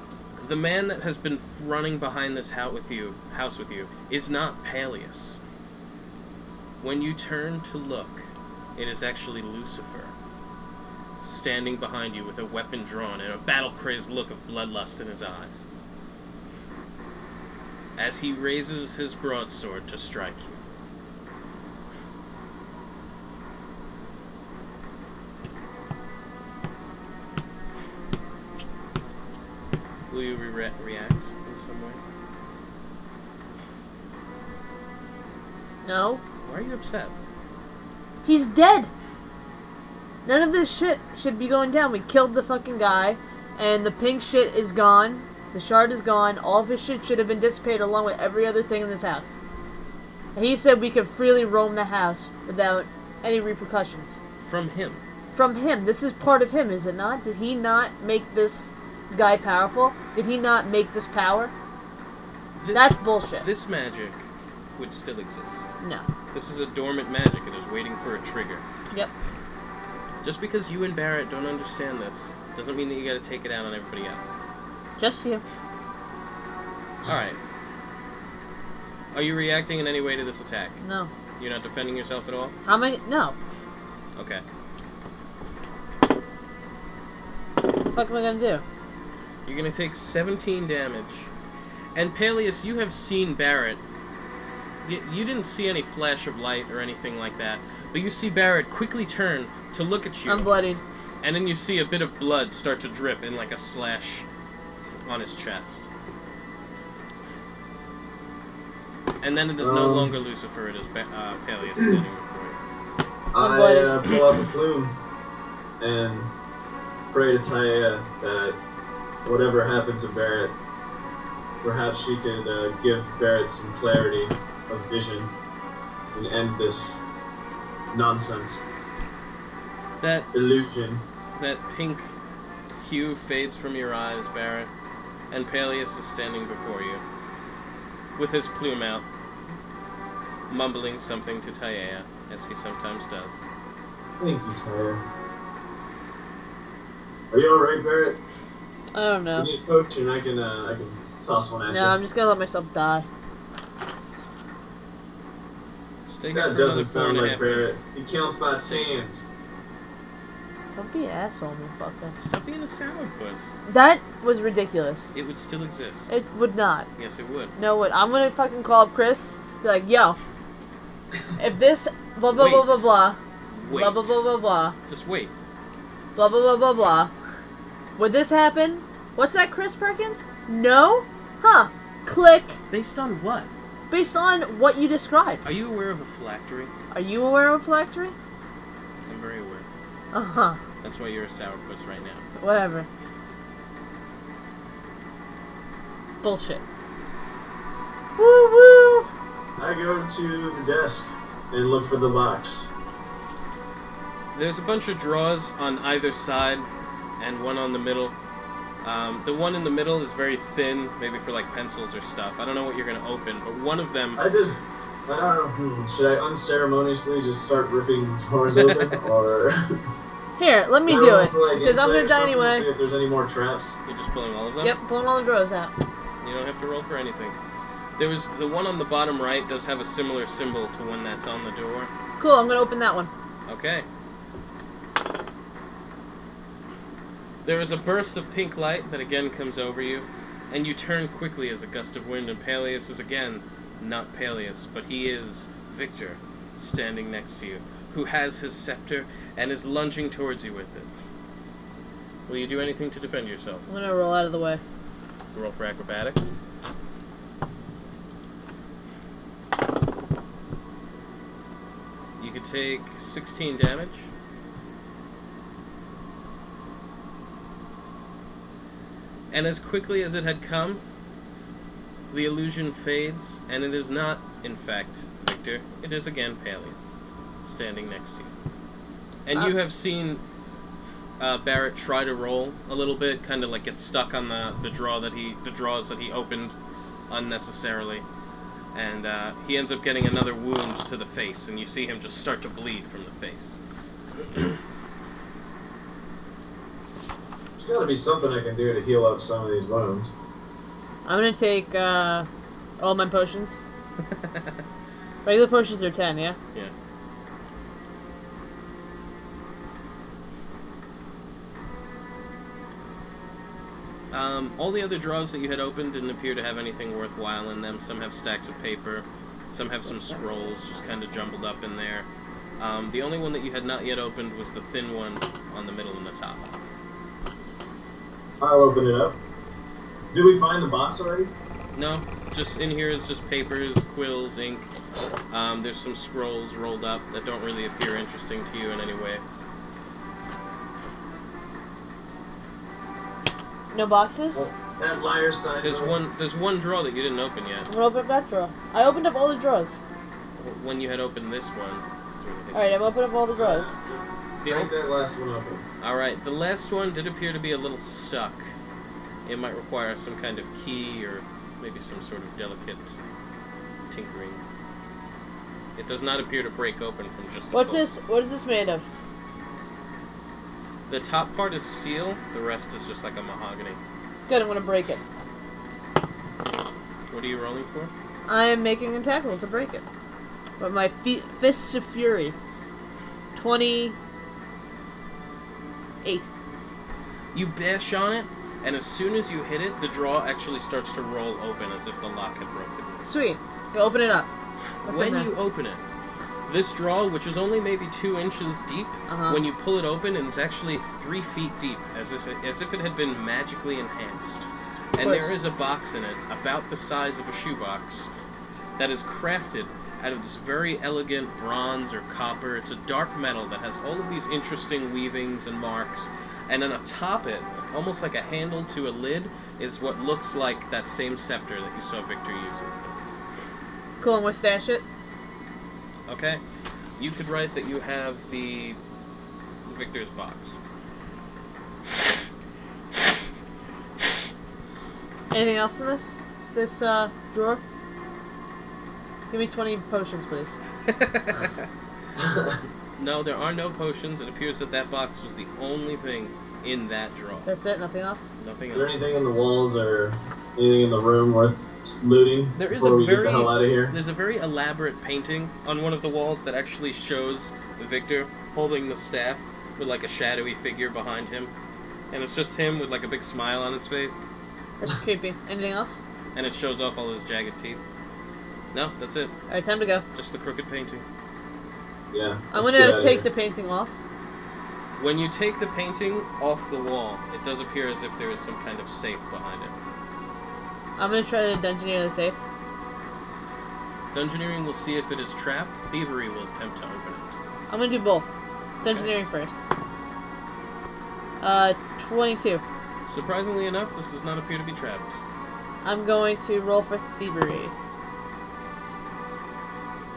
the man that has been running behind this house with you is not Palyus. When you turn to look, it is actually Lucifer, standing behind you with a weapon drawn and a battle-crazed look of bloodlust in his eyes, as he raises his broadsword to strike you. Will you react in some way? No. Why are you upset? He's dead. None of this shit should be going down. We killed the fucking guy, and the pink shit is gone. The shard is gone. All of his shit should have been dissipated along with every other thing in this house. And he said we could freely roam the house without any repercussions. From him. From him. This is part of him, is it not? Did he not make this guy powerful? Did he not make this power? That's bullshit. This magic would still exist. No. This is a dormant magic. It is waiting for a trigger. Yep. Just because you and Barrett don't understand this doesn't mean that you gotta take it out on everybody else. Just you. Alright. Are you reacting in any way to this attack? No. You're not defending yourself at all? How am I? No. Okay. What the fuck am I gonna do? You're gonna take 17 damage. And Palyus, you have seen Barrett. You didn't see any flash of light or anything like that, but you see Barrett quickly turn to look at you. I'm bloodied. And then you see a bit of blood start to drip in like a slash on his chest. And then it is no longer Lucifer, it is Palyus standing before you. I pull out the plume and pray to Tayaia that whatever happened to Barrett, perhaps she could give Barrett some clarity of vision and end this nonsense. That illusion. That pink hue fades from your eyes, Barrett, and Palyus is standing before you, with his plume out, mumbling something to Tayaia, as he sometimes does. Thank you, Tayaia. Are you alright, Barrett? I don't know. You need a coach and I can toss one at you. No, I'm just gonna let myself die. That doesn't sound like Barrett. He counts by tens. Don't be an asshole, motherfucker. Stop being a sourpuss. That was ridiculous. It would still exist. It would not. Yes, it would. No, it would. I'm gonna fucking call up Chris. Be like, yo, if this blah blah blah blah blah, blah blah blah blah blah. Just wait. Blah blah blah blah blah. Would this happen? What's that, Chris Perkins? No? Huh. Click. Based on what? Based on what you described. Are you aware of a phylactery? Are you aware of a phylactery? I'm very aware. Uh-huh. That's why you're a sourpuss right now. Whatever. Bullshit. Woo woo! I go to the desk and look for the box. There's a bunch of drawers on either side and one on the middle. The one in the middle is very thin, maybe for like pencils or stuff. I don't know what you're going to open, but one of them... should I unceremoniously just start ripping drawers open, or... Here, let me do it, because I'm going to die anyway. See if there's any more traps. You're just pulling all of them? Yep, pulling all the drawers out. You don't have to roll for anything. There was the one on the bottom right does have a similar symbol to one that's on the door. Cool, I'm going to open that one. Okay. There is a burst of pink light that again comes over you, and you turn quickly as a gust of wind, and Palyus is again not Palyus, but he is Victor, standing next to you, who has his scepter and is lunging towards you with it. Will you do anything to defend yourself? I'm going to roll out of the way. Roll for acrobatics. You could take 16 damage. And as quickly as it had come, the illusion fades, and it is not, in fact, Victor. It is again Palyus, standing next to you. And you have seen Barrett try to roll a little bit, kind of like get stuck on the drawers that he opened unnecessarily, and he ends up getting another wound to the face, and you see him just start to bleed from the face. There's gotta be something I can do to heal up some of these wounds. I'm gonna take all my potions. Regular potions are 10, yeah? Yeah. All the other drawers that you had opened didn't appear to have anything worthwhile in them. Some have stacks of paper, some have some scrolls just kind of jumbled up in there. The only one that you had not yet opened was the thin one on the middle and the top. I'll open it up. Did we find the box already? No, just in here is just papers, quills, ink. There's some scrolls rolled up that don't really appear interesting to you in any way. No boxes? Oh, that liar sign. There's one drawer that you didn't open yet. I'm gonna open up that drawer. I opened up all the drawers. When you had opened this one. Alright, I'm opening up all the drawers. Break that last one open. Alright, the last one did appear to be a little stuck. It might require some kind of key or maybe some sort of delicate tinkering. It does not appear to break open from just a pull. What is this made of? The top part is steel, the rest is just like a mahogany. Good, I'm gonna break it. What are you rolling for? I am making a tackle to break it. But my fists of fury. 28. You bash on it, and as soon as you hit it, the drawer actually starts to roll open as if the lock had broken. Sweet. Go open it up. What's in When there? you open it, this drawer, which is only maybe 2 inches deep, when you pull it open, it is actually 3 feet deep, as if it had been magically enhanced. And there is a box in it, about the size of a shoebox, that is crafted out of this very elegant bronze or copper. It's a dark metal that has all of these interesting weavings and marks. And then atop it, almost like a handle to a lid, is what looks like that same scepter that you saw Victor using. Cool, I'm gonna stash it. Okay. You could write that you have the Victor's box. Anything else in this drawer? Give me 20 potions, please. No, there are no potions. It appears that that box was the only thing in that drawer. That's it? Nothing else? Nothing Is there else. anything in the walls or anything in the room worth looting There is before we get the hell out of here? There's a very elaborate painting on one of the walls that actually shows Victor holding the staff with like a shadowy figure behind him. And it's just him with like a big smile on his face. That's creepy. Anything else? And it shows off all his jagged teeth. No, that's it. Alright, time to go. Just the crooked painting. Yeah. I'm let's get gonna out of take here. the painting off. When you take the painting off the wall, it does appear as if there is some kind of safe behind it. I'm gonna try to dungeoneer the safe. Dungeoneering will see if it is trapped. Thievery will attempt to open it. I'm gonna do both. Dungeoneering first. 22. Surprisingly enough, this does not appear to be trapped. I'm going to roll for thievery.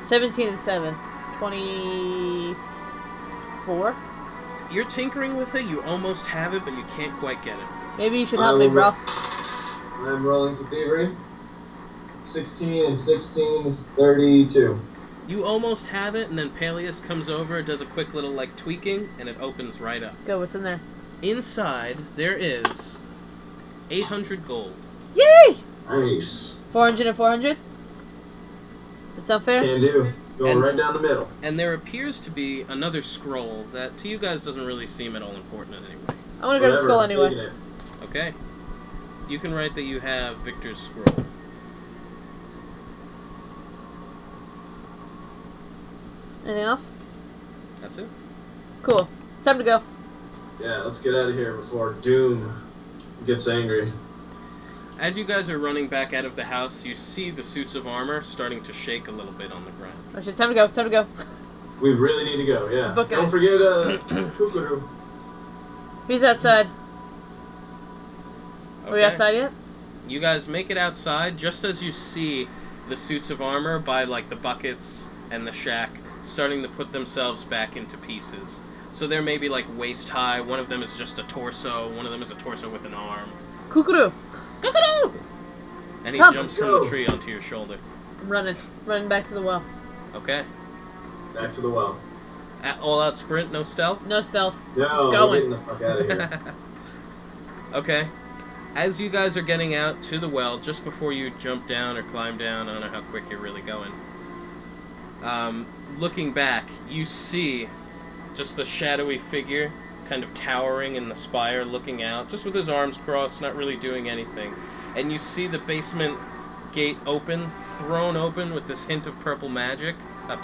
17 and 7. 24? You're tinkering with it, you almost have it, but you can't quite get it. Maybe you should help me, bro. I'm rolling for thievery. 16 and 16 is 32. You almost have it, and then Palyus comes over, does a quick little, like, tweaking, and it opens right up. Go, what's in there? Inside, there is 800 gold. Yay! Nice. 400 and 400? That sound fair? Can do. Going right down the middle. And there appears to be another scroll that, to you guys, doesn't really seem at all important in any way. I wanna go to school I'm anyway. taking it. Okay. You can write that you have Victor's scroll. Anything else? That's it. Cool. Time to go. Yeah, let's get out of here before Doom gets angry. As you guys are running back out of the house, you see the suits of armor starting to shake a little bit on the ground. Oh shit, time to go, time to go. We really need to go, yeah. Book Don't it. forget Cukaroo. He's outside. Are we Okay. outside yet? You guys make it outside just as you see the suits of armor by, like, the buckets and the shack starting to put themselves back into pieces. So they're maybe, like, waist-high. One of them is just a torso. One of them is a torso with an arm. Cukaroo! Cukaroo! And he Come, jumps let's from go. the tree onto your shoulder. I'm running. Running back to the well. Okay. Back to the well. All-out sprint, no stealth? No stealth. No, Just we're going. getting the fuck out of here. Okay. As you guys are getting out to the well, just before you jump down or climb down, I don't know how quick you're really going, looking back, you see just the shadowy figure kind of towering in the spire, looking out, just with his arms crossed, not really doing anything. And you see the basement gate open, thrown open with this hint of purple magic,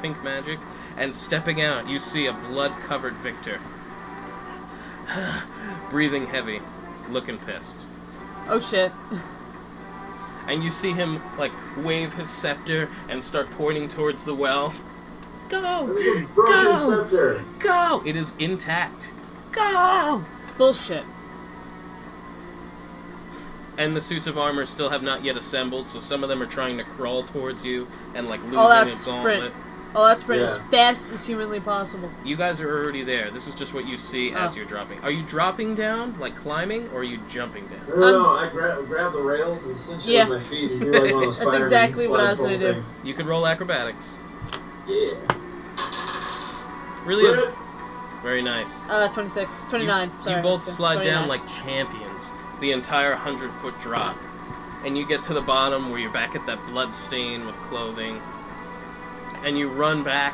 pink magic, and stepping out, you see a blood-covered Victor. Breathing heavy, looking pissed. Oh shit. And you see him, like, wave his scepter and start pointing towards the well. Go! There's a broken Go! scepter. Go! It is intact. Go! Bullshit. And the suits of armor still have not yet assembled, so some of them are trying to crawl towards you and like losing All-out a sprint. gauntlet. All-out sprint Yeah. as fast as humanly possible. You guys are already there. This is just what you see as you're dropping. Are you dropping down, like climbing, or are you jumping down? No, I grab the rails and cinch it with my feet and do like one of those That's Spider-Man exactly what I was slide gonna pull do. things. You can roll acrobatics. Yeah. Really is very nice. 26. 29. Sorry. You both slide 29. down like champions the entire 100-foot drop. And you get to the bottom where you're back at that blood stain with clothing. And you run back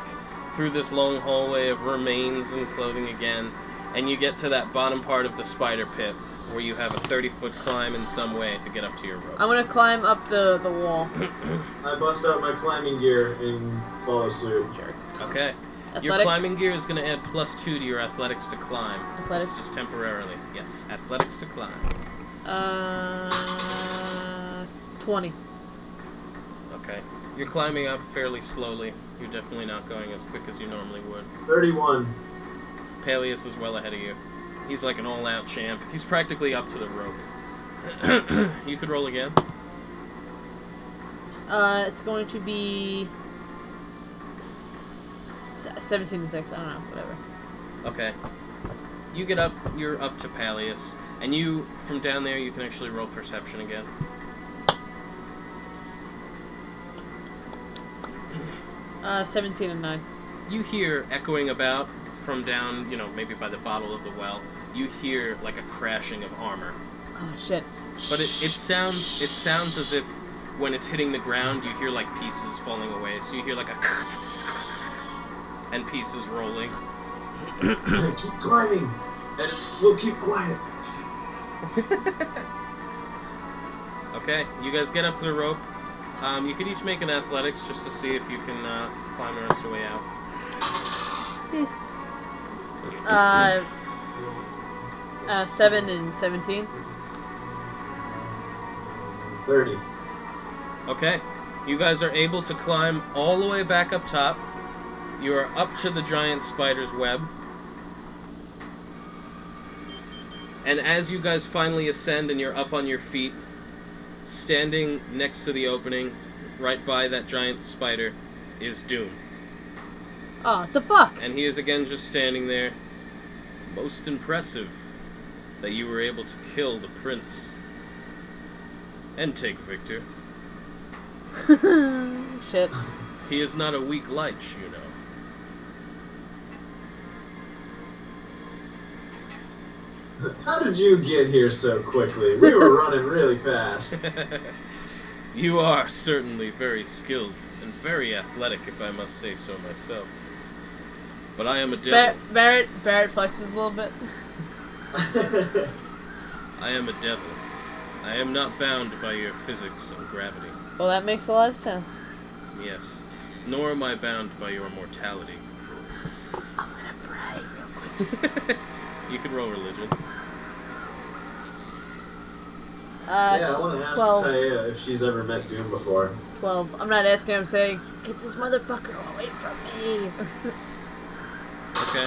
through this long hallway of remains and clothing again. And you get to that bottom part of the spider pit where you have a 30-foot climb in some way to get up to your rope. I'm gonna climb up the wall. I bust out my climbing gear and follow suit. Jerk. Okay. Athletics? Your climbing gear is going to add +2 to your athletics to climb. Athletics? Just temporarily. Yes, athletics to climb. 20. Okay. You're climbing up fairly slowly. You're definitely not going as quick as you normally would. 31. Palyus is well ahead of you. He's like an all-out champ. He's practically up to the rope. You could roll again. It's going to be 17 to 6. I don't know. Whatever. Okay. You get up. You're up to Palyus, and you from down there you can actually roll perception again. 17 and 9. You hear echoing about from down, maybe by the bottle of the well. You hear like a crashing of armor. Oh shit. But it sounds as if when it's hitting the ground, you hear like pieces falling away. So you hear like a and pieces rolling. Keep climbing, and we'll keep quiet. Okay, you guys get up to the rope. You could each make an athletics just to see if you can climb the rest of the way out. 7 and 17. 30. Okay, you guys are able to climb all the way back up top. You are up to the giant spider's web. And as you guys finally ascend and you're up on your feet, standing next to the opening, right by that giant spider, is Doom. Oh, the fuck? And he is again just standing there. Most impressive that you were able to kill the prince. And take Victor. Shit. He is not a weak light, you know. How did you get here so quickly? We were running really fast. You are certainly very skilled and very athletic, if I must say so myself. But I am a devil. Barrett flexes a little bit. I am a devil. I am not bound by your physics and gravity. Well, that makes a lot of sense. Yes. Nor am I bound by your mortality. I'm gonna pray real quick. You can roll religion. Yeah, I want to ask 12. Tayaia if she's ever met Doom before. 12. I'm not asking, I'm saying, get this motherfucker away from me. Okay.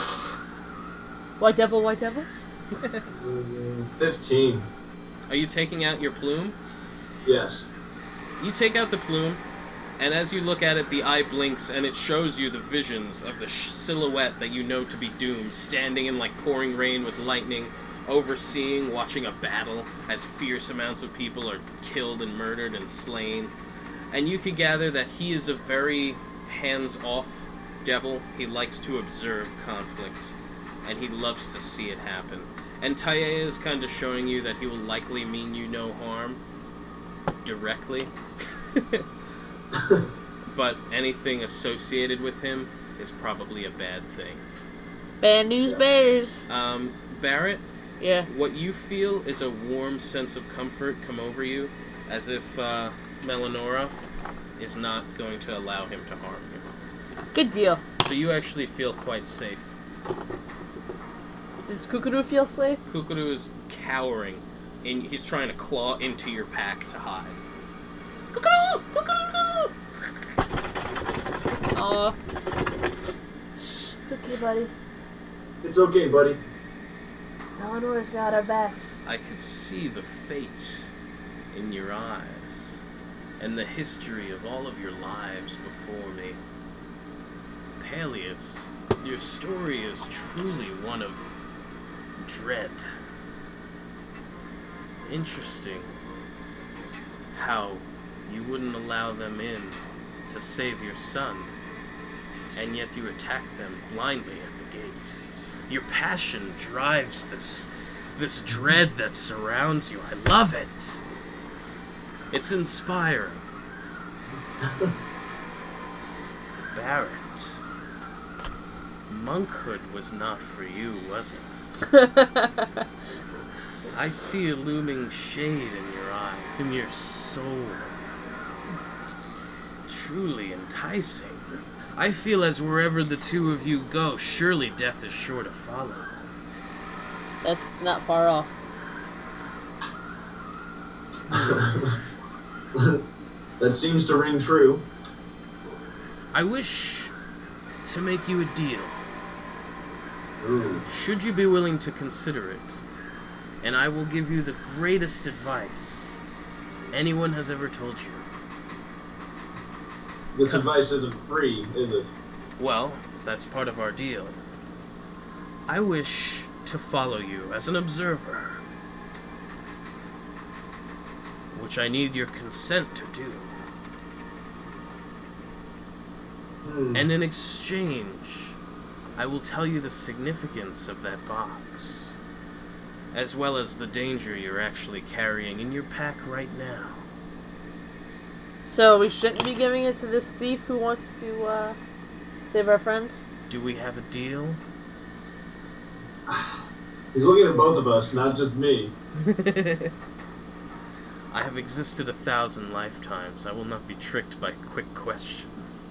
White devil, white devil? 15. Are you taking out your plume? Yes. You take out the plume, and as you look at it, the eye blinks, and it shows you the visions of the silhouette that you know to be Doom, standing in like pouring rain with lightning, overseeing, watching a battle as fierce amounts of people are killed and murdered and slain. And you can gather that he is a very hands-off devil. He likes to observe conflict, and he loves to see it happen. And Tayaia is kind of showing you that he will likely mean you no harm directly. But anything associated with him is probably a bad thing. Bad news bears. Barrett, Yeah. what you feel is a warm sense of comfort come over you, as if Melanora is not going to allow him to harm you. Good deal. So you actually feel quite safe. Does Cukaroo feel safe? Cukaroo is cowering, and he's trying to claw into your pack to hide. Cukaroo! Cukaroo! Aw. It's okay, buddy. It's okay, buddy. Eleanor's got our backs. I could see the fate in your eyes, and the history of all of your lives before me. Palyus, your story is truly one of dread. Interesting how you wouldn't allow them in to save your son, and yet you attack them blindly at the gate. Your passion drives this dread that surrounds you. I love it. It's inspiring. Barrett, monkhood was not for you, was it? I see a looming shade in your eyes, in your soul. Truly enticing. I feel as wherever the two of you go, surely death is sure to follow. That's not far off. That seems to ring true. I wish to make you a deal. Ooh. Should you be willing to consider it, and I will give you the greatest advice anyone has ever told you. This advice isn't free, is it? Well, that's part of our deal. I wish to follow you as an observer, which I need your consent to do. And in exchange, I will tell you the significance of that box, as well as the danger you're actually carrying in your pack right now. So we shouldn't be giving it to this thief who wants to save our friends? Do we have a deal? He's looking at both of us, not just me. I have existed 1,000 lifetimes. I will not be tricked by quick questions.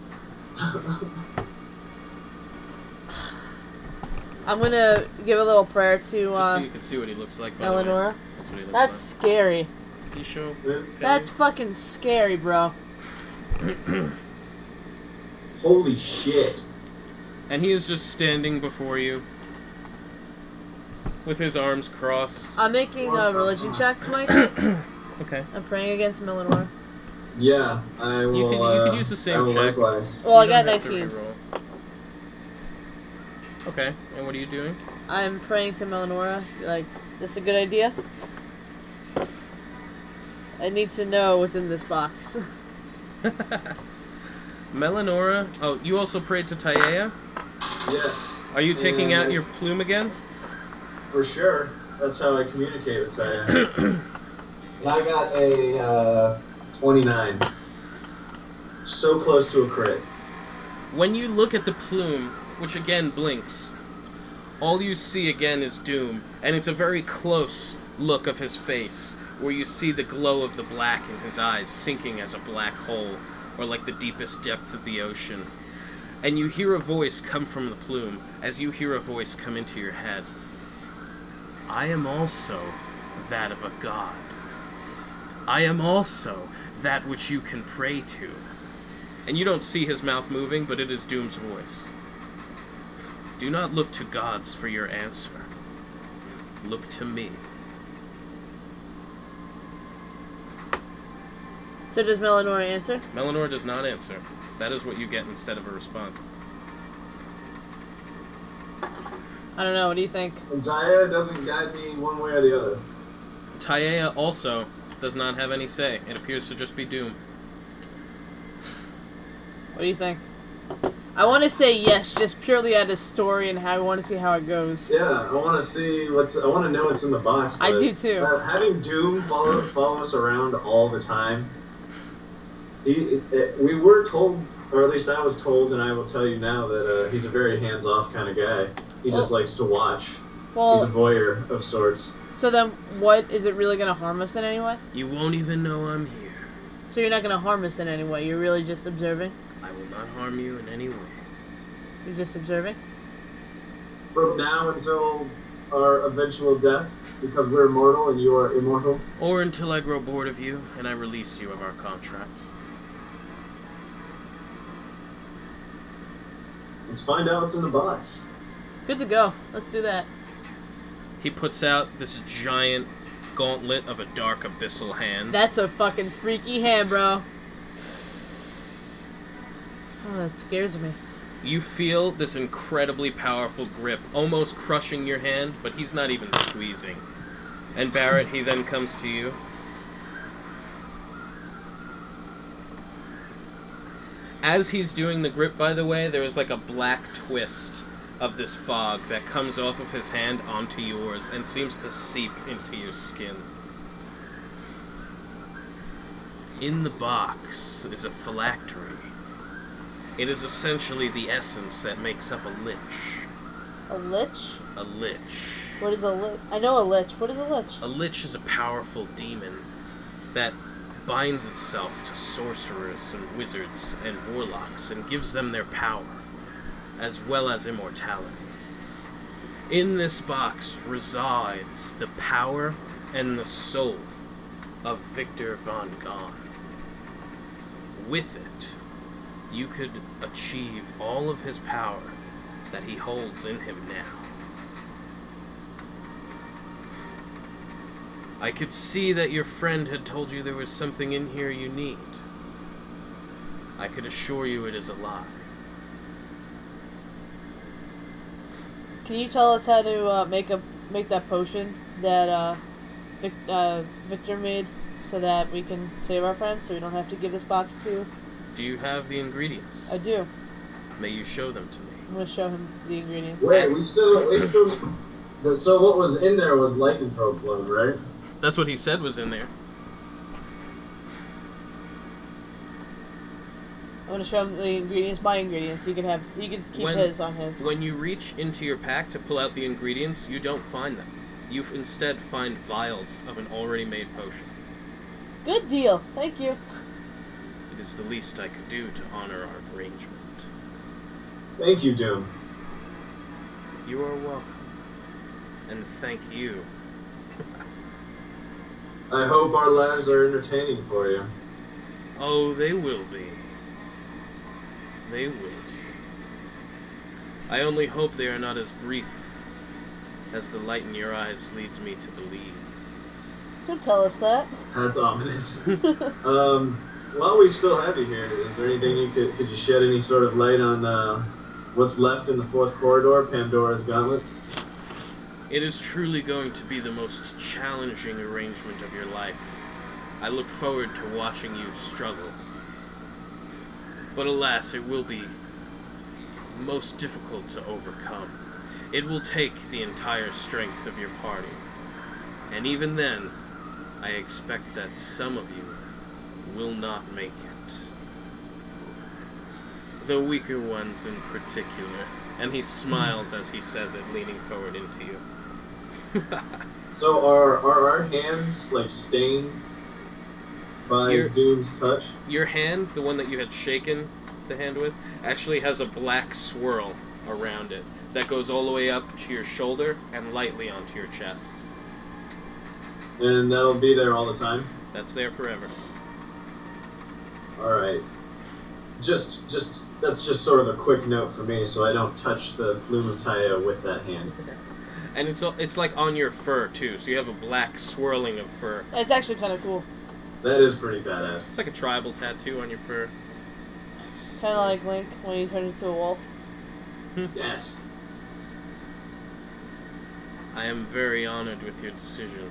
I'm gonna give a little prayer to Just so you can see what he looks like. By Eleonora. That's what he looks That's scary. like. Can you show? That's fucking scary, bro. Holy shit. And he is just standing before you, with his arms crossed. I'm making a religion check, Mike. Okay. I'm praying against Eleonora. Yeah, I will. You can use the same check. Likewise. Well, I You got don't have to 19. reroll. Okay, and what are you doing? I'm praying to Eleonora. Like, is this a good idea? I need to know what's in this box. Melanora. Oh, you also prayed to Tayaia? Yes. Are you taking out your plume again? For sure. That's how I communicate with Tayaia. And I got a 29. So close to a crit. When you look at the plume, which again blinks, all you see again is doom, and it's a very close look of his face, where you see the glow of the black in his eyes sinking as a black hole, or like the deepest depth of the ocean. And you hear a voice come from the plume, as you hear a voice come into your head. I am also that of a god. I am also that which you can pray to. And you don't see his mouth moving, but it is Doom's voice. Do not look to gods for your answer. Look to me. So does Eleonora answer? Melanor does not answer. That is what you get instead of a response. I don't know, what do you think? And Tayaia doesn't guide me one way or the other. Tayaia also does not have any say. It appears to just be Doom. What do you think? I want to say yes, just purely out of story and how I want to see how it goes. Yeah, I want to see I want to know what's in the box. I do too. Having Doom follow us around all the time. We were told, or at least I was told, and I will tell you now that he's a very hands-off kind of guy. He just likes to watch. Well, he's a voyeur of sorts. So then, what is it really going to harm us in any way? You won't even know I'm here. So you're not going to harm us in any way. You're really just observing. I will not harm you in any way. You're just observing. From now until our eventual death, because we're mortal and you are immortal. Or until I grow bored of you and I release you of our contract. Let's find out what's in the box. Good to go. Let's do that. He puts out this giant gauntlet of a dark abyssal hand. That's a fucking freaky hand, bro. Oh, that scares me. You feel this incredibly powerful grip, almost crushing your hand, but he's not even squeezing. And Barrett, he then comes to you. As he's doing the grip, by the way, there is like a black twist of this fog that comes off of his hand onto yours and seems to seep into your skin. In the box is a phylactery. It is essentially the essence that makes up a lich. A lich? A lich. What is a lich? I know a lich. What is a lich? A lich is a powerful demon that binds itself to sorcerers and wizards and warlocks and gives them their power, as well as immortality. In this box resides the power and the soul of Victor von Gahn. With it, you could achieve all of his power that he holds in him now. I could see that your friend had told you there was something in here you need. I could assure you it is a lie. Can you tell us how to make that potion that Victor made, so that we can save our friends, so we don't have to give this box to? Do you have the ingredients? I do. May you show them to me. I'm gonna show him the ingredients. Wait, we still. So what was in there was lycanthrope blood, right? That's what he said was in there. I'm gonna show him the ingredients, my ingredients. He could keep his on his. When you reach into your pack to pull out the ingredients, you don't find them. You instead find vials of an already made potion. Good deal. Thank you. It is the least I could do to honor our arrangement. Thank you, Doom. You are welcome. And thank you. I hope our lives are entertaining for you. Oh, they will be. They will be. I only hope they are not as brief as the light in your eyes leads me to believe. Don't tell us that. That's ominous. While we still have you here, is there anything you could you shed any sort of light on what's left in the fourth corridor, Pandora's Gauntlet? It is truly going to be the most challenging arrangement of your life. I look forward to watching you struggle. But alas, it will be most difficult to overcome. It will take the entire strength of your party. And even then, I expect that some of you will not make it. The weaker ones in particular. And he smiles as he says it, leaning forward into you. So are our hands, like, stained by Doom's touch? Your hand, the one that you had shaken the hand with, actually has a black swirl around it that goes all the way up to your shoulder and lightly onto your chest. And that'll be there all the time? That's there forever. Alright. Just that's just sort of a quick note for me, so I don't touch the plume of Tayaia with that hand. And it's like on your fur too, so you have a black swirling of fur. It's actually kind of cool. That is pretty badass. It's like a tribal tattoo on your fur. Kind of like Link when he turned into a wolf. Yes. I am very honored with your decision,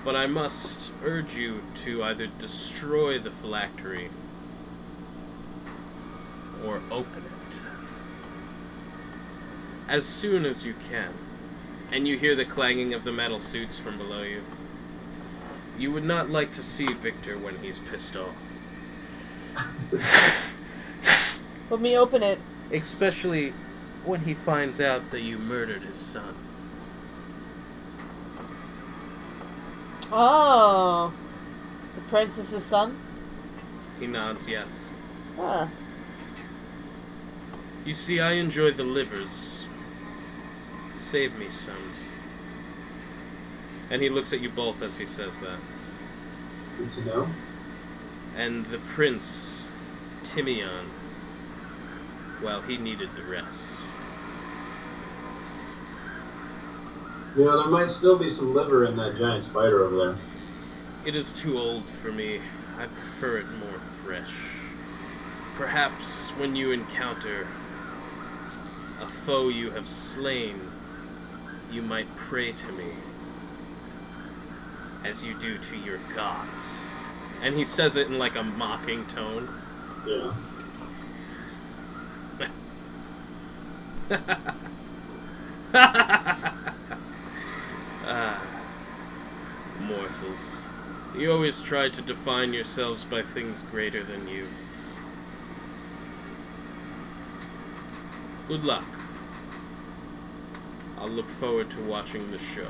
but I must urge you to either destroy the phylactery or open it as soon as you can. And you hear the clanging of the metal suits from below you. You would not like to see Victor when he's pissed off. Let me open it. Especially when he finds out that you murdered his son. Oh. The princess's son? He nods yes. Huh. You see, I enjoy the livers. Save me some. And he looks at you both as he says that. Good to know. And the prince, Timion, well, he needed the rest. You know, there might still be some liver in that giant spider over there. It is too old for me. I prefer it more fresh. Perhaps when you encounter a foe you have slain, you might pray to me, as you do to your gods. And he says it in like a mocking tone. Yeah. Mortals. You always try to define yourselves by things greater than you. Good luck. I'll look forward to watching the show.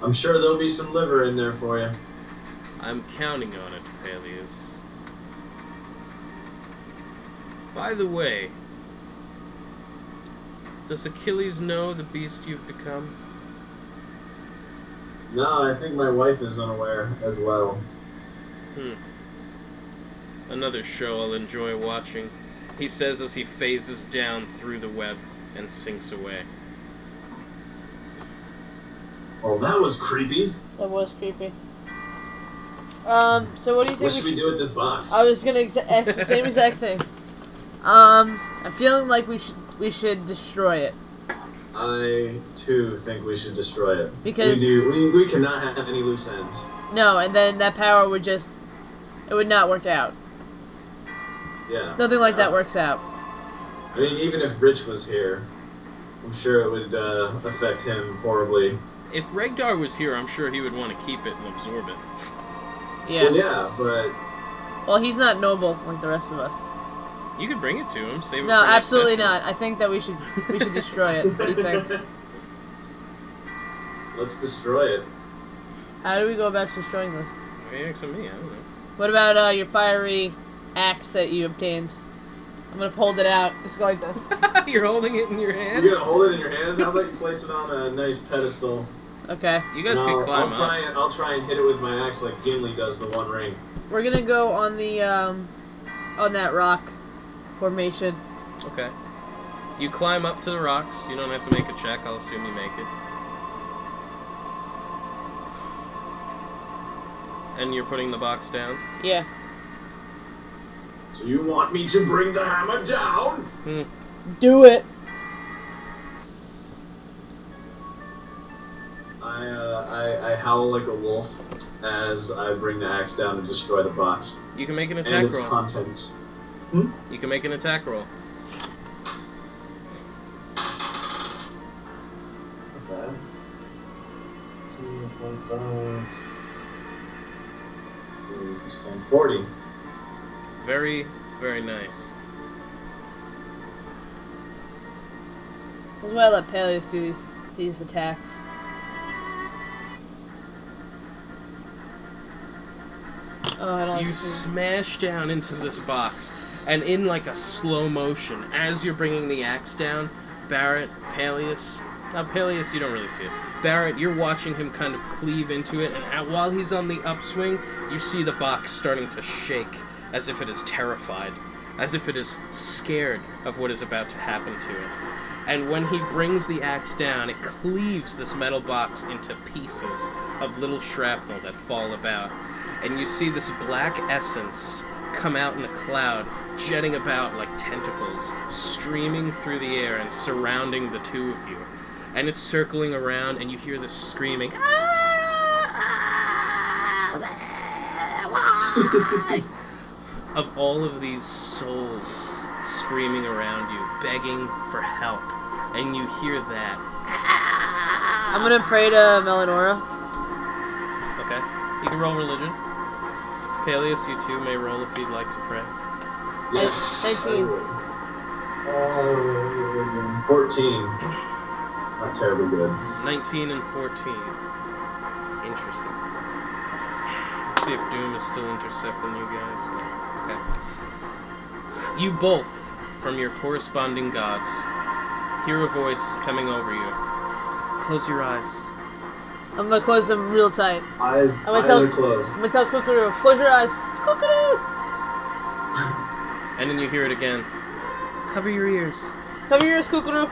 I'm sure there'll be some liver in there for you. I'm counting on it, Palyus. By the way, does Achilles know the beast you've become? No, I think my wife is unaware as well. Another show I'll enjoy watching, he says as he phases down through the web and sinks away. Oh, that was creepy. That was creepy. So what do you think What should we do with this box? I was gonna ask the same exact thing. I'm feeling like we should destroy it. I too think we should destroy it. Because we cannot have any loose ends. No, and then that power would just it would not work out. Yeah. Nothing like that works out. I mean, even if Rich was here, I'm sure it would affect him horribly. If Regdar was here, I'm sure he would want to keep it and absorb it. Yeah. Well, yeah, but well, he's not noble like the rest of us. You could bring it to him. Save it No, for next absolutely session. not. I think that we should destroy it. What do you think? Let's destroy it. How do we go about destroying this? Maybe next to me, I don't know. What about your fiery axe that you obtained? I'm gonna hold it out. Let's go like this. You're holding it in your hand? You're gonna hold it in your hand? How about you place it on a nice pedestal? Okay. You guys can climb up. I'll try and hit it with my axe like Gimli does the One Ring. We're gonna go on the on that rock formation. Okay. You climb up to the rocks. You don't have to make a check. I'll assume you make it. And you're putting the box down? Yeah. So you want me to bring the hammer down? Do it. I howl like a wolf as I bring the axe down to destroy the box. You can make an attack and its roll. contents. You can make an attack roll. Okay. 40. Very, very nice. That's why I let Palyus do these attacks. Oh, I don't like You smash down into this box, and in like a slow motion, as you're bringing the axe down, Barrett, Palyus, now Palyus you don't really see it. Barrett, you're watching him kind of cleave into it, and while he's on the upswing, you see the box starting to shake, as if it is terrified, as if it is scared of what is about to happen to it. And when he brings the axe down, it cleaves this metal box into pieces of little shrapnel that fall about. And you see this black essence come out in a cloud, jetting about like tentacles, streaming through the air and surrounding the two of you. And it's circling around, and you hear this screaming of all of these souls screaming around you, begging for help. And you hear that. I'm gonna pray to Melanora. Okay. You can roll religion. Palyus, you too may roll if you'd like to pray. Yes. 19. 14. Not terribly good. 19 and 14. Interesting. Let's see if Doom is still intercepting you guys. Okay. You both, from your corresponding gods, hear a voice coming over you. Close your eyes. I'm gonna close them real tight. Eyes are closed. I'm gonna tell Cukaroo, close your eyes. Cukaroo! And then you hear it again. Cover your ears. Cover your ears, Cukaroo.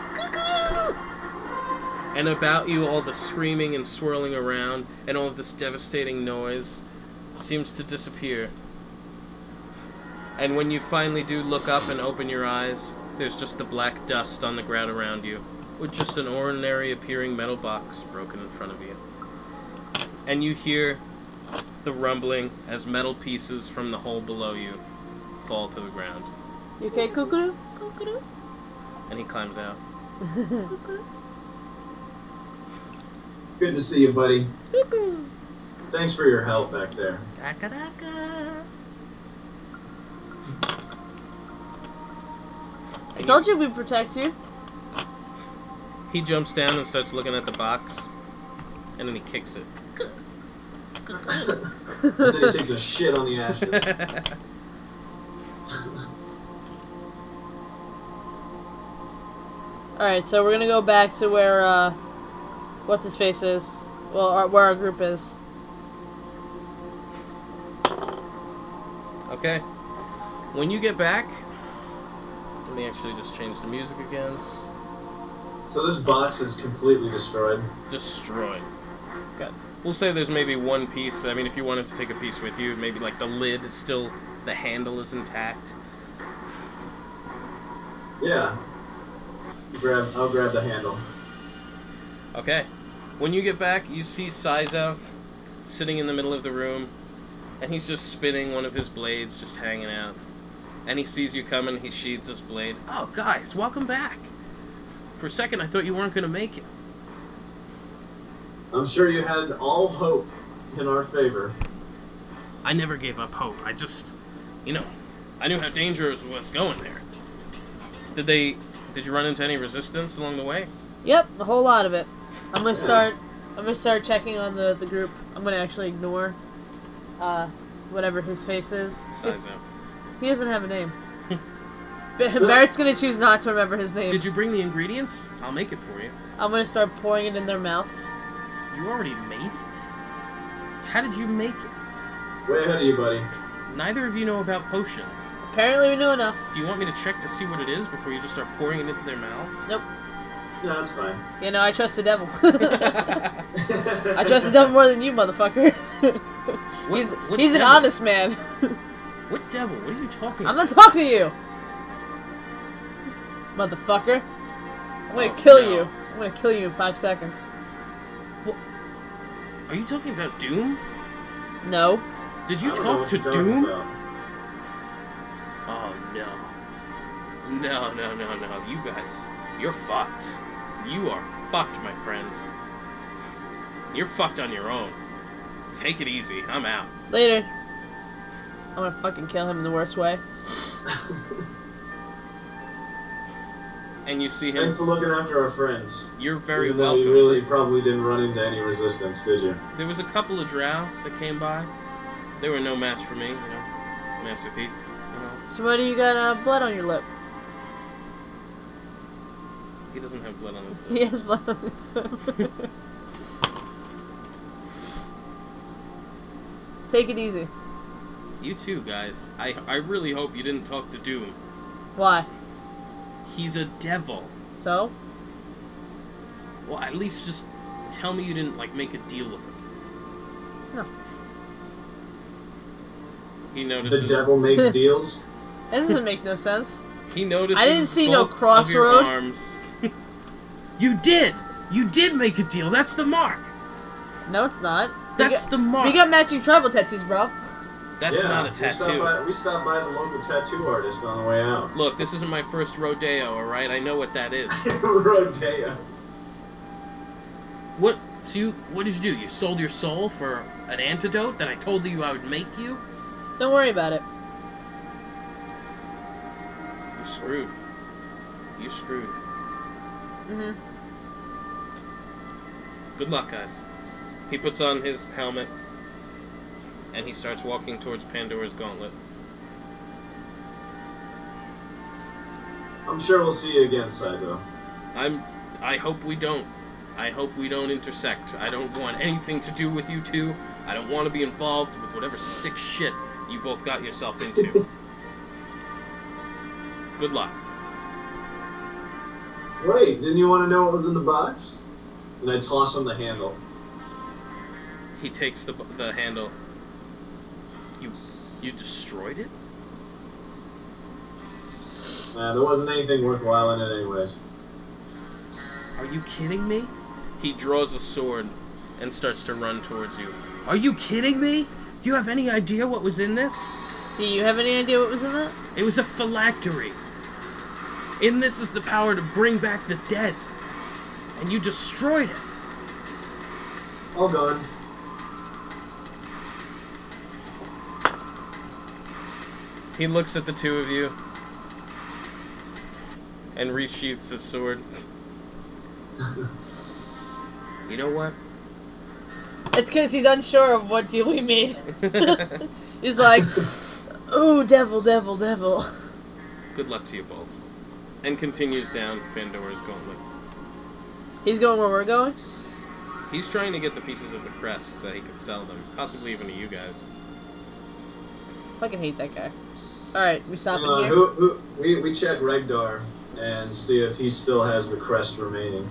And about you, all the screaming and swirling around, and all of this devastating noise seems to disappear. And when you finally do look up and open your eyes, there's just the black dust on the ground around you, with just an ordinary appearing metal box broken in front of you. And you hear the rumbling as metal pieces from the hole below you fall to the ground. You okay, Cukaroo? Cukaroo? And he climbs out. Good to see you, buddy. Cukaroo. Thanks for your help back there. Daka-daka. I told you we'd protect you. He jumps down and starts looking at the box, and then he kicks it. And then he takes a shit on the ashes. Alright, so we're gonna go back to where, what's his face is. Well, where our group is. Okay. When you get back, let me actually just change the music again. So this box is completely destroyed. Destroyed. Good. We'll say there's maybe one piece. I mean, if you wanted to take a piece with you, maybe like the lid is still, the handle is intact. Yeah. I'll grab the handle. Okay. When you get back, you see Saizo sitting in the middle of the room, and he's just spinning one of his blades, just hanging out. And he sees you coming, he sheathes his blade. Oh, guys, welcome back. For a second, I thought you weren't going to make it. I'm sure you had all hope in our favor. I never gave up hope. I just, you know, I knew how dangerous it was going there. Did you run into any resistance along the way? Yep, a whole lot of it. I'm gonna start checking on the group. I'm gonna actually ignore whatever his face is. He doesn't have a name. Barrett's gonna choose not to remember his name. Did you bring the ingredients? I'll make it for you. I'm gonna start pouring it in their mouths. You already made it? How did you make it? Way ahead of you, buddy. Neither of you know about potions. Apparently we know enough. Do you want me to check to see what it is before you just start pouring it into their mouths? Nope. No, that's fine. You know, I trust the devil. I trust the devil more than you, motherfucker. He's an honest man. What devil? What are you talking about? I'm not talking to you! Motherfucker. I'm gonna kill you. I'm gonna kill you in 5 seconds. What? Are you talking about Doom? No. Did you talk to Doom? Oh, no. No. You guys, you're fucked. You are fucked, my friends. You're fucked on your own. Take it easy. I'm out. Later. I'm gonna fucking kill him in the worst way. And you see him. Thanks for looking after our friends. You're very Even though welcome. you really probably didn't run into any resistance, did you? There was a couple of drow that came by. They were no match for me, Master Thief. So why do you got blood on your lip? He doesn't have blood on his lip. He has blood on his lip. Take it easy. You too, guys. I really hope you didn't talk to Doom. Why? He's a devil. So? Well, at least just tell me you didn't, make a deal with him. No. He notices... The devil makes deals? That doesn't make no sense. He notices I didn't see no both of crossroad. your arms. You did! You did make a deal! That's the mark! No, it's not. That's the mark! We got matching tribal tattoos, bro. That's not a tattoo. We stopped by the local tattoo artist on the way out. Look, this isn't my first rodeo, alright? I know what that is. Rodeo. What did you do? You sold your soul for an antidote that I told you I would make you? Don't worry about it. You're screwed. You're screwed. Mm-hmm. Good luck, guys. He puts on his helmet, and he starts walking towards Pandora's Gauntlet. I'm sure we'll see you again, Saizo. I hope we don't. I hope we don't intersect. I don't want anything to do with you two. I don't want to be involved with whatever sick shit you both got yourself into. Good luck. Wait, didn't you want to know what was in the box? and I toss him the handle. He takes the handle. You destroyed it? There wasn't anything worthwhile in it anyways. Are you kidding me? He draws a sword and starts to run towards you. Are you kidding me? Do you have any idea what was in this? Do you have any idea what was in that? It was a phylactery. In this is the power to bring back the dead. And you destroyed it. All gone. He looks at the two of you and resheaths his sword. You know what? It's because he's unsure of what deal we made. He's like, ooh, devil, devil, devil. Good luck to you both. And continues down Pandora's Gauntlet. He's going where we're going? He's trying to get the pieces of the crest so he could sell them. Possibly even to you guys. Fucking hate that guy. Alright, we stop here? We check Regdar and see if he still has the crest remaining.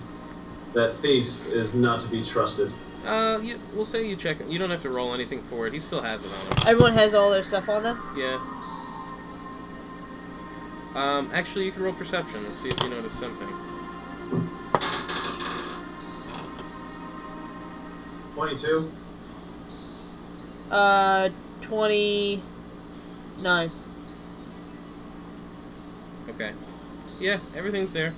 That thief is not to be trusted. We'll say you check it. You don't have to roll anything for it. He still has it on him. Everyone has all their stuff on them? Yeah. Actually, you can roll perception and see if you notice something. 22. 29. Okay. Yeah, everything's there.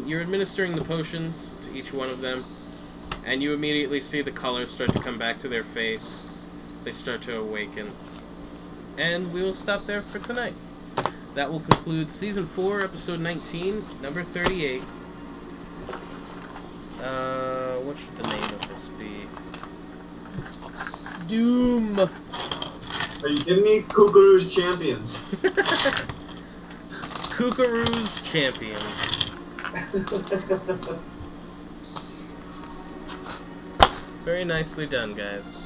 You're administering the potions to each one of them, and you immediately see the colors start to come back to their face. They start to awaken. And we will stop there for tonight. That will conclude Season 4, Episode 19, Number 38. What should the name of this be? Doom. Are you kidding me? Cukaroo's Champions. Cukaroo's Champions. Very nicely done, guys.